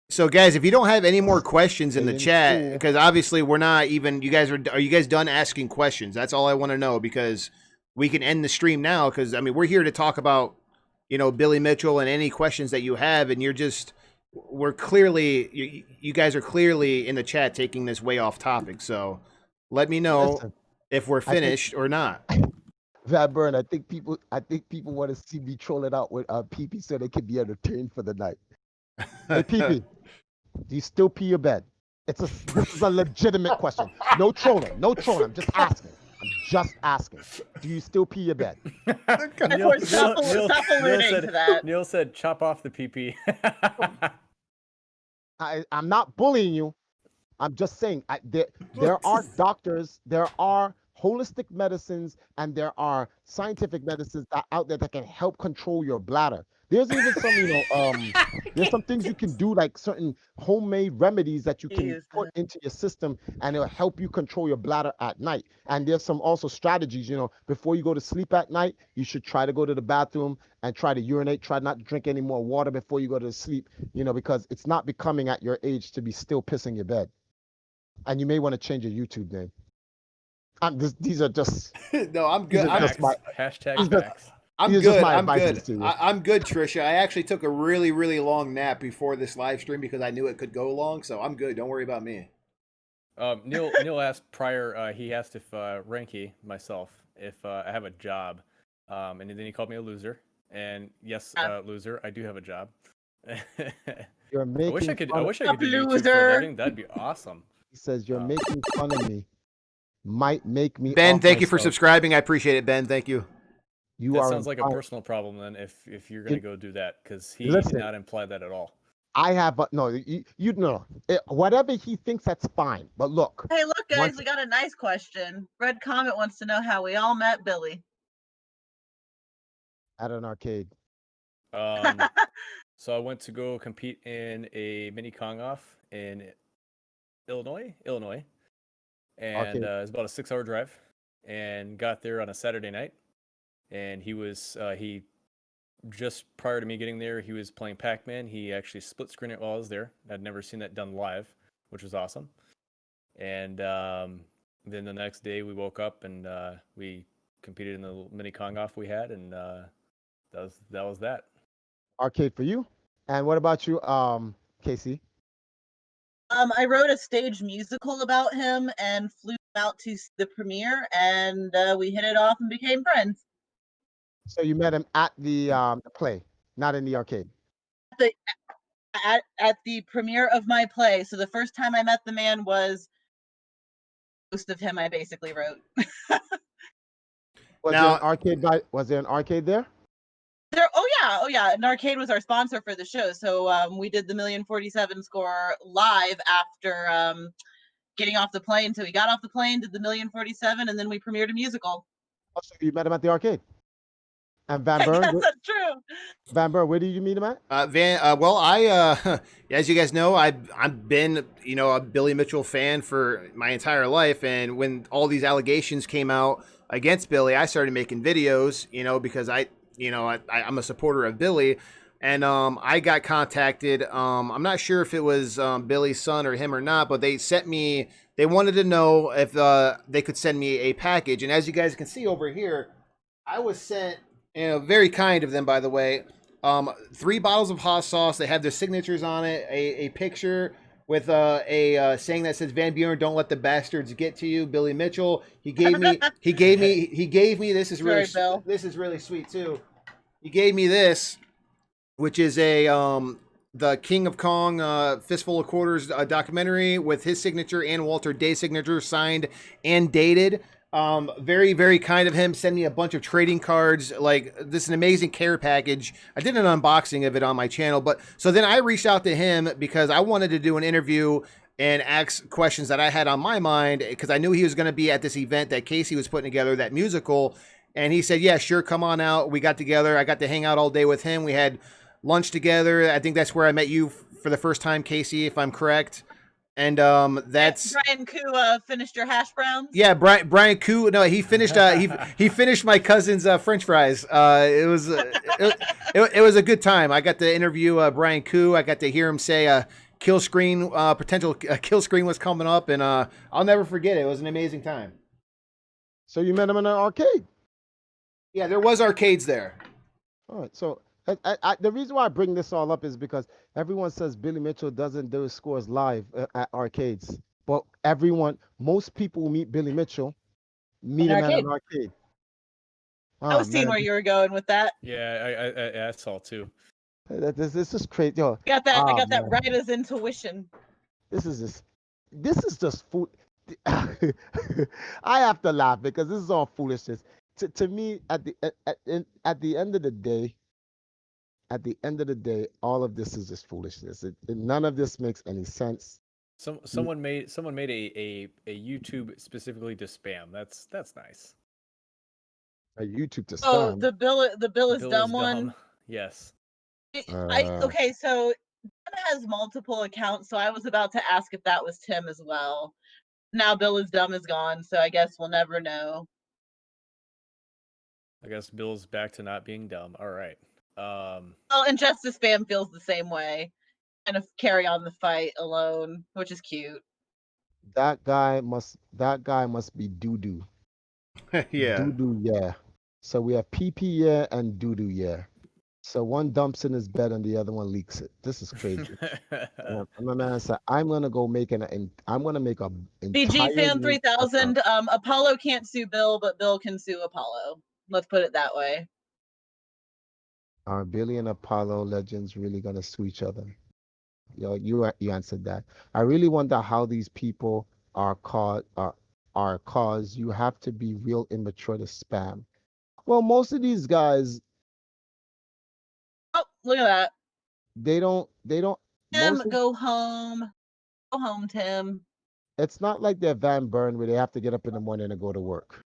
So, guys, if you don't have any more questions in the chat, because obviously we're not even. Are you guys done asking questions? That's all I want to know, because we can end the stream now. Because we're here to talk about Billy Mitchell and any questions that you have, and we're clearly, you guys are clearly in the chat taking this way off topic. So let me know if we're finished or not. Van Burn, I think people want to see me troll it out with PP so they can be entertained for the night. Hey, PP, do you still pee your bed? This is a legitimate question. No trolling. I'm just asking. Do you still pee your bed? Neil said chop off the PP. I'm not bullying you. I'm just saying there are doctors, there are holistic medicines, and there are scientific medicines out there that can help control your bladder. There's even some, there's some things you can do, like certain homemade remedies that you can put into your system, and it'll help you control your bladder at night. And there's some also strategies, before you go to sleep at night, you should try to go to the bathroom and try to urinate. Try not to drink any more water before you go to sleep, because it's not becoming at your age to be still pissing your bed. And you may want to change your YouTube name. These are just no. I'm good. Hashtag facts. I'm good. I'm good, Trisha. I actually took a really, really long nap before this live stream because I knew it could go long. So I'm good. Don't worry about me. Neil asked prior. He asked if Ranky, myself, if I have a job, and then he called me a loser. And yes, loser, I do have a job. You're making. I wish I could do YouTube for a living. That'd be awesome. He says you're making fun of me. Might make me. Ben, thank you for subscribing. I appreciate it, Ben. Thank you. That sounds like a personal problem then, if you're gonna go do that, because he did not imply that at all. I have, no, you know, whatever he thinks, that's fine. But look. Hey, look, guys, we got a nice question. Red Comet wants to know how we all met Billy. At an arcade. So I went to go compete in a mini Kong off in Illinois, and it was about a 6-hour drive, and got there on a Saturday night, and he just prior to me getting there, he was playing Pac-Man. He actually split screened it while I was there. I'd never seen that done live, which was awesome. And then the next day we woke up and we competed in the little mini Kong off we had, and that was that. Arcade for you. And what about you, Casey? I wrote a stage musical about him and flew out to the premiere, and we hit it off and became friends. So you met him at the play, not in the arcade. At the premiere of my play. So the first time I met the man was most of him I basically wrote. Was there an arcade there? Oh yeah. An arcade was our sponsor for the show. So we did the 1,000,047 score live after getting off the plane. So we got off the plane, did the 1,000,047, and then we premiered a musical. Oh, so you met him at the arcade. And Van Buren? Yes, that's true. Van Buren, where did you meet him at? As you guys know, I've been, a Billy Mitchell fan for my entire life. And when all these allegations came out against Billy, I started making videos, because I'm a supporter of Billy. And I got contacted. I'm not sure if it was Billy's son or him or not, but they wanted to know if they could send me a package. And as you guys can see over here, I was sent, very kind of them, by the way, 3 bottles of hot sauce. They have their signatures on it, a picture with a saying that says, "Van Buren, don't let the bastards get to you." Billy Mitchell. He gave me. This is really sweet too. He gave me this, which is the King of Kong Fistful of Quarters documentary with his signature and Walter Day's signature, signed and dated. Very, very kind of him. Send me a bunch of trading cards. Like, this is an amazing care package. I did an unboxing of it on my channel, but so then I reached out to him because I wanted to do an interview and ask questions that I had on my mind, because I knew he was going to be at this event that Casey was putting together, that musical. And he said, "Yeah, sure, come on out." We got together. I got to hang out all day with him. We had lunch together. I think that's where I met you for the first time, Casey, if I'm correct. And that's Brian Koo finished your hash browns. Yeah, Brian Koo. No, he finished. He finished my cousin's French fries. It was a good time. I got to interview Brian Koo. I got to hear him say kill screen potential kill screen was coming up, and I'll never forget it. It was an amazing time. So you met him in an arcade? Yeah, there was arcades there. All right, so. The reason why I bring this all up is because everyone says Billy Mitchell doesn't do his scores live at arcades. But most people who meet Billy Mitchell meet him at an arcade. I was seeing where you were going with that. Yeah, I saw too. This is crazy. Yo, I got that right as intuition. This is just food. I have to laugh because this is all foolishness. To me, at the end of the day, at the end of the day, all of this is just foolishness. None of this makes any sense. Someone made a YouTube specifically to spam. That's nice. A YouTube to Oh, spam. the Bill is Bill is dumb one. Yes. Okay, so Tim has multiple accounts, so I was about to ask if that was Tim as well. Now Bill is dumb is gone, so I guess we'll never know. I guess Bill's back to not being dumb. All right. Well, and Justice Spam feels the same way. Kind of carry on the fight alone, which is cute. That guy must be doo-doo. Yeah. Doo-doo, yeah. So we have PP, yeah, and doo-doo, yeah. So one dumps in his bed and the other one leaks it. This is crazy. My man said, I'm gonna make a BG Fan 3000. Apollo can't sue Bill, but Bill can sue Apollo. Let's put it that way. Are Billy and Apollo legends really gonna sue each other? You answered that. I really wonder how these people are caught. Cause you have to be real immature to spam. Well, most of these guys. Oh, look at that. They don't. Tim, go home. Go home, Tim. It's not like they're Van Burn where they have to get up in the morning and go to work.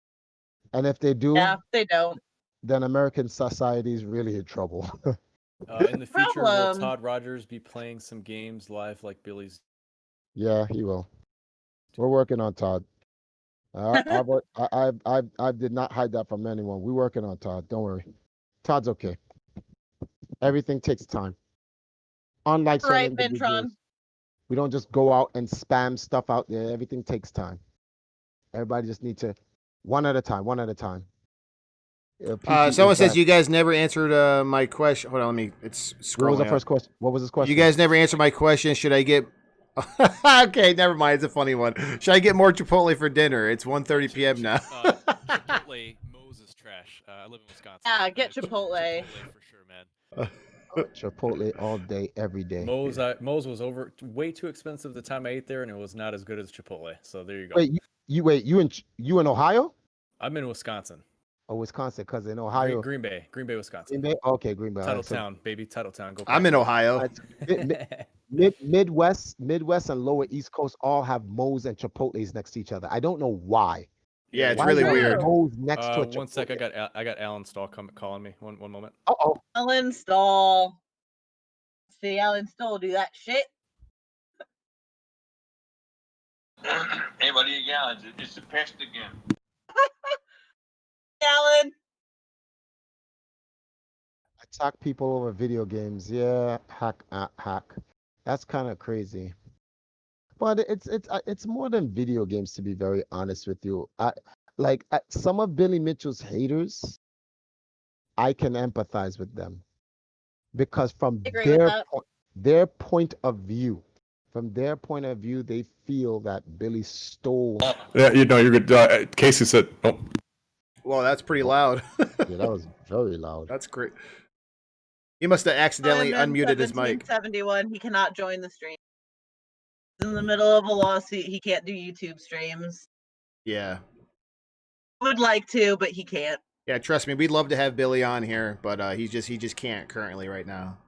And if they do, yeah, they don't. Then American society is really in trouble. In the future, will Todd Rogers be playing some games live like Billy's? Yeah, he will. We're working on Todd. I did not hide that from anyone. We're working on Todd. Don't worry. Todd's okay. Everything takes time. Unlike some individuals, we don't just go out and spam stuff out there. Everything takes time. Everybody just needs to one at a time. Someone says you guys never answered my question. Hold on, it's scrolling. What was the first question? What was his question? You guys never answered my question. Should I get? Okay, never mind. It's a funny one. Should I get more Chipotle for dinner? It's 1:30 p.m. now. Chipotle, Moe's is trash. I live in Wisconsin. Yeah, get Chipotle. Chipotle for sure, man. Chipotle all day, every day. Moe's was way too expensive the time I ate there, and it was not as good as Chipotle. So there you go. Wait, you in Ohio? I'm in Wisconsin. Oh, Wisconsin, because in Ohio. Green Bay, Wisconsin. Green Bay? Okay, Green Bay. Titletown, baby, Titletown. Go. I'm in Ohio. Midwest and Lower East Coast all have Moe's and Chipotle's next to each other. I don't know why. Yeah, it's really weird. Moe's next to a One sec, I got Alan Stahl calling me. One moment. Alan Stahl. See, Alan Stahl do that shit. Hey, buddy, again, it's the pest again. Alan. Attack people over video games. Yeah, hack. That's kind of crazy. But it's more than video games, to be very honest with you. Some of Billy Mitchell's haters, I can empathize with them because from their point of view, they feel that Billy stole. Yeah, you're good. Casey said, "Oh." Well, that's pretty loud. Yeah, that was very loud. That's great. He must have accidentally unmuted his mic. 71. He cannot join the stream. He's in the middle of a lawsuit. He can't do YouTube streams. Yeah. Would like to, but he can't. Yeah, trust me, we'd love to have Billy on here, but he just can't currently right now.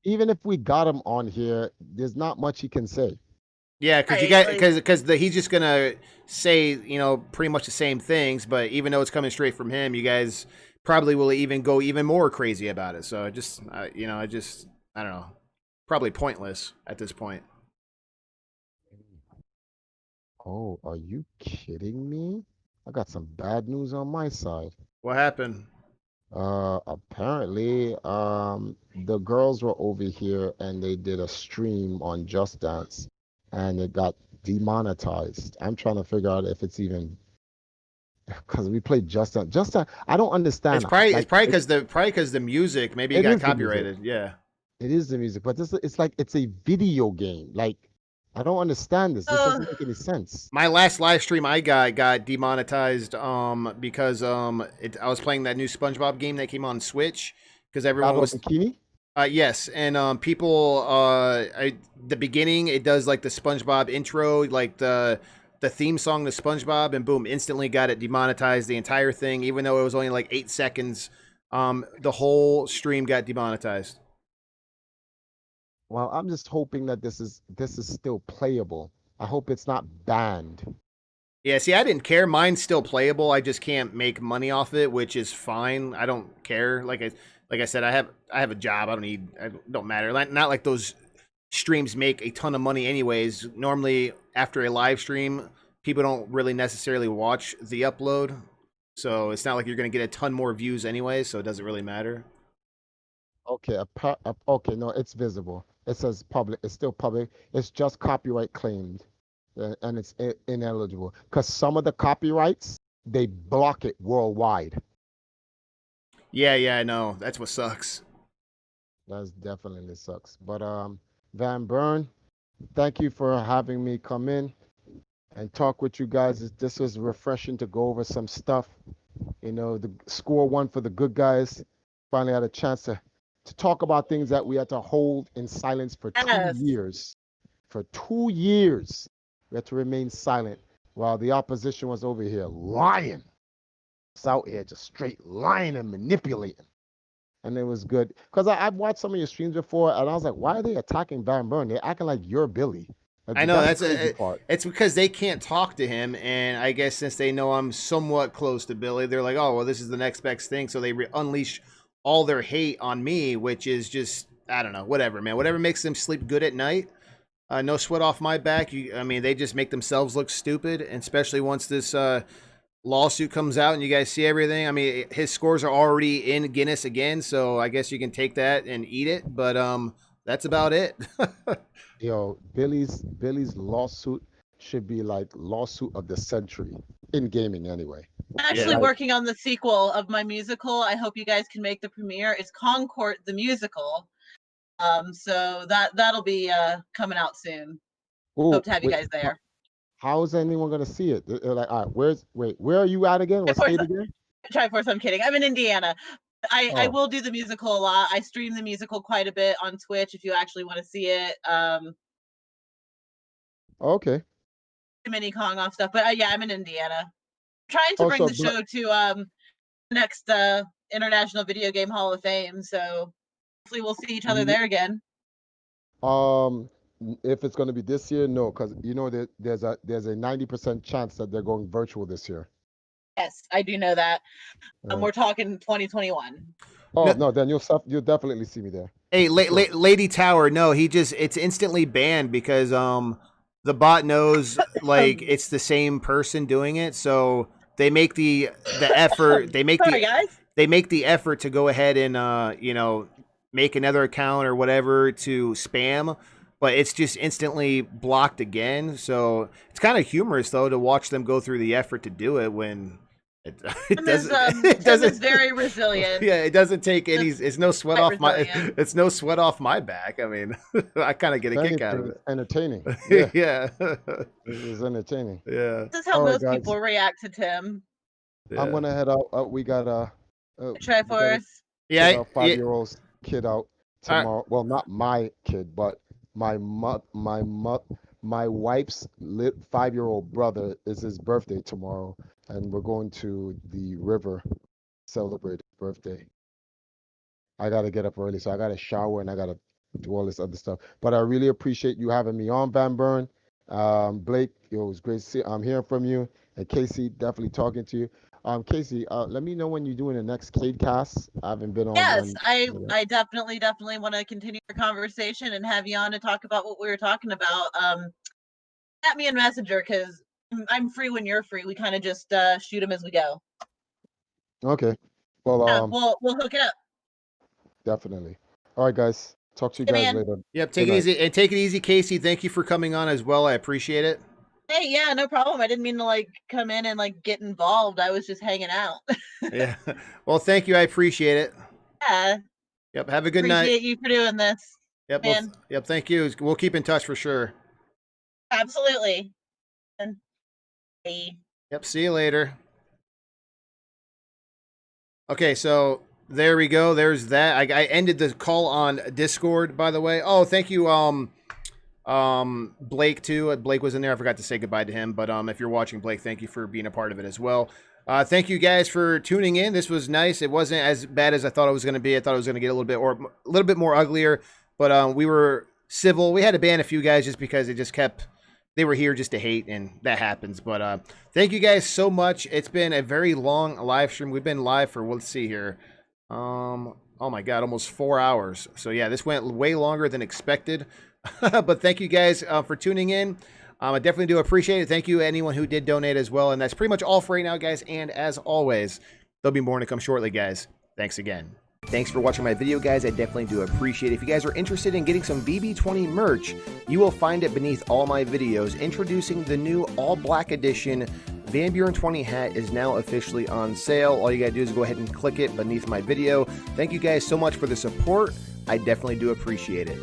Even if we got him on here, there's not much he can say. Yeah, because he's just gonna say pretty much the same things, but even though it's coming straight from him, you guys probably will even go even more crazy about it. So I don't know, probably pointless at this point. Oh, are you kidding me? I got some bad news on my side. What happened? Apparently, the girls were over here and they did a stream on Just Dance, and it got demonetized. I'm trying to figure out if it's even because we played Just Dance. Just Dance, I don't understand. It's probably because the music maybe it got copyrighted. Yeah, it is the music, but it's like it's a video game. Like I don't understand this. This doesn't make any sense. My last live stream I got demonetized because I was playing that new SpongeBob game that came on Switch because everyone was bikini. Yes, and people the beginning it does like the SpongeBob intro, like the theme song to SpongeBob, and boom, instantly got it demonetized, the entire thing, even though it was only like 8 seconds the whole stream got demonetized. Well, I'm just hoping that this is still playable. I hope it's not banned. Yeah, see, I didn't care. Mine's still playable. I just can't make money off it, which is fine. I don't care. Like I said, I have a job. I don't matter. Not like those streams make a ton of money anyways. Normally, after a live stream, people don't really necessarily watch the upload. So it's not like you're going to get a ton more views anyway, so it doesn't really matter. Okay, okay, no, it's visible. It says public. It's still public. It's just copyright claimed, and it's ineligible because some of the copyrights they block it worldwide. Yeah, I know. That's what sucks. That's definitely sucks. But Van Burn, thank you for having me come in and talk with you guys. This was refreshing to go over some stuff. You know, the score one for the good guys. Finally had a chance to talk about things that we had to hold in silence for 2 years. For 2 years, we had to remain silent while the opposition was over here lying. It's out here just straight lying and manipulating. And it was good. Because I've watched some of your streams before, and I was like, why are they attacking Van Burn? They're acting like you're Billy. Like, I know it's because they can't talk to him, and I guess since they know I'm somewhat close to Billy, they're like, oh, well, this is the next best thing. So they unleash all their hate on me, which is just, I don't know, whatever, man. Whatever makes them sleep good at night. No sweat off my back. They just make themselves look stupid, and especially once this lawsuit comes out and you guys see everything. I mean, his scores are already in Guinness again, so I guess you can take that and eat it. But that's about it. Yo, Billy's lawsuit should be like lawsuit of the century in gaming anyway. I'm actually working on the sequel of my musical. I hope you guys can make the premiere. It's Concord the Musical. So that'll be coming out soon. Ooh, hope to have you guys there. How is anyone gonna see it? They're like, all right, where are you at again? What state again? Triforce, I'm kidding. I'm in Indiana. I will do the musical a lot. I stream the musical quite a bit on Twitch if you actually want to see it. Okay. Mini Kong off stuff, but yeah, I'm in Indiana. I'm trying to bring the show to next International Video Game Hall of Fame, so hopefully we'll see each other there again. If it's going to be this year, no, because you know that there's a 90% chance that they're going virtual this year. Yes, I do know that. We're talking 2021. Oh no, then you'll definitely see me there. Hey, Lady Tower, no, it's instantly banned because the bot knows like it's the same person doing it, so they make the effort. They make the effort to go ahead and make another account or whatever to spam, but it's just instantly blocked again. So it's kind of humorous though to watch them go through the effort to do it when it doesn't. It's very resilient. Yeah, it doesn't take any. It's no sweat off resilient. It's no sweat off my back. I mean, I kind of get a kick out of it. Entertaining. Yeah, it is entertaining. Yeah, this is how most people react to Tim. Yeah. I'm gonna head out. We got Triforce. Yeah, 5-year-old kid out tomorrow. Right. Well, not my kid, but my wife's 5-year-old brother is his birthday tomorrow, and we're going to the river celebrate his birthday. I gotta get up early, so I gotta shower and I gotta do all this other stuff. But I really appreciate you having me on, Van Burn. Blake, it was great to see. I'm hearing from you, and Casey, definitely talking to you. Casey, let me know when you're doing the next Cade cast. I haven't been on. Yes, I definitely want to continue the conversation and have you on to talk about what we were talking about. At me in Messenger because I'm free when you're free. We kind of just shoot them as we go. Okay. Well, yeah, we'll hook it up. Definitely. All right, guys. Talk to you guys later. Yep. Take it easy, and take it easy, Casey. Thank you for coming on as well. I appreciate it. Hey, yeah, no problem. I didn't mean to come in and get involved. I was just hanging out. Yeah. Well, thank you. I appreciate it. Yeah. Yep. Have a good night. Appreciate you for doing this. Yep. Yep. Thank you. We'll keep in touch for sure. Absolutely. And bye. Yep. See you later. Okay. So there we go. There's that. I ended the call on Discord, by the way. Oh, thank you. Blake too. Blake was in there. I forgot to say goodbye to him, but if you're watching, Blake, thank you for being a part of it as well. Thank you guys for tuning in. This was nice. It wasn't as bad as I thought it was going to be. I thought it was going to get a little bit more uglier, but we were civil. We had to ban a few guys just because they were here just to hate, and that happens. But thank you guys so much. It's been a very long live stream. We've been live for, let's see here. Oh my God, almost 4 hours. So yeah, this went way longer than expected. But thank you guys for tuning in. I definitely do appreciate it. Thank you anyone who did donate as well. And that's pretty much all for right now, guys. And as always, there'll be more to come shortly, guys. Thanks again. Thanks for watching my video, guys. I definitely do appreciate it. If you guys are interested in getting some VB20 merch, you will find it beneath all my videos. Introducing the new all black edition Van Buren 20 hat is now officially on sale. All you gotta do is go ahead and click it beneath my video. Thank you guys so much for the support. I definitely do appreciate it.